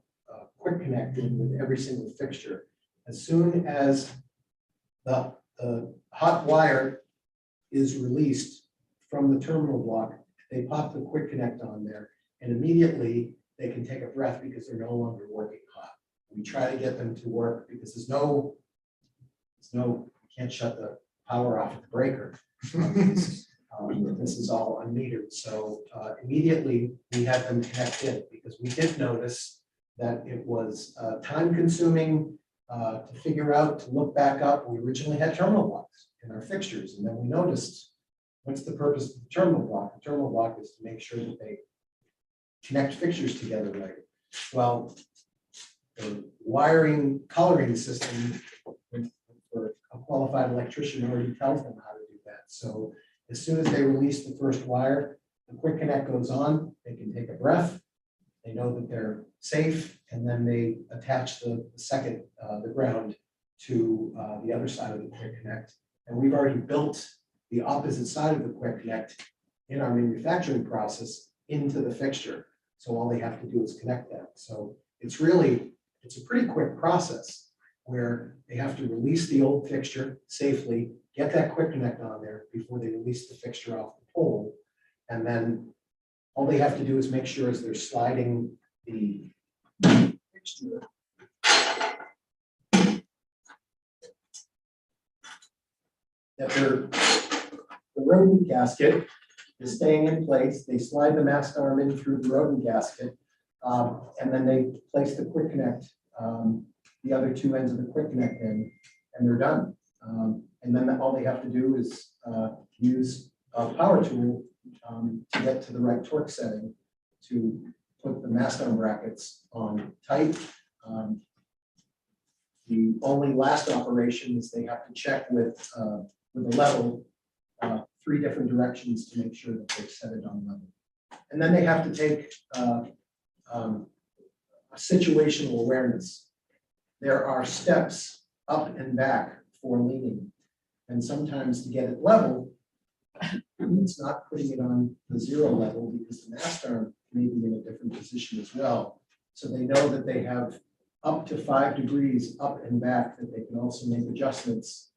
[SPEAKER 12] quick connect in with every single fixture. As soon as the hot wire is released from the terminal block, they pop the quick connect on there, and immediately they can take a breath because they're no longer working hot. We try to get them to work because you can't shut the power off at the breaker. This is all unmetered. So immediately we had them connect in because we did notice that it was time consuming to figure out, to look back up. We originally had terminal blocks in our fixtures, and then we noticed, what's the purpose of the terminal block? The terminal block is to make sure that they connect fixtures together right. Well, the wiring coloring system for a qualified electrician already tells them how to do that. So as soon as they release the first wire, the quick connect goes on, they can take a breath, they know that they're safe, and then they attach the second, the ground to the other side of the quick connect. And we've already built the opposite side of the quick connect in our manufacturing process into the fixture. So all they have to do is connect that. So it's a pretty quick process where they have to release the old fixture safely, get that quick connect on there before they release the fixture off the pole. And then all they have to do is make sure as they're sliding the fixture that the rodent gasket is staying in place. They slide the mast arm in through the rodent gasket, and then they place the quick connect, the other two ends of the quick connect in, and they're done. And then all they have to do is use a power tool to get to the right torque setting to put the mast arm brackets on tight. The only last operation is they have to check with a level, 3 different directions to make sure that they've set it on level. And then they have to take situational awareness. There are steps up and back for leaning. And sometimes to get it level, it's not putting it on the 0 level because the mast arm may be in a different position as well. So they know that they have up to 5 degrees up and back, that they can also make adjustments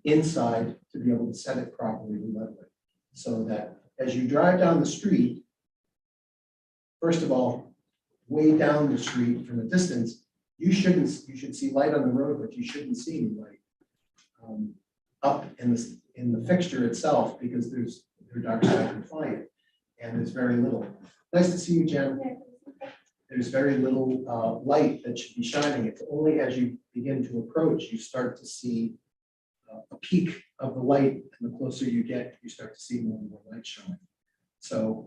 [SPEAKER 12] inside to be able to set it properly and level it. So that as you drive down the street, first of all, way down the street from a distance, you should see light on the road, but you shouldn't see any light up in the fixture itself, because they're dark side compliant, and there's very little. Nice to see you, Jen. There's very little light that should be shining. It's only as you begin to approach, you start to see a peak of the light, and the closer you get, you start to see more and more light showing. So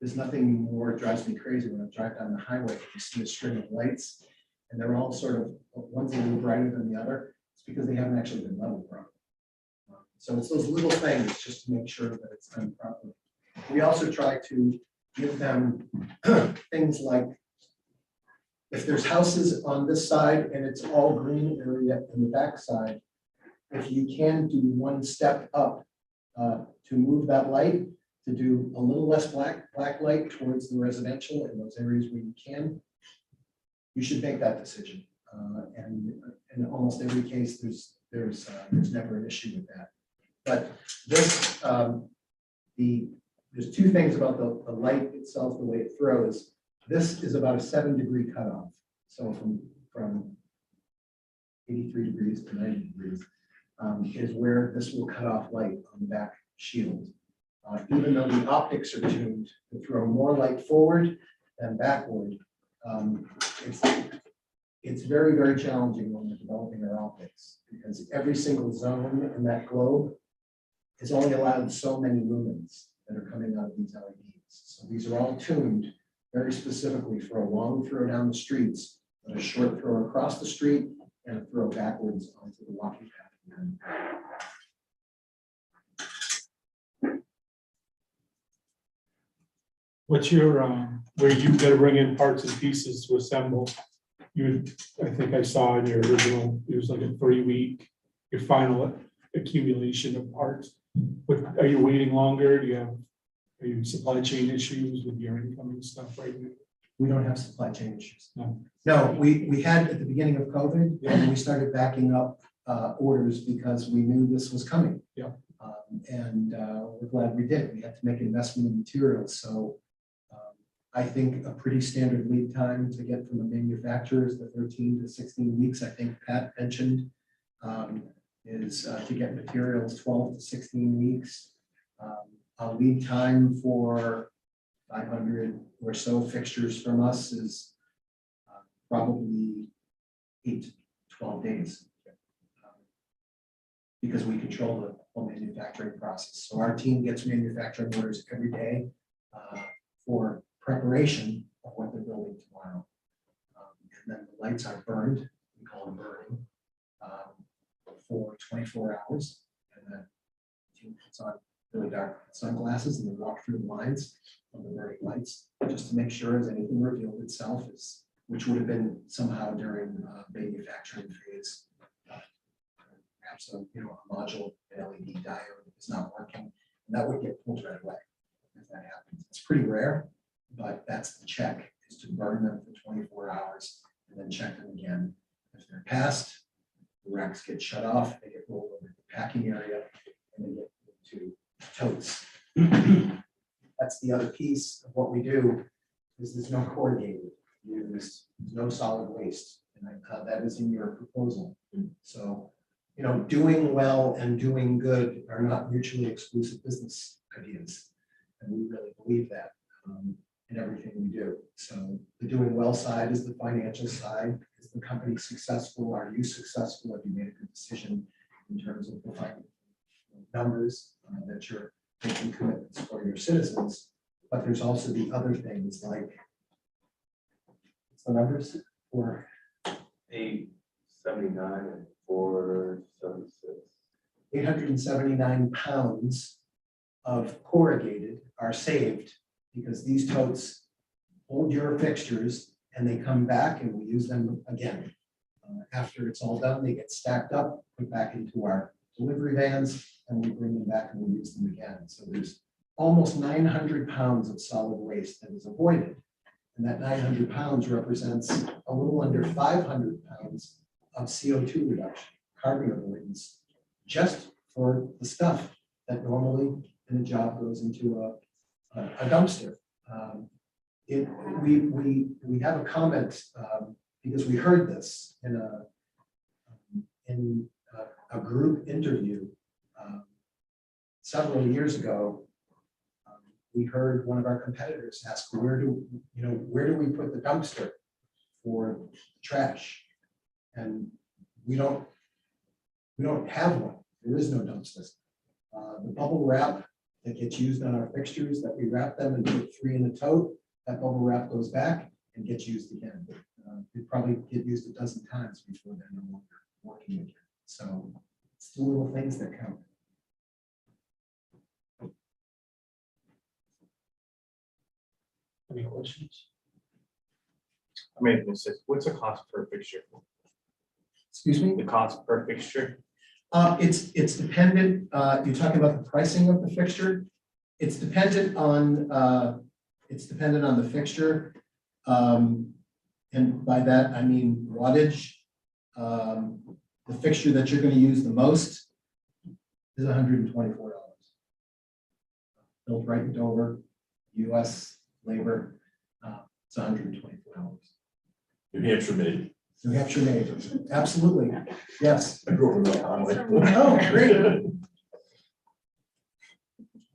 [SPEAKER 12] there's nothing more drives me crazy when I drive down the highway and you see a string of lights, and they're all sort of, one's a little brighter than the other. It's because they haven't actually been leveled properly. So it's those little things just to make sure that it's done properly. We also try to give them things like, if there's houses on this side and it's all green area in the back side, if you can do one step up to move that light, to do a little less black light towards the residential in those areas where you can, you should make that decision. And in almost every case, there's never an issue with that. But this, there's 2 things about the light itself, the way it throws. This is about a 7-degree cutoff. So from 83 degrees to 90 degrees is where this will cut off light on the back shield. Even though the optics are tuned to throw more light forward than backward, it's very, very challenging when we're developing our optics, because every single zone in that globe is only allowed so many lumens that are coming out of these LEDs. So these are all tuned very specifically for a long throw down the streets, and a short throw across the street, and a throw backwards onto the walking path.
[SPEAKER 1] What's your, where you gotta bring in parts and pieces to assemble? I think I saw in your original, it was like a 3-week, your final accumulation of parts. But are you waiting longer? Are you supply chain issues with your incoming stuff right now?
[SPEAKER 12] We don't have supply chain issues.
[SPEAKER 1] No.
[SPEAKER 12] We had at the beginning of COVID, and we started backing up orders because we knew this was coming.
[SPEAKER 1] Yeah.
[SPEAKER 12] And we're glad we did. We had to make an investment in materials. So I think a pretty standard lead time to get from a manufacturer is the 13 to 16 weeks. I think Pat mentioned is to get materials 12 to 16 weeks. A lead time for 500 or so fixtures from us is probably 8 to 12 days. Because we control the whole manufacturing process. So our team gets manufacturing orders every day for preparation of what they're building tomorrow. And then the lights are burned, we call them burning, for 24 hours. And then the team puts on really dark sunglasses and they walk through the lines of the burning lights just to make sure as anything revealed itself is, which would have been somehow during manufacturing phase. Perhaps a module LED diode is not working, and that would get pulled right away if that happens. It's pretty rare, but that's the check, is to burn them for 24 hours and then check them again. If they're passed, the racks get shut off, they get rolled over to the packing area, and they get to totes. That's the other piece of what we do, is there's no corrugated, there's no solid waste, and that is in your proposal. So you know, doing well and doing good are not mutually exclusive business ideas. And we really believe that in everything we do. So the doing well side is the financial side. Is the company successful? Are you successful? Have you made a good decision in terms of the financial numbers that you're making commitments for your citizens? But there's also the other things like, what's the numbers for
[SPEAKER 13] 879 and 476.
[SPEAKER 12] 879 pounds of corrugated are saved because these totes hold your fixtures and they come back and we use them again. After it's all done, they get stacked up, put back into our delivery vans, and we bring them back and we use them again. So there's almost 900 pounds of solid waste that is avoided. And that 900 pounds represents a little under 500 pounds of CO2 reduction, carbon avoidance, just for the stuff that normally in a job goes into a dumpster. We have a comment because we heard this in a group interview several years ago. We heard one of our competitors ask, where do we put the dumpster for trash? And we don't have one. There is no dumpster. The bubble wrap that gets used on our fixtures, that we wrap them and put 3 in a tote, that bubble wrap goes back and gets used again. It probably get used a dozen times before they're no longer working again. So it's the little things that count.
[SPEAKER 10] Any questions? I mean, what's the cost per fixture?
[SPEAKER 12] Excuse me?
[SPEAKER 10] The cost per fixture?
[SPEAKER 12] It's dependent, you're talking about the pricing of the fixture. It's dependent on the fixture. And by that, I mean wattage. The fixture that you're going to use the most is $124. Built right in Dover, US labor, it's $124.
[SPEAKER 4] New Hampshire made.
[SPEAKER 12] New Hampshire made, absolutely, yes.
[SPEAKER 4] I grew up in Conway.
[SPEAKER 12] Oh, great.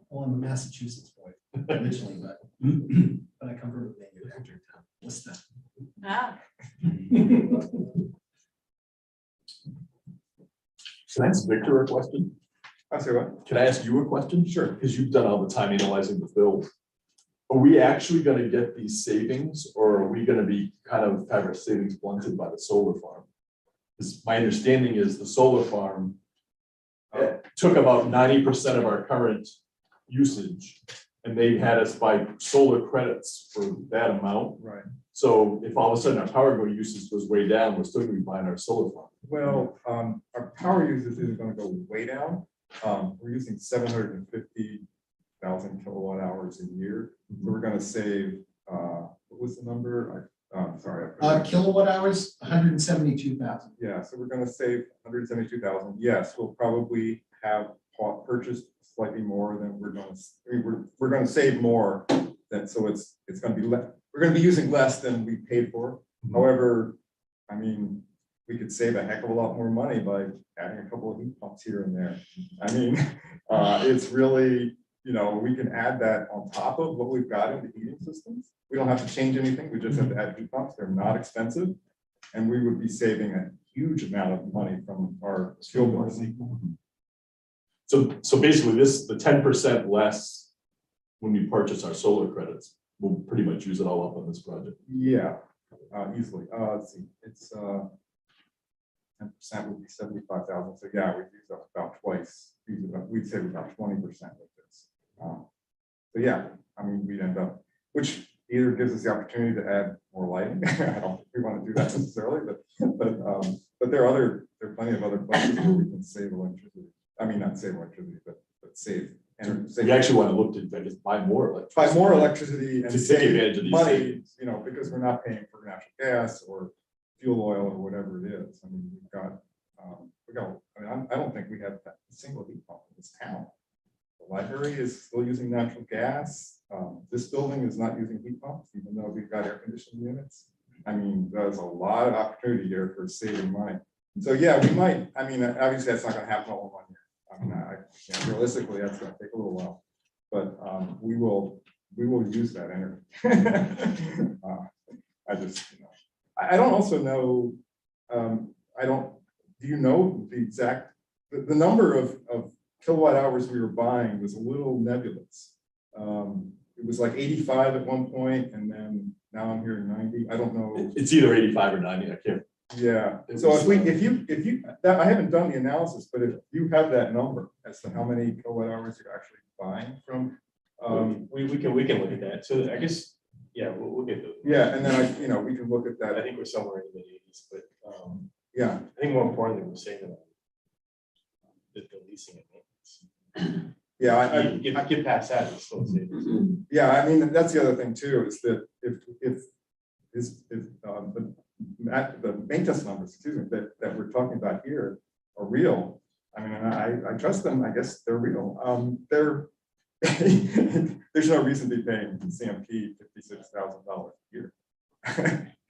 [SPEAKER 12] Well, I'm a Massachusetts boy originally, but I come from a manufacturing town. What's that?
[SPEAKER 3] Ah,
[SPEAKER 4] Can I ask Victor a question?
[SPEAKER 1] I say what?
[SPEAKER 4] Can I ask you a question?
[SPEAKER 1] Sure.
[SPEAKER 4] Because you've done all the time analyzing the build. Are we actually going to get these savings, or are we going to be kind of have our savings blunted by the solar farm? Because my understanding is the solar farm took about 90% of our current usage, and they had us buy solar credits for that amount.
[SPEAKER 8] Right.
[SPEAKER 4] So if all of a sudden our power usage goes way down, we're still going to be buying our solar farm.
[SPEAKER 8] Well, our power usage isn't gonna go way down. We're using 750,000 kilowatt hours a year. So we're gonna save, what was the number? Sorry.
[SPEAKER 12] Kilowatt hours, 172,000.
[SPEAKER 8] Yeah, so we're gonna save 172,000. Yes, we'll probably have purchased slightly more than we're gonna save more than, so it's gonna be less. We're gonna be using less than we paid for. However, I mean, we could save a heck of a lot more money by adding a couple of heat pumps here and there. I mean, it's really, we can add that on top of what we've got in the heating systems. We don't have to change anything. We just have to add heat pumps. They're not expensive. And we would be saving a huge amount of money from our fuel bills.
[SPEAKER 4] So basically the 10% less when we purchase our solar credits, we'll pretty much use it all up on this project.
[SPEAKER 8] Yeah, easily. Let's see, it's 10% would be 75,000. So yeah, we'd use up about twice. We'd save about 20% with this. So yeah, I mean, we'd end up, which either gives us the opportunity to add more lighting. I don't think we want to do that necessarily, but there are plenty of other places where we can save electricity. I mean, not save electricity, but save. And
[SPEAKER 4] We actually want to look to just buy more electricity.
[SPEAKER 8] Buy more electricity and
[SPEAKER 4] To take advantage
[SPEAKER 8] save
[SPEAKER 4] of these
[SPEAKER 8] money,
[SPEAKER 4] savings.
[SPEAKER 8] because we're not paying for natural gas or fuel oil or whatever it is. I mean, I don't think we have a single heat pump in this town. The library is still using natural gas. This building is not using heat pumps, even though we've got air conditioning units. I mean, there's a lot of opportunity here for saving money. So, yeah, we might, I mean, obviously, that's not gonna happen all in 1 year. I mean, realistically, that's gonna take a little while, but we will use that energy. I just, I don't also know, do you know the exact, the number of kilowatt hours we were buying was a little nebulous. It was like 85 at one point, and then now I'm hearing 90. I don't know.
[SPEAKER 4] It's either 85 or 90, I can't.
[SPEAKER 8] Yeah,
[SPEAKER 4] It
[SPEAKER 8] so
[SPEAKER 4] was,
[SPEAKER 8] if you, I haven't done the analysis, but if you have that number as to how many kilowatt hours you're actually buying from.
[SPEAKER 10] We can look at that. So I guess, yeah, we'll get those.
[SPEAKER 8] Yeah, and then we can look at
[SPEAKER 10] I
[SPEAKER 8] that.
[SPEAKER 10] think we're somewhere in the mid-80s, but
[SPEAKER 8] Yeah,
[SPEAKER 10] I think more importantly, we're saying that the leasing and maintenance.
[SPEAKER 8] yeah,
[SPEAKER 10] Get past that, it's still savings.
[SPEAKER 8] yeah, I mean, that's the other thing too, is that if the maintenance numbers, excuse me, that we're talking about here are real, I mean, I trust them, I guess they're real. There's no reason to be paying CMP $56,000 a year.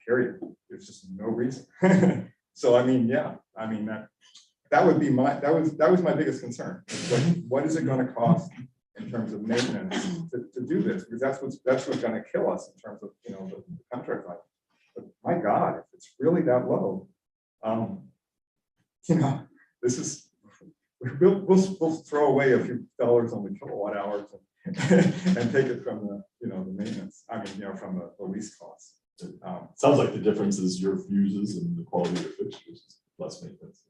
[SPEAKER 8] Period. There's just no reason. So I mean, yeah, I mean that would be that was my biggest concern. What is it going to cost in terms of maintenance to do this? Because that's what's going to kill us in terms of the contract life. But my God, if it's really that low, this is. We'll throw away a few dollars on the kilowatt hours and take it from the maintenance. I mean, from the lease costs.
[SPEAKER 4] Sounds like the difference is your fuses and the quality of your fixtures, less maintenance.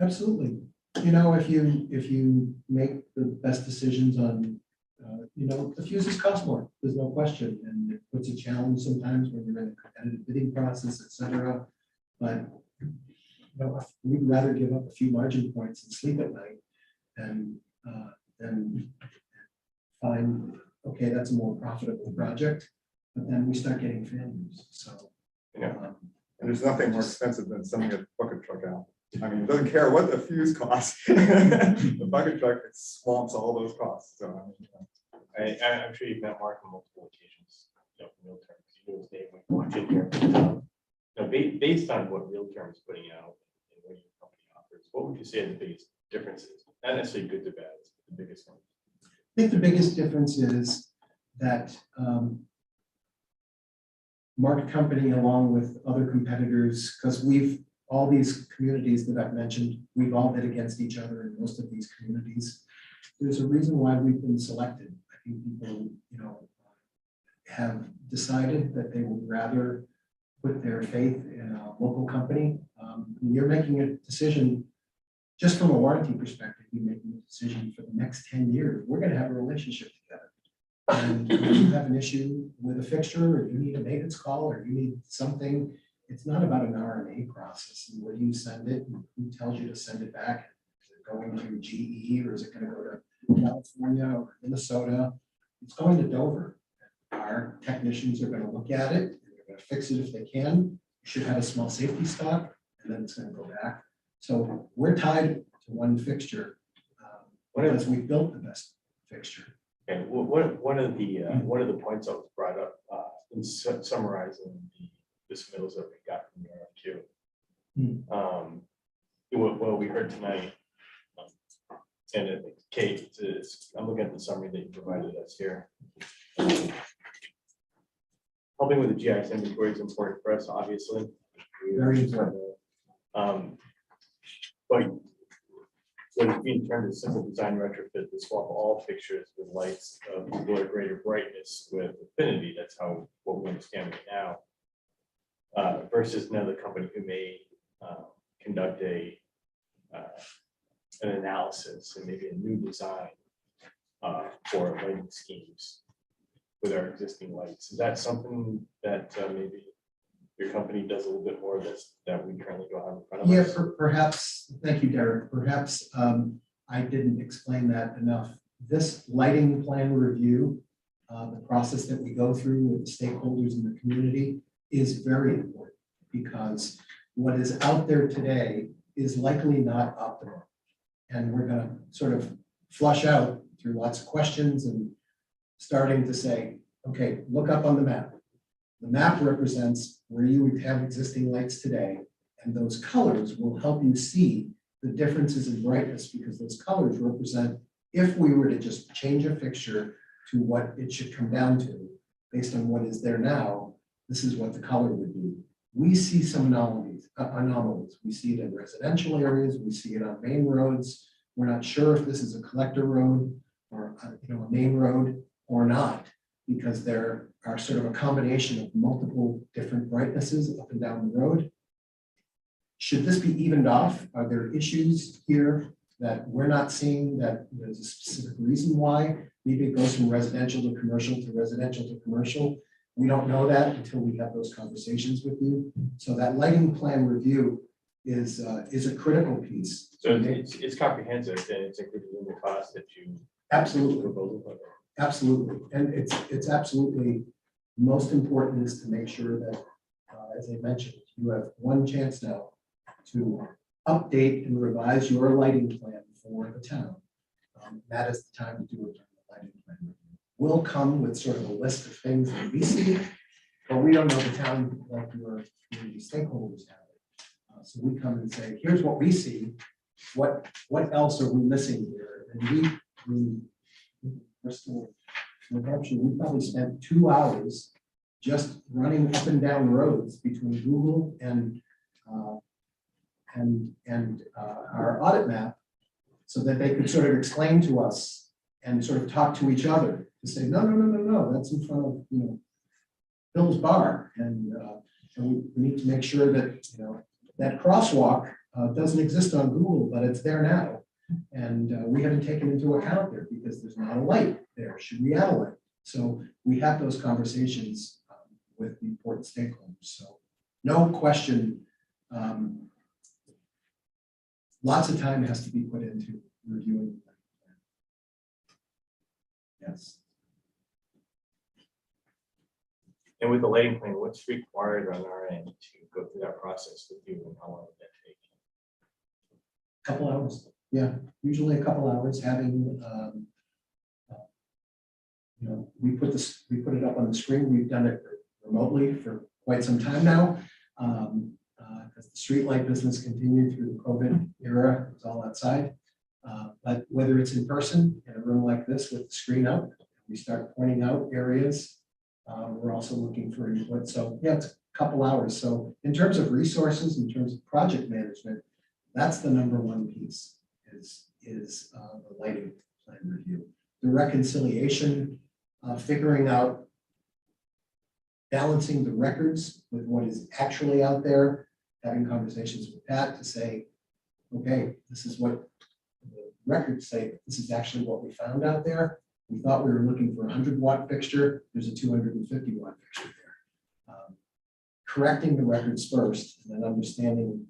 [SPEAKER 12] Absolutely. If you make the best decisions on, the fuses cost more, there's no question. And it puts a challenge sometimes when you're in a competitive bidding process, et cetera. But we'd rather give up a few margin points and sleep at night than find, okay, that's a more profitable project, but then we start getting failures. So,
[SPEAKER 8] and there's nothing more expensive than sending a bucket truck out. I mean, it doesn't care what the fuse costs. The bucket truck swamps all those costs. So,
[SPEAKER 10] I'm sure you've met Mark on multiple occasions, from real terms. You know his name when you walked in here. Based on what real terms putting out and what your company offers, what would you say are the biggest differences? Not necessarily good to bad, but the biggest one.
[SPEAKER 12] I think the biggest difference is that Mark Company, along with other competitors, because all these communities that I've mentioned, we've all bid against each other in most of these communities. There's a reason why we've been selected. I think people, have decided that they would rather put their faith in a local company. When you're making a decision, just from a warranty perspective, you're making a decision for the next 10 years. We're going to have a relationship together. And if you have an issue with a fixture, or you need a maintenance call, or you need something, it's not about an RMA process and where you send it, and who tells you to send it back. Is it going to GE, or is it going to go to California or Minnesota? It's going to Dover. Our technicians are going to look at it, and they're going to fix it if they can. You should have a small safety stock, and then it's going to go back. So we're tied to one fixture because we built the best fixture.
[SPEAKER 10] And one of the points that was brought up in summarizing the submittals that we got from the RFQ. What we heard tonight, and I think Kate, I'm looking at the summary that you provided us here. Helping with the GIS inventory is important for us, obviously.
[SPEAKER 12] Very important.
[SPEAKER 10] But when it's being termed as simple design retrofit to swap all fixtures with lights of equal or greater brightness with affinity, that's what we understand right now. Versus another company who may conduct an analysis and maybe a new design for lighting schemes with our existing lights. Is that something that maybe your company does a little bit more of this that we currently don't have in front of us?
[SPEAKER 12] Yeah, perhaps. Thank you, Derek. Perhaps I didn't explain that enough. This lighting plan review, the process that we go through with the stakeholders in the community, is very important because what is out there today is likely not optimal. And we're going to sort of flush out through lots of questions and starting to say, okay, look up on the map. The map represents where you would have existing lights today, And those colors will help you see the differences in brightness, because those colors represent, if we were to just change a fixture to what it should come down to, based on what is there now, this is what the color would be. We see some anomalies. We see it in residential areas, we see it on main roads. We're not sure if this is a collector road or a main road or not, because there are sort of a combination of multiple different brightnesses up and down the road. Should this be evened off? Are there issues here that we're not seeing, that there's a specific reason why? Maybe it goes from residential to commercial to residential to commercial. We don't know that until we have those conversations with you. So that lighting plan review is a critical piece.
[SPEAKER 10] So it's comprehensive and it's included in the cost that you.
[SPEAKER 12] Absolutely.
[SPEAKER 10] Proposal.
[SPEAKER 12] Absolutely, and it's absolutely most important is to make sure that, as I mentioned, you have one chance now to update and revise your lighting plan for the town. That is the time to do it during the lighting plan review. We'll come with sort of a list of things that we see, but we don't know the town like your community stakeholders have it. So we come and say, here's what we see. What else are we missing here? And Bristol, New Hampshire, we probably spent 2 hours just running up and down roads between Google and our audit map, so that they could sort of explain to us and sort of talk to each other to say, no, that's in front of Bill's Bar, and we need to make sure that that crosswalk doesn't exist on Google, but it's there now. And we haven't taken into account there because there's not a light there. Should we add a light? So we have those conversations with the important stakeholders. So no question, lots of time has to be put into reviewing the plan. Yes.
[SPEAKER 10] And with the lighting plan, what's required on our end to go through that process with you, and how long would that take?
[SPEAKER 12] Couple hours. Yeah, usually a couple hours. Having, we put it up on the screen. We've done it remotely for quite some time now, because the streetlight business continued through the COVID era. It was all outside. But whether it's in person in a room like this with the screen up, we start pointing out areas. We're also looking for input. So yeah, it's a couple hours. So in terms of resources, in terms of project management, that's the number one piece. Is the lighting plan review. The reconciliation, figuring out, balancing the records with what is actually out there, having conversations with Pat to say, okay, this is what the records say, but this is actually what we found out there. We thought we were looking for a 100-watt fixture, there's a 250-watt fixture there. Correcting the records first, and then understanding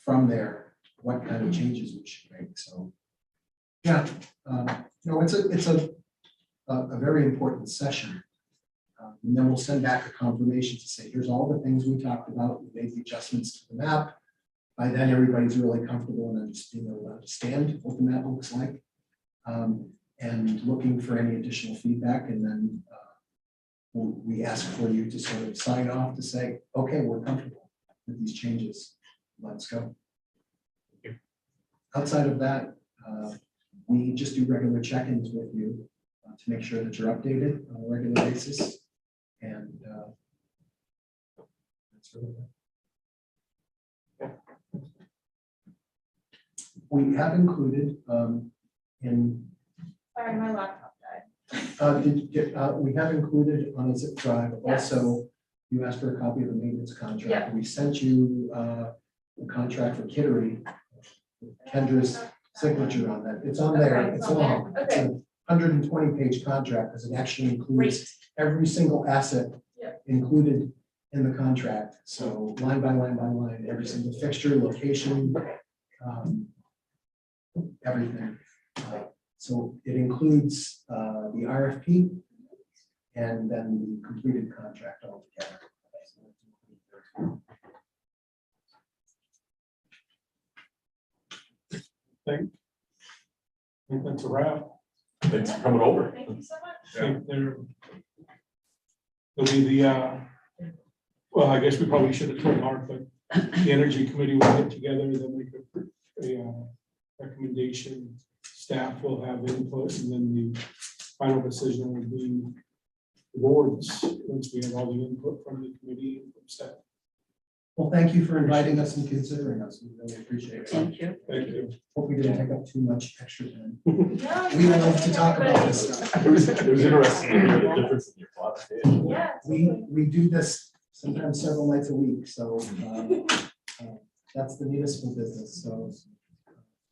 [SPEAKER 12] from there what kind of changes we should make. So yeah, it's a very important session. And then we'll send back a confirmation to say, here's all the things we talked about. We made the adjustments to the map. By then, everybody's really comfortable and being able to understand what the map looks like, and looking for any additional feedback. And then we ask for you to sort of sign off to say, okay, we're comfortable with these changes. Let's go. Outside of that, we just do regular check-ins with you to make sure that you're updated on a regular basis. And that's really it. We have included in.
[SPEAKER 6] Sorry, my laptop died.
[SPEAKER 12] We have included on a zip drive.
[SPEAKER 6] Yes.
[SPEAKER 12] Also, you asked for a copy of the maintenance contract.
[SPEAKER 6] Yeah.
[SPEAKER 12] We sent you the contract for Kittery. Kendra's signature on that. It's on there.
[SPEAKER 6] Okay,
[SPEAKER 12] It's
[SPEAKER 6] it's on
[SPEAKER 12] long.
[SPEAKER 6] there.
[SPEAKER 12] It's a 120-page contract because it actually includes every single asset included in the contract. So line by line by line, every single fixture, location, everything. So it includes the RFP and then the completed contract altogether.
[SPEAKER 1] I think that's a wrap.
[SPEAKER 4] Thanks for coming over.
[SPEAKER 6] Thank you so much.
[SPEAKER 1] I think there'll be the, well, I guess we probably should have told Mark, but the energy committee will get together, they'll make a recommendation. Staff will have input, and then the final decision will be the boards, once we have all the input from the committee and from staff.
[SPEAKER 12] Well, thank you for inviting us and considering us. We really appreciate it.
[SPEAKER 2] Thank you.
[SPEAKER 1] Thank you.
[SPEAKER 12] Hope we didn't take up too much extra time.
[SPEAKER 6] No,
[SPEAKER 12] We love to talk about this stuff.
[SPEAKER 4] It was interesting to hear the difference in your thoughts.
[SPEAKER 6] Yeah.
[SPEAKER 12] We do this sometimes several nights a week, so that's the municipal business. So if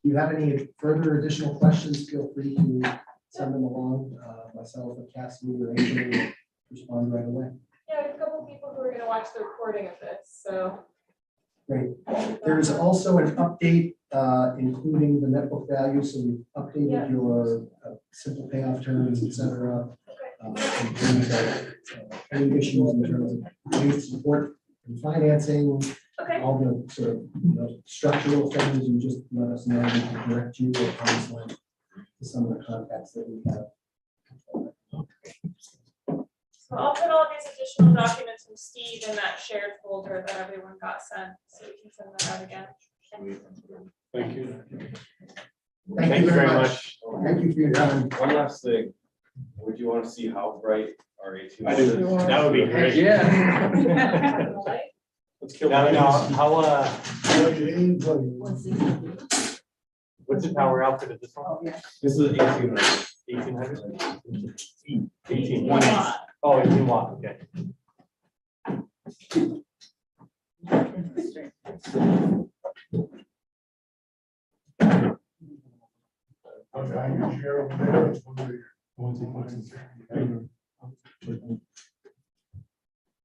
[SPEAKER 12] you have any further additional questions, feel free to send them along. Myself or Cassie or Angel will respond right away.
[SPEAKER 6] Yeah, we have a couple people who are gonna watch the recording of this, so.
[SPEAKER 12] Great. There is also an update, including the net book value, so we've updated your simple payoff terms, et cetera. Any issues in terms of youth support and financing,
[SPEAKER 6] Okay.
[SPEAKER 12] all the sort of structural things, you just let us know, we can direct you or counseling to some of the contacts that we have.
[SPEAKER 6] So I'll put all these additional documents from Steve in that shared folder that everyone got sent, so we can send that out again.
[SPEAKER 1] Thank you.
[SPEAKER 13] Thank you very much.
[SPEAKER 12] Thank you for your time.
[SPEAKER 13] One last thing, would you want to see how bright our A2?
[SPEAKER 10] I do. That would be great.
[SPEAKER 13] Yeah.
[SPEAKER 1] Let's kill
[SPEAKER 10] Now,
[SPEAKER 1] it.
[SPEAKER 10] how,
[SPEAKER 2] What's the-
[SPEAKER 10] what's the power output of this one?
[SPEAKER 13] This is 1800.
[SPEAKER 10] 1800? 18.
[SPEAKER 6] Watt.
[SPEAKER 10] Oh, 18 watt, okay.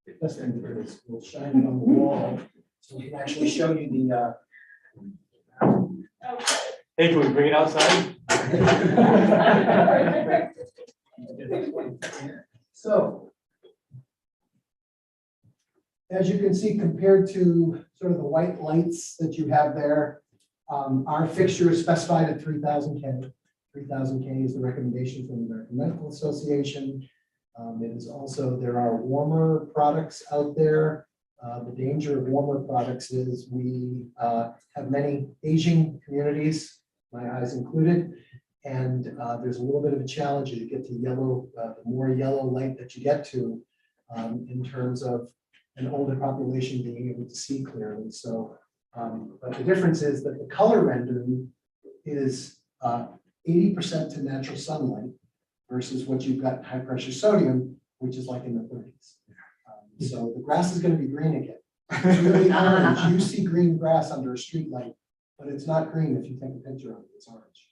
[SPEAKER 12] The best thing to do is we'll shine it on the wall, so we can actually show you the,
[SPEAKER 10] Hey, can we bring it outside?
[SPEAKER 12] So, as you can see, compared to sort of the white lights that you have there, our fixture is specified at 3,000 K. 3,000 K is the recommendation from the American Medical Association. It is also, there are warmer products out there. The danger of warmer products is we have many aging communities, my eyes included, and there's a little bit of a challenge to get to yellow, the more yellow light that you get to in terms of an older population being able to see clearly. So, but the difference is that the color rendering is 80% to natural sunlight versus what you've got in high pressure sodium, which is like in the 30s. So the grass is going to be green again. It's really orange. You see green grass under a street light, but it's not green if you take a picture of it. It's orange.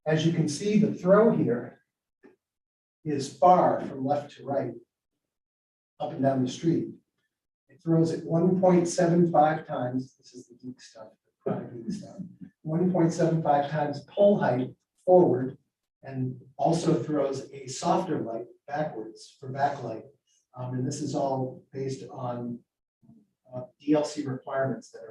[SPEAKER 12] As you can see, the throw here is far from left to right, up and down the street. It throws at 1.75 times. This is the geek stuff. The geek stuff. 1.75 times pole height forward, and also throws a softer light backwards for backlight. And this is all based on DLC requirements that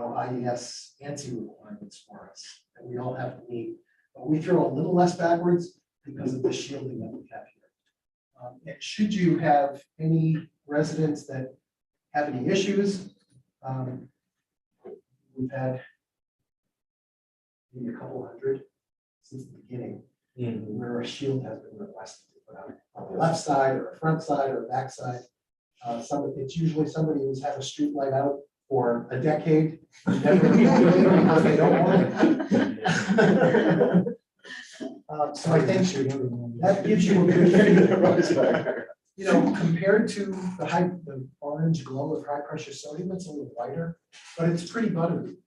[SPEAKER 12] are IES ANSI requirements for us that we all have to meet. But we throw a little less backwards because of the shielding that we have here. And should you have any residents that have any issues, we've had maybe a couple hundred since the beginning, where a shield has been requested to put out on the left side or a front side or a back side. It's usually somebody who's had a street light out for a decade, never because they don't want it. So I think that gives you a good, compared to the orange glow of high pressure sodium, it's a little lighter, but it's pretty buttery.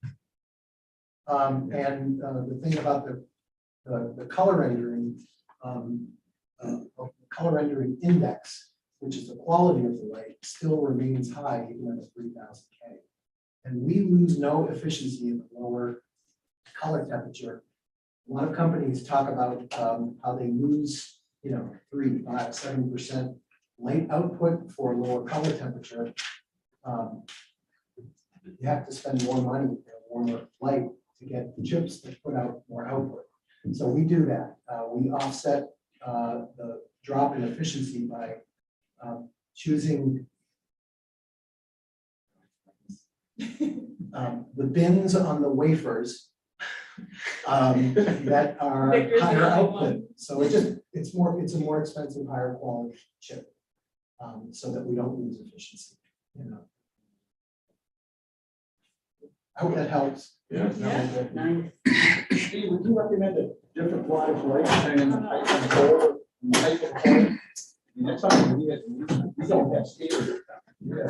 [SPEAKER 12] And the thing about the color rendering, color rendering index, which is the quality of the light, still remains high even at 3,000 K. And we lose no efficiency in the lower color temperature. A lot of companies talk about how they lose, 3, 5, 7% light output for lower color temperature. You have to spend more money in warmer light to get the chips that put out more output. So we do that. We offset the drop in efficiency by choosing the bins on the wafers that are
[SPEAKER 6] Victor's the
[SPEAKER 12] higher
[SPEAKER 6] only one.
[SPEAKER 12] output. So it's a more expensive, higher quality chip, so that we don't lose efficiency, you know. I hope that helps.
[SPEAKER 4] Yeah.
[SPEAKER 2] Nice.
[SPEAKER 8] Steve, would you recommend a different line of light saying height and pole, height and pole? Next time we don't have standard. Yeah.